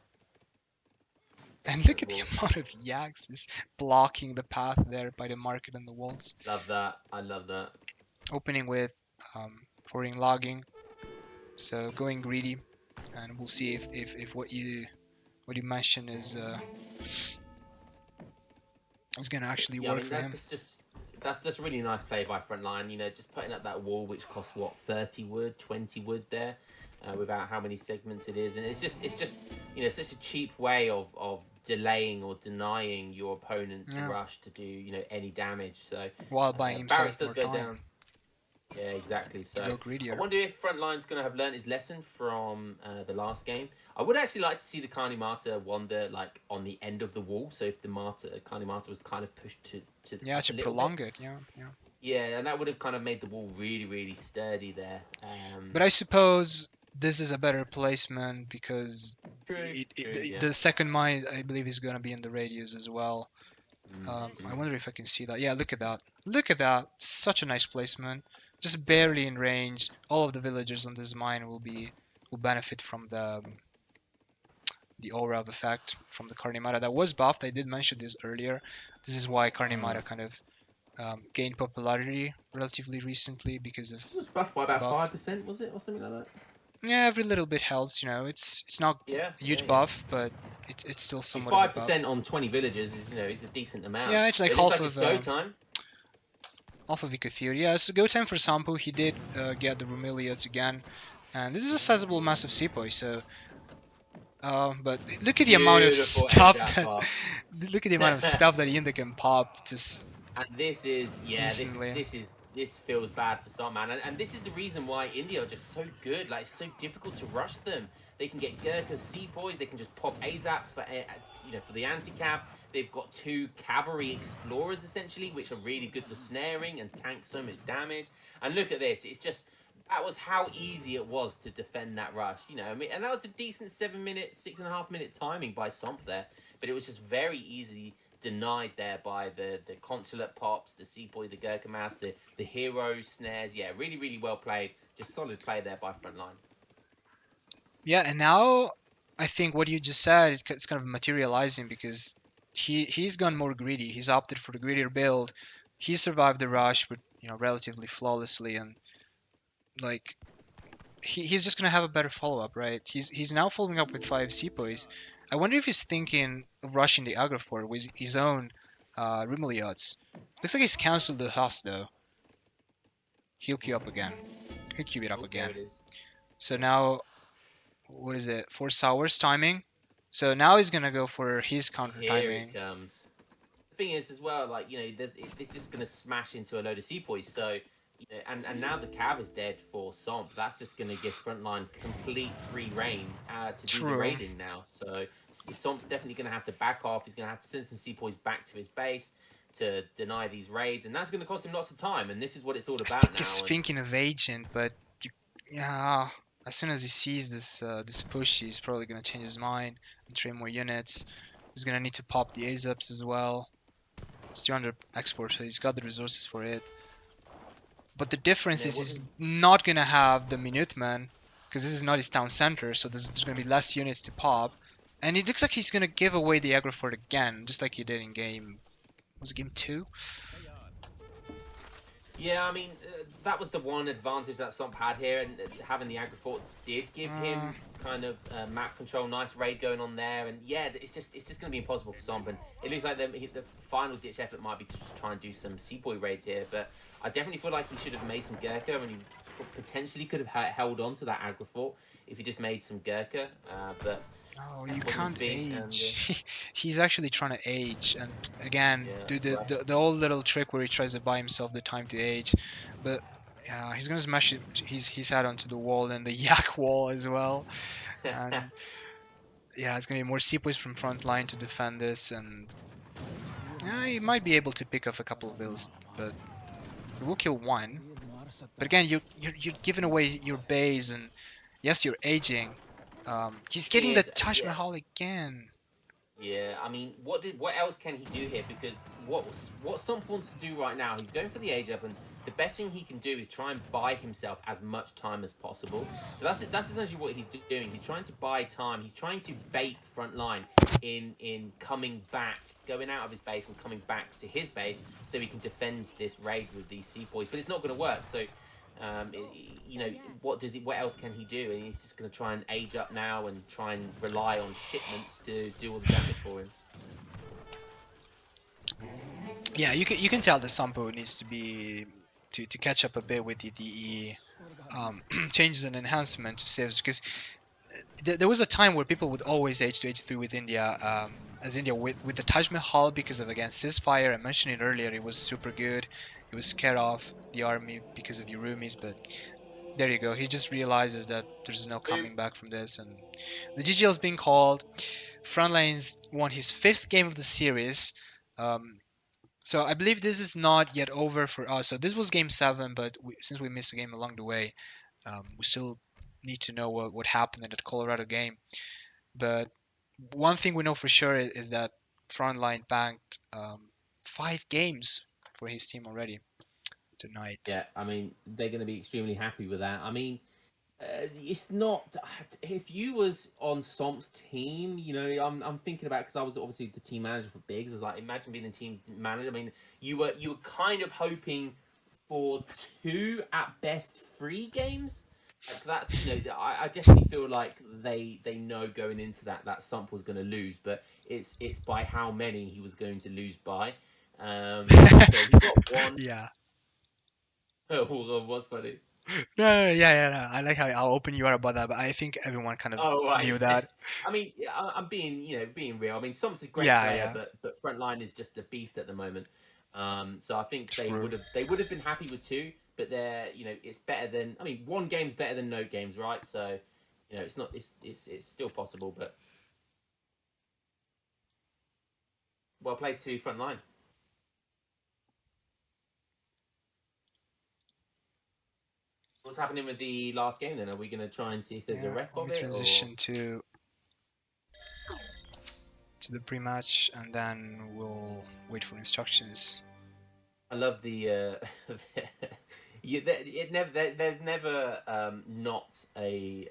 And look at the amount of yaks just blocking the path there by the market and the walls. Love that. I love that. Opening with forwarding logging, so going greedy, and we'll see if what you mentioned is gonna actually Yeah, I work mean for him. that's just a really nice play by Frontline. Just putting up that wall, which costs what, 30 wood, 20 wood there, without how many segments it is, and it's just such a cheap way of delaying or denying your opponent's rush to do any damage. So while buying Barracks himself does more go time down. Yeah, exactly. So to go greedier. I wonder if Frontline's going to have learned his lesson from the last game. I would actually like to see the Carnimata wander like on the end of the wall. So if the Carnimata was kind of pushed to Yeah, to prolong it. Yeah. Yeah, and that would have kind of made the wall really, really sturdy there. But I suppose this is a better placement because the second mine, I believe, is going to be in the radius as well. I wonder if I can see that. Yeah, look at that. Look at that. Such a nice placement. Just barely in range. All of the villagers on this mine will benefit from the aura of effect from the Carnimata that was buffed. I did mention this earlier. This is why Carnimata kind of gained popularity relatively recently because of It was buffed by about buff. 5%, was it, or something like that? Yeah, every little bit helps. It's not Yeah, a yeah, huge yeah. buff, but it's still See, somewhat of a buff. 5% on 20 villagers is, is a decent amount. Yeah, it's like But it looks like it's go time. half of Ikathir. Yeah, so go time for Sampu. He did get the Romiliots again, and this is a sizable massive Sepoy. So, but look at the amount of Beautiful edge stuff out that pop. look at the amount of stuff that Yinda can pop just And this is, instantly. this feels bad for some, man. And this is the reason why India are just so good. Like, it's so difficult to rush them. They can get Gurkha Sepoys. They can just pop Azaps for, for the anti-cav. They've got 2 cavalry explorers essentially, which are really good for snaring and tank so much damage. And look at this. It's just, that was how easy it was to defend that rush. I mean, and that was a decent 7-minute, 6.5-minute timing by Somp there. But it was just very easy denied there by the consulate pops, the Sepoy, the Gurkha Mass, the hero snares. Yeah, really, really well played. Just solid play there by Frontline. Yeah, and now I think what you just said it's kind of materializing because he's gone more greedy. He's opted for the greedier build. He survived the rush, but relatively flawlessly, and like he's just gonna have a better follow up, right? He's now following up with 5 Sepoys. I wonder if he's thinking of rushing the Agra Fort with his own Rimmeliots. Looks like he's cancelled the Huss though. He'll queue up again. He'll queue it up Oh, there again. it is. So now, what is it? 4 Sours timing. So now he's gonna go for his counter Here timing. it comes. The thing is, as well, like, it's just going to smash into a load of Sepoys. So, and now the Cav is dead for Somp. That's just going to give Frontline complete free reign to do the True. raiding now. So, Somp's definitely going to have to back off. He's going to have to send some Sepoys back to his base to deny these raids. And that's going to cost him lots of time. And this is what it's all I about think now. he's thinking of agent, but yeah, as soon as he sees this push, he's probably gonna change his mind and train more units. He's gonna need to pop the Azaps as well. It's 200 export, so he's got the resources for it. But the difference is he's not gonna have the Minutemen, because this is not his town center, so there's gonna be less units to pop. And it looks like he's gonna give away the aggro fort again, just like he did in was it game 2? Yeah, I mean, that was the one advantage that Somp had here, and having the Aggro Fort did give him kind of map control, nice raid going on there, and yeah, it's just going to be impossible for Somp, and it looks like the final ditch effort might be to just try and do some Sepoy raids here, but I definitely feel like he should have made some Gurkha, and he potentially could have held on to that Aggro Fort if he just made some Gurkha, but... Oh, you can't age. He's actually trying to age, and again, do the old little trick where he tries to buy himself the time to age, but yeah, he's gonna smash his head onto the wall and the yak wall as well, and yeah, it's gonna be more Sepoys from Frontline to defend this, and yeah, he might be able to pick off a couple of vills, but he will kill one. But again, you're giving away your base, and yes, you're aging. He's getting the Taj Mahal again. Yeah, I mean, what else can he do here? Because what Somp wants to do right now, he's going for the age up, and the best thing he can do is try and buy himself as much time as possible. So that's essentially what he's doing. He's trying to buy time. He's trying to bait Frontline in coming back, going out of his base and coming back to his base, so he can defend this raid with these Sepoys. But it's not going to work. So. What else can he do? And he's just going to try and age up now and try and rely on shipments to do all the damage for him. Yeah, you can tell that Sampo needs to be to catch up a bit with the changes and enhancement to saves, because there was a time where people would always age to 83 with India, as India with the Taj Mahal, because of, again, ceasefire. I mentioned it earlier, it was super good. It was scared off the army because of Yurumis, but there you go. He just realizes that there's no coming back from this, and the GGL is being called. Frontline's won his 5th game of the series. So I believe this is not yet over for us. So this was game 7, but since we missed a game along the way, we still need to know what happened in that Colorado game. But one thing we know for sure is that Frontline banked 5 games for his team already tonight. Yeah, I mean, they're going to be extremely happy with that. I mean, It's not. If you was on Somp's team, you know, I'm thinking about, because I was obviously the team manager for Biggs. I was like, imagine being the team manager. I mean, you were kind of hoping for 2 at best 3 games. Like that's, you know, I definitely feel like they know going into that Somp was going to lose, but it's by how many he was going to lose by. So he got 1. Yeah. Oh, what's funny? No. I like how open you are about that, but I think everyone kind of Oh, right. knew that. I mean, yeah, I'm being, being real. I mean, Somp's a great Yeah, player, yeah. but Frontline is just a beast at the moment. So I think they True. would have been happy with 2, but they're, it's better than. I mean, 1 game's better than no games, right? So, it's not. It's still possible, but well played to Frontline. What's happening with the last game then? Are we going to try and see if there's a rec of we it? transition to the pre-match, and then we'll wait for instructions. I love the there's never not a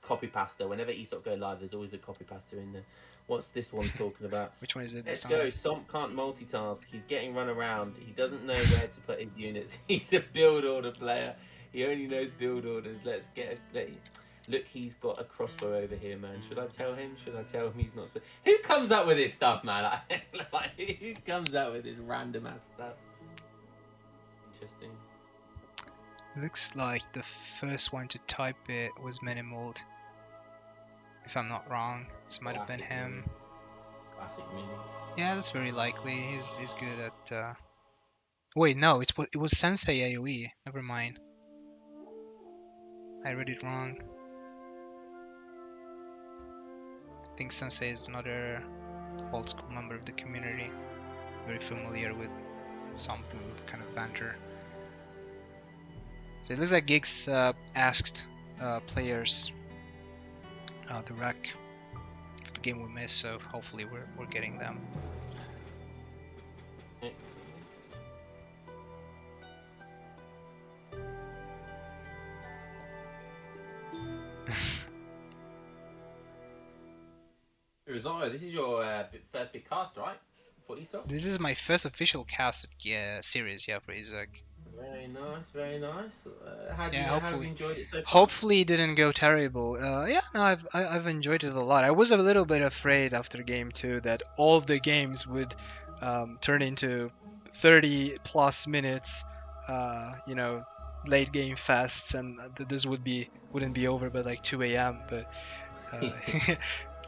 copy pasta. Whenever ESOC go live, there's always a copy pasta in there. What's this one talking about? Which one is it? Let's go. Somp can't multitask. He's getting run around. He doesn't know where to put his units. He's a build order player. He only knows build orders. Look, he's got a crossbow over here, man. Should I tell him? Should I tell him he's not? Who comes up with this stuff, man? Like, who comes up with this random ass stuff? Interesting. Looks like the first one to type it was Minimold. If I'm not wrong, this might have been him. Classic Mini. Yeah, that's very likely. He's good at. Wait, no, it was Sensei AOE. Never mind. I read it wrong. I think Sensei is another old school member of the community. Very familiar with Sombu kind of banter. So it looks like Giggs asked players the rec for the game we missed, so hopefully we're getting them. Excellent. Rosario, this is your first big cast, right? For ESOC? This is my first official cast series, for ESOC. Very nice, very nice. How have you enjoyed it so far? Hopefully it didn't go terrible. I've enjoyed it a lot. I was a little bit afraid after game 2 that all of the games would turn into 30 plus minutes, late game fests, and this wouldn't be over by like 2 a.m. But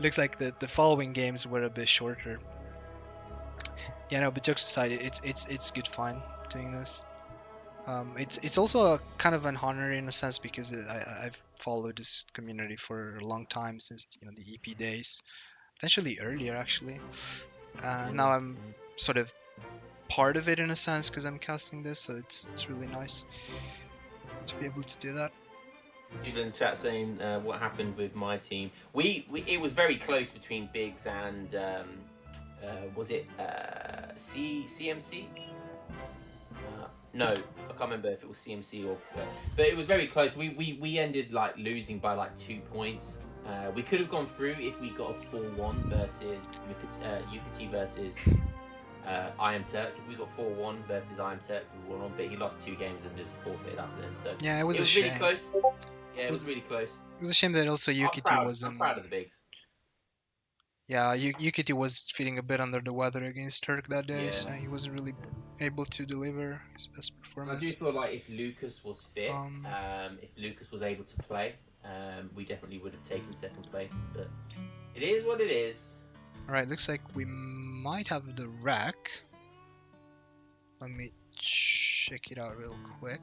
looks like the following games were a bit shorter. But jokes aside, it's good fun doing this. It's also a kind of an honor in a sense, because I've followed this community for a long time, since the EP days, potentially earlier actually. Now I'm sort of part of it in a sense because I'm casting this, so it's really nice to be able to do that. People in the chat saying what happened with my team. It was very close between Biggs and was it CMC? No, I can't remember if it was CMC or, but it was very close. We ended like losing by like 2 points. We could have gone through if we got a 4-1 versus Yucati versus I Am Turk. If we got 4-1 versus I Am Turk, we won on, but he lost 2 games and just forfeited after then. So yeah, it was a shame. Really close. Yeah, it was really close. It was a shame that also Yucati wasn't. I'm proud of the Bigs. Yeah, Yucati was feeling a bit under the weather against Turk that day, so he wasn't really able to deliver his best performance. I do feel like if Lucas was fit, if Lucas was able to play, we definitely would have taken 2nd place. But it is what it is. Alright, looks like we might have the rack. Let me check it out real quick.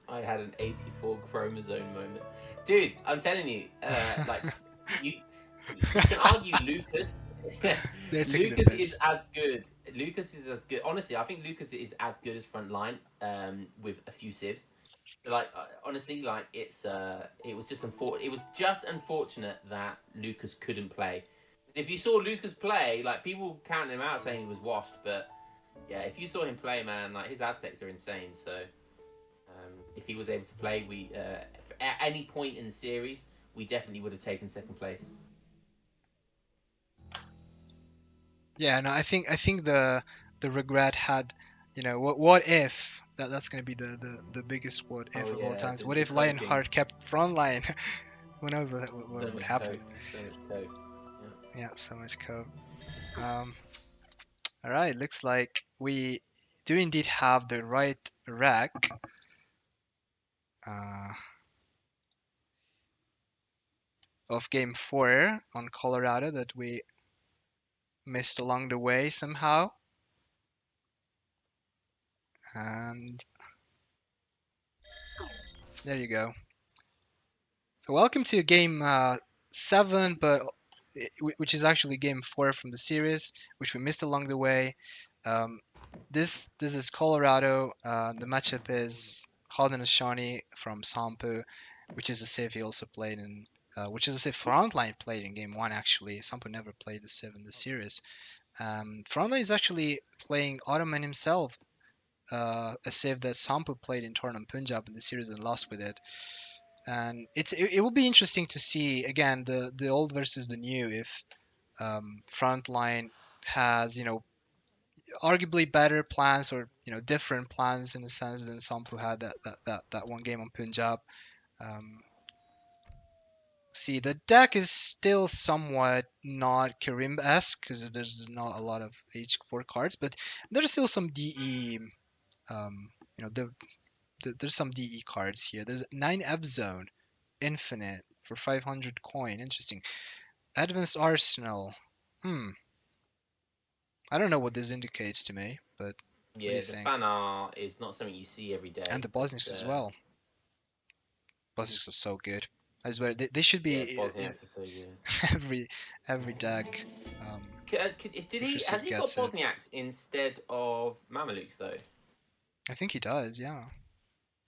I had an 84 chromosome moment. Dude, I'm telling you, like, you can argue Lucas. Lucas is as good. Lucas is as good. Honestly, I think Lucas is as good as Frontline, with a few civs. Like honestly, like it was just unfortunate that Lucas couldn't play. If you saw Lucas play, like people counted him out saying he was washed, but yeah, if you saw him play, man, like his Aztecs are insane. So if he was able to play, we at any point in the series, we definitely would have taken second place. Yeah, no, I think the regret had, what if that's gonna be the biggest what if Oh of all yeah, times. the, What the if coping. Lionheart kept Frontline? Who knows what So would much happen? coke, so much coke. Yeah, so much code. Um, all right, looks like we do indeed have the right rack. Uh, of game 4 on Colorado that we missed along the way somehow. And there you go. So welcome to game 7, but which is actually game 4 from the series, which we missed along the way. This is Colorado. The matchup is Halden Ashani from Sampu, which is a civ he also played in, which is a civ Frontline played in game 1 actually. Sampu never played the civ in the series. Frontline is actually playing Ottoman himself, a civ that Sampu played in Tournament Punjab in the series and lost with it. And it will be interesting to see again the old versus the new if Frontline has arguably better plans or different plans in a sense than Sampu had that one game on Punjab. Um, See, the deck is still somewhat not Karim-esque because there's not a lot of H4 cards, but there's still some DE. Um, there's some DE cards here. There's 9 F Zone, Infinite for 500 coin. Interesting. Advanced Arsenal. I don't know what this indicates to me, but what do Yeah, you the think? fan art is not something you see every And day, the but Bosniaks as well. Bosniaks are so good. I swear they should yeah, be in Bosniaks are so good. every deck. Um, Did if your he has Civ he got gets it. Bosniaks instead of Mamelukes though? I think he does. Yeah,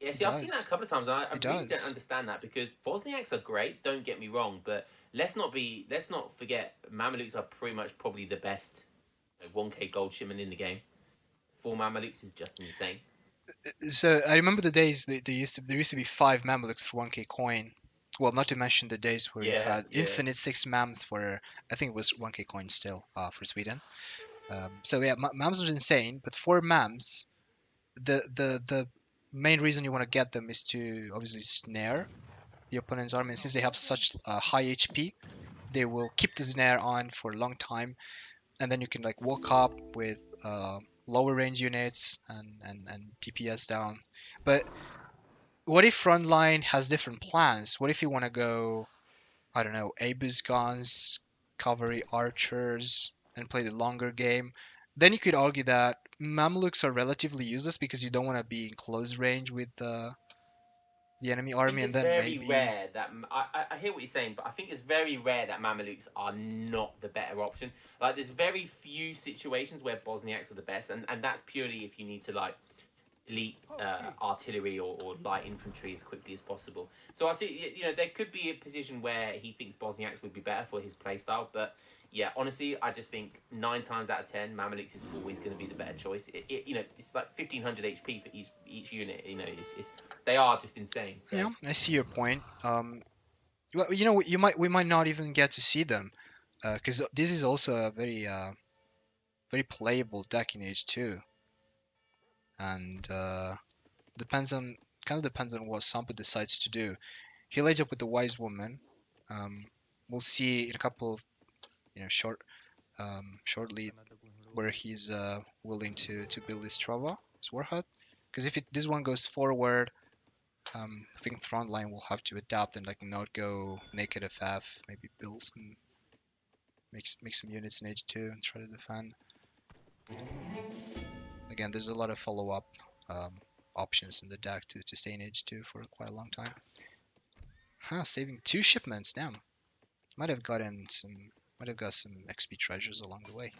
Yeah, he see, I've seen that a does. couple of times. And I He really don't does. understand that because Bosniaks are great. Don't get me wrong, but let's not forget Mamelukes are pretty much probably the best 1K gold shipment in the game. 4 Mamelukes is just insane. So I remember the days there used to be 5 Mamluks for 1k coin. Well, not to mention the days where you Yeah, had yeah. infinite 6 Mams for, I think it was 1k coin still, for Sweden. So yeah, Mams was insane, but 4 Mams, the main reason you want to get them is to obviously snare the opponent's army. And since they have such high HP, they will keep the snare on for a long time, and then you can like walk up with lower range units and DPS down. But what if Frontline has different plans? What if you want to go, I don't know, Abus guns, cavalry archers, and play the longer game? Then you could argue that Mamluks are relatively useless because you don't want to be in close range with the enemy I think army, and it's then very maybe. rare that I hear what you're saying, but I think it's very rare that Mamelukes are not the better option. Like, there's very few situations where Bosniaks are the best, and that's purely if you need to like elite artillery or light infantry as quickly as possible. So I see, there could be a position where he thinks Bosniaks would be better for his playstyle, but yeah, honestly, I just think 9 times out of 10, Mamelukes is always going to be the better choice. It's like 1500 HP for each unit. They are just insane. So Yeah, I see your point. Well, we might not even get to see them, because this is also a very playable deck in H2, and depends on kind of depends on what Sampa decides to do. He lays up with the Wise Woman. Um, we'll see in a couple of shortly where he's willing to build his Trava, his war hut. Because if this one goes forward, I think Frontline will have to adapt and like not go naked FF, maybe build some make some units in H2 and try to defend. Again, there's a lot of follow-up options in the deck to stay in H2 for quite a long time. Huh, saving 2 shipments, damn. Might have got some XP treasures along the way.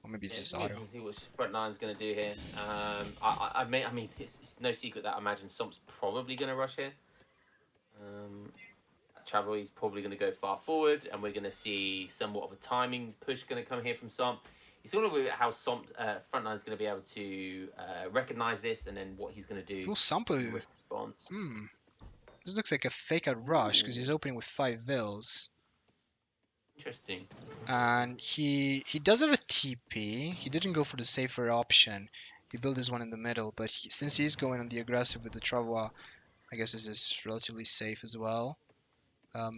Or maybe it's Yeah, just it's auto. interesting to see what Frontline's going to do here. I mean, it's no secret that I imagine Somp's probably going to rush here. Travel, he's probably going to go far forward, and we're going to see somewhat of a timing push going to come here from Somp. It's all about how Somp Frontline's going to be able to recognize this, and then what he's going to do Oh, in Sompu. response. This looks like a fake out rush because he's opening with 5 vills. Interesting. And he does have a TP. He didn't go for the safer option. He built his one in the middle, but since he's going on the aggressive with the Travois, I guess this is relatively safe as well.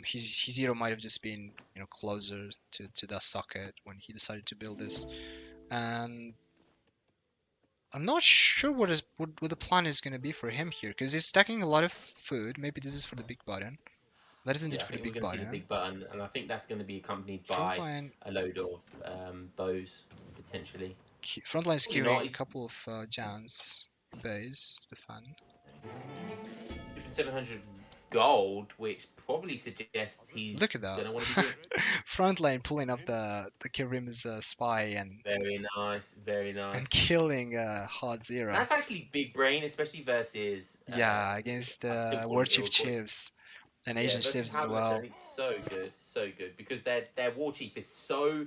His hero might have just been, closer to that socket when he decided to build this. And I'm not sure what the plan is going to be for him here, because he's stacking a lot of food. Maybe this is for the big button. That is indeed Yeah, I for the think we're big going to see the button. big button, and I think that's going to be accompanied by Frontline, a load of bows, potentially. Frontline's Probably queuing not, a couple of Jans base to defend. 700 gold, which probably suggests he's Look at that. going to want to be doing. Frontline pulling up the Kirim's spy and Very nice, very nice. and killing Hard Zero. That's actually big brain, especially versus yeah, against I still call War them Chief Iroquois. Chivs and Yeah, Asian versus Civs as Howlers, well. I think so good because their war chief is so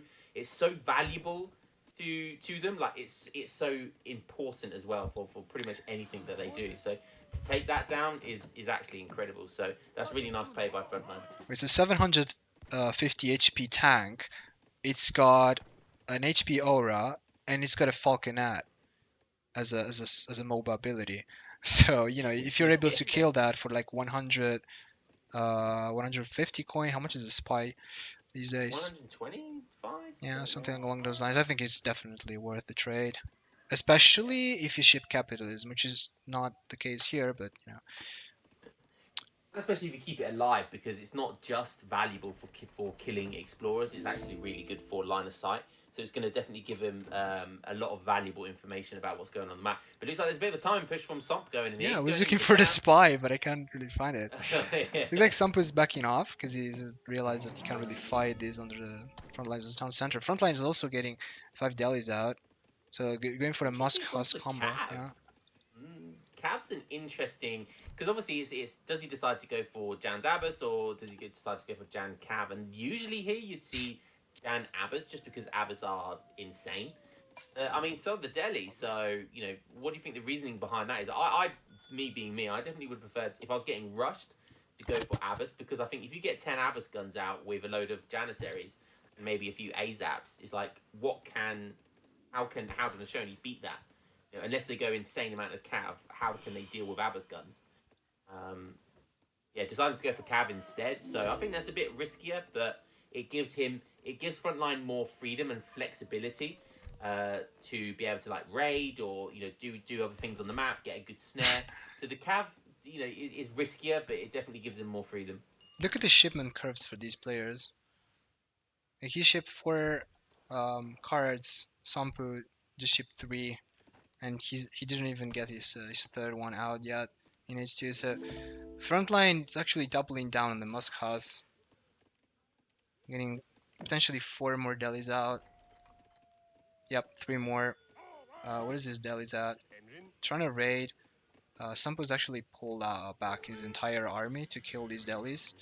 valuable to them. Like it's so important as well for pretty much anything that they do. So to take that down is actually incredible. So that's really nice play by Frontline. It's a 750 HP tank. It's got an HP aura and it's got a falconet as a mobile ability. So if you're able to kill that for like 150 coin, how much is a spy these days? 125. Yeah, something along those lines. I think it's definitely worth the trade, especially if you ship capitalism, which is not the case here, but Especially if you keep it alive, because it's not just valuable for killing explorers. It's actually really good for line of sight. So it's going to definitely give him a lot of valuable information about what's going on the map. But it looks like there's a bit of a time push from Somp going in here. yeah, I He's was going looking into for the camp. spy, but I can't really find it. Yeah. Looks like Sampo's backing off because he's realized that he can't really fight these under the front lines of the town center. Frontline is also getting 5 delis out, so going for a Musk Husk combo. Cav. Yeah. Cav's an interesting, because obviously it's does he decide to go for Jan's Abbas or does he decide to go for Jan Cav? And usually here you'd see Jan Abbas just because Abbas are insane. I mean, so are the Delhi. So what do you think the reasoning behind that is? Me being me, I definitely would prefer if I was getting rushed to go for Abbas, because I think if you get 10 Abbas guns out with a load of Janissaries and maybe a few Azaps, it's like how can Haudenosaunee beat that? Unless they go insane amount of Cav, how can they deal with Abbas guns? Deciding to go for Cav instead. So I think that's a bit riskier, but it gives Frontline more freedom and flexibility to be able to like raid or do other things on the map, get a good snare. So the Cav is riskier, but it definitely gives him more freedom. Look at the shipment curves for these players. Like he shipped 4 cards. Sampu just shipped 3. And he didn't even get his third one out yet in H2. So Frontline is actually doubling down on the Musk House, getting potentially 4 more delis out. Yep, 3 more. What is his delis at? Trying to raid. Sampo's actually pulled back his entire army to kill these delis,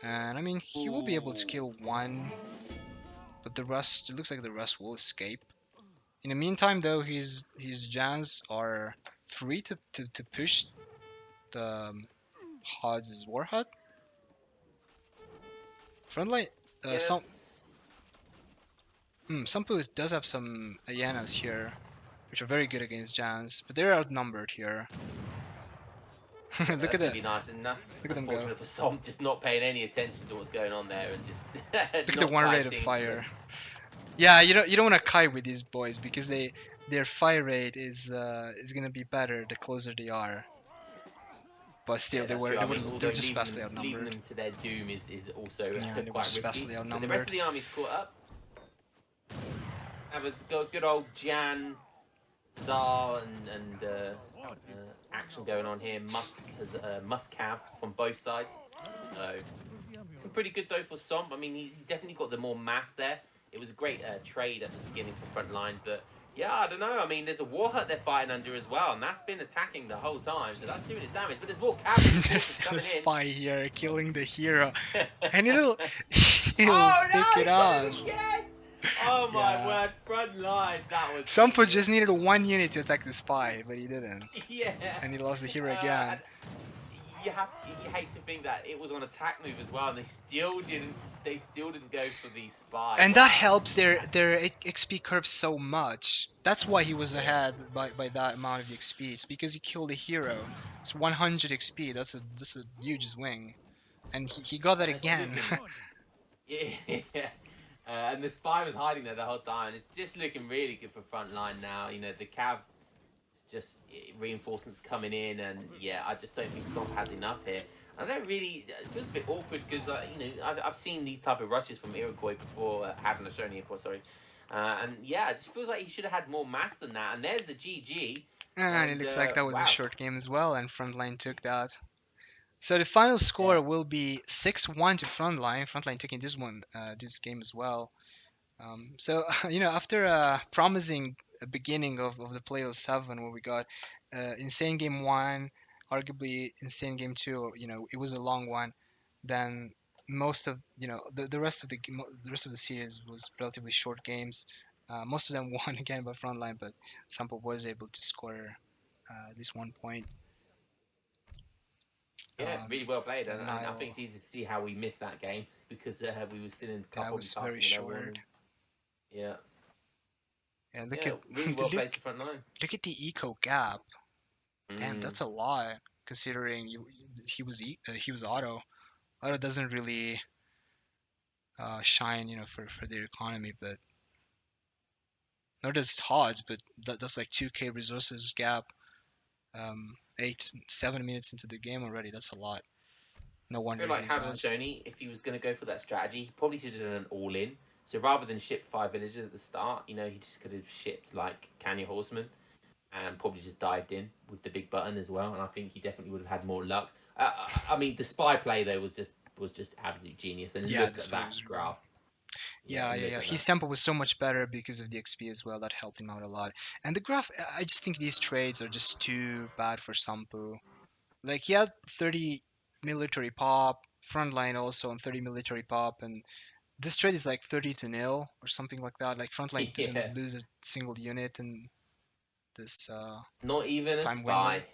and I mean he will be able to kill 1, but the rest, it looks like the rest will escape. In the meantime, though, his Jans are free to push the Hod's War Hut. Frontline, Yes. Sampu does have some Ayanas here, which are very good against Jans, but they're outnumbered here. Look at that. Be nice, and that's Look at them go. unfortunate for Som, just not paying any attention to what's going on there and just Look at the 1 rate of fire. Yeah, you don't want to kite with these boys because their fire rate is gonna be better the closer they are. But still, they were just vastly outnumbered. Leaving them to their doom is also Yeah, they were quite just risky. vastly But the rest of outnumbered. the army's caught up. Have got good old Jan, Zar, and action going on here. Musk have from both sides. So pretty good though for Somp. I mean, he's definitely got the more mass there. it was a great trade at the beginning for Frontline, but yeah, I don't know. I mean, there's a Warhut they're fighting under as well, and that's been attacking the whole time, so that's doing its damage. But there's more cavalry There's forces still a coming spy here killing the hero, in. and he'll Oh no, pick he it got up. it again! Oh my Yeah. word, Frontline, that was Sampo just needed 1 unit to attack the spy, but he didn't, yeah. and he lost the hero again. And you hate to think that it was on attack move as well, and they still didn't go for the spy. And Wow. that helps their XP curve so much. That's why he was ahead by that amount of XP. It's because he killed a hero. It's 100 XP. That's a huge swing, and he got that It's again. looking- yeah. And the spy was hiding there the whole time. It's just looking really good for Frontline now. You know, the cav is just reinforcements coming in, and yeah, I just don't think Somp has enough here. I don't really. It feels a bit awkward because you know, I've seen these type of rushes from Iroquois before, Haddon Ashoni Airport, sorry. And yeah, it just feels like he should have had more mass than that. And there's the GG. And it looks like that was wow. a short game as well, and Frontline took that. So the final score will be 6-1 to Frontline. Frontline taking this game as well. So you know, after a promising beginning of the play 07, where we got insane game 1, arguably insane game 2, you know, it was a long one. Then most of the rest of the series was relatively short games. Most of them won again by Frontline, but Sampo was able to score at least 1 point. Yeah, really well played, and I Nile- think it's easy to see how we missed that game because we were still in the That cup. was very short. Yeah. Yeah, look Yeah, at really well played to Frontline. look at the eco gap. Damn, Mm. that's a lot considering he was auto. Auto doesn't really shine, you know, for their economy, but nor does Hodge. But that's like 2k resources gap. 7 minutes into the game already. That's a lot. No I wonder feel like he's Haddon lost. Shoney, if he was going to go for that strategy, he probably should have done an all-in. So rather than ship 5 villagers at the start, you know, he just could have shipped like Kanya Horseman and probably just dived in with the big button as well. And I think he definitely would have had more luck. I mean, the spy play though was just absolute genius. And Yeah, look the at spy that was graph. Yeah. look at His that. tempo was so much better because of the XP as well. That helped him out a lot. And the graph, I just think these trades are just too bad for Sampu. Like he had 30 military pop, Frontline also on 30 military pop, and this trade is like 30-0 or something like that. Like Frontline Yeah. didn't lose a single unit in this Not even a time spy. window.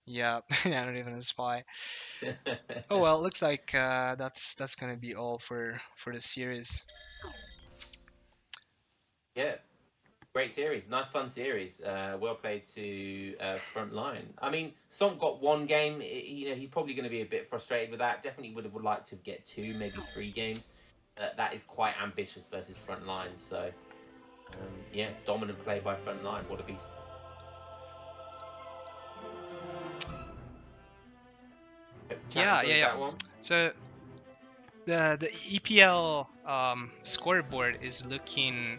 Yeah, yeah, not even a spy. Oh well, looks like that's gonna be all for the series. Yeah. Great series, nice fun series. Well played to Frontline. I mean, Somp got 1 game. You know, he's probably going to be a bit frustrated with that. Definitely would have liked to get 2, maybe 3 games. That is quite ambitious versus Frontline. So, yeah, dominant play by Frontline. What a beast. Yeah. That one. So the EPL scoreboard is looking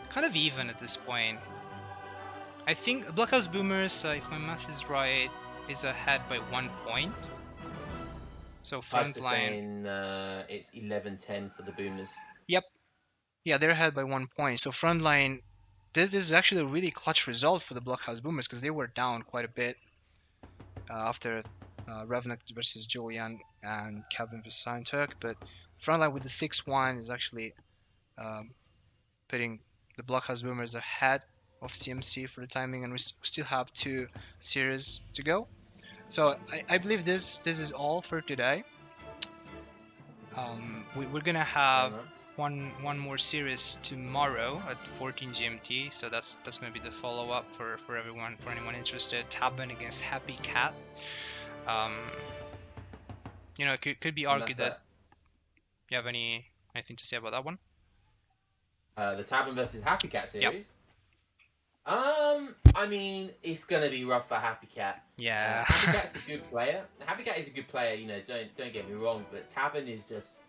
kind of even at this point. I think Blockhouse Boomers, if my math is right, is ahead by 1 point. So Frontline. Frontline. It's 11-10 for the Boomers. Yeah, they're ahead by 1 point. So Frontline, this is actually a really clutch result for the Blockhouse Boomers because they were down quite a bit after Revnak versus Julian and Kevin versus Iron Turk. But Frontline with the 6-1 is actually putting the Blockhouse Boomers ahead of CMC for the timing, and we still have 2 series to go. So I believe this is all for today. We're gonna have one more series tomorrow at 14 GMT, so that's gonna be the follow-up for everyone, for anyone interested. Taban against Happy Cat. You know, it could be argued that you have anything to say about that one. The Taban versus Happy Cat series. Yep. I mean, it's gonna be rough for Happy Cat. Yeah. Happy Cat's a good player. Happy Cat is a good player. You know, don't get me wrong, but Taban is just,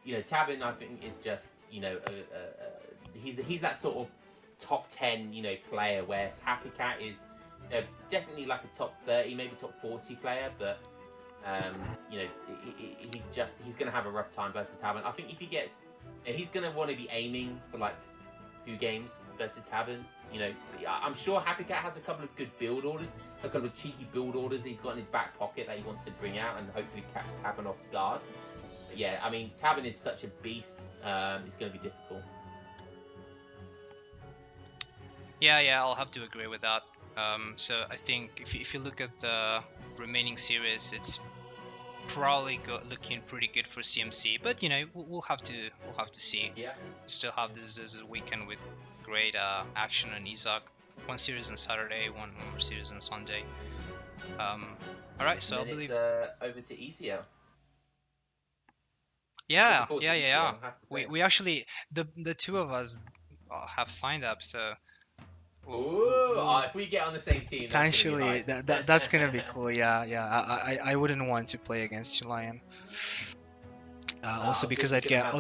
you know, Taban I think is just, you know, he's that sort of top 10, you know, player. Whereas Happy Cat is definitely like a top 30, maybe top 40 player, but you know, he's gonna have a rough time versus Taban. I think if he gets He's gonna want to be aiming for like 2 games versus Tabin. You know, I'm sure Happy Cat has a couple of good build orders, a couple of cheeky build orders that he's got in his back pocket that he wants to bring out and hopefully catch Tabin off guard. But yeah, I mean, Tabin is such a beast. It's going to be difficult. Yeah, I'll have to agree with that. So I think if you look at the remaining series, it's probably looking pretty good for CMC. But you know, we'll have to see. Yeah. Still have this weekend with great action on ESOC. 1 series on Saturday, one more series on Sunday. All right, so I believe it's over to ECL. Yeah. We We actually the 2 of us have signed up, so. Ooh, if we get on the same team, Potentially, that's gonna be cool. Yeah. I wouldn't want to play against you, Lion. Also because I'd get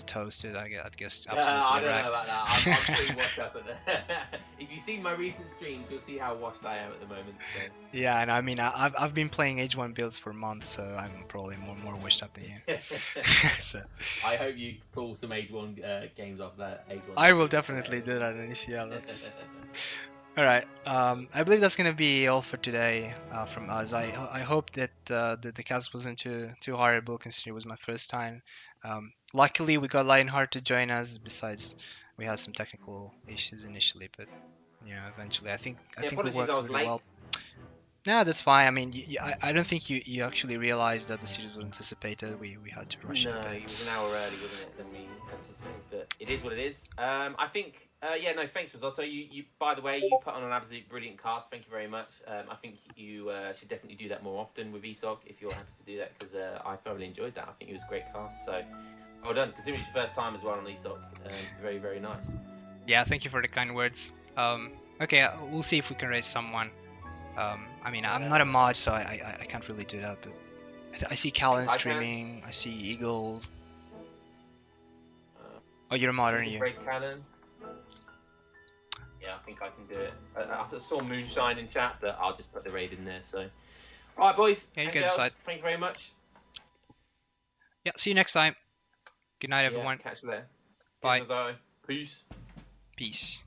toasted. I'd guess absolutely I don't wrecked. know about that. I'm pretty washed up at that. If you've seen my recent streams, you'll see how washed I am at the moment. So. Yeah, and I mean I've been playing Age 1 builds for months, so I'm probably more washed up than you. So I hope you pull some Age 1 games off that Age 1. I will definitely do that in ECL. That's all right. I believe that's gonna be all for today from us. I hope that the cast wasn't too horrible, considering it was my first time. Luckily, we got Lionheart to join us. Besides, we had some technical issues initially, but you know, eventually, I think we worked really well. No, that's fine. I mean, I don't think you actually realized that the series was anticipated. We had to rush it. No, it was an hour early, wasn't it, than we anticipated? But it is what it is. I think, thanks, Risotto. You, by the way, you put on an absolutely brilliant cast. Thank you very much. I think you should definitely do that more often with ESOC if you're happy to do that, because I thoroughly enjoyed that. I think it was a great cast. So, well done. Considering it's your first time as well on ESOC, very, very nice. Yeah, thank you for the kind words. Okay, we'll see if we can raise someone. I mean, I'm not a mod, so I can't really do that, but I see Callan streaming, I see Eagle. Oh, you're a mod, aren't you? Break Callan. Yeah, I think I can do it. I saw Moonshine in chat, but I'll just put the raid in there, so. Alright, boys. Yeah, you and go girls, decide. thank you very much. Yeah, see you next time. Good night, everyone. Catch you there. Bye. Peace. Peace.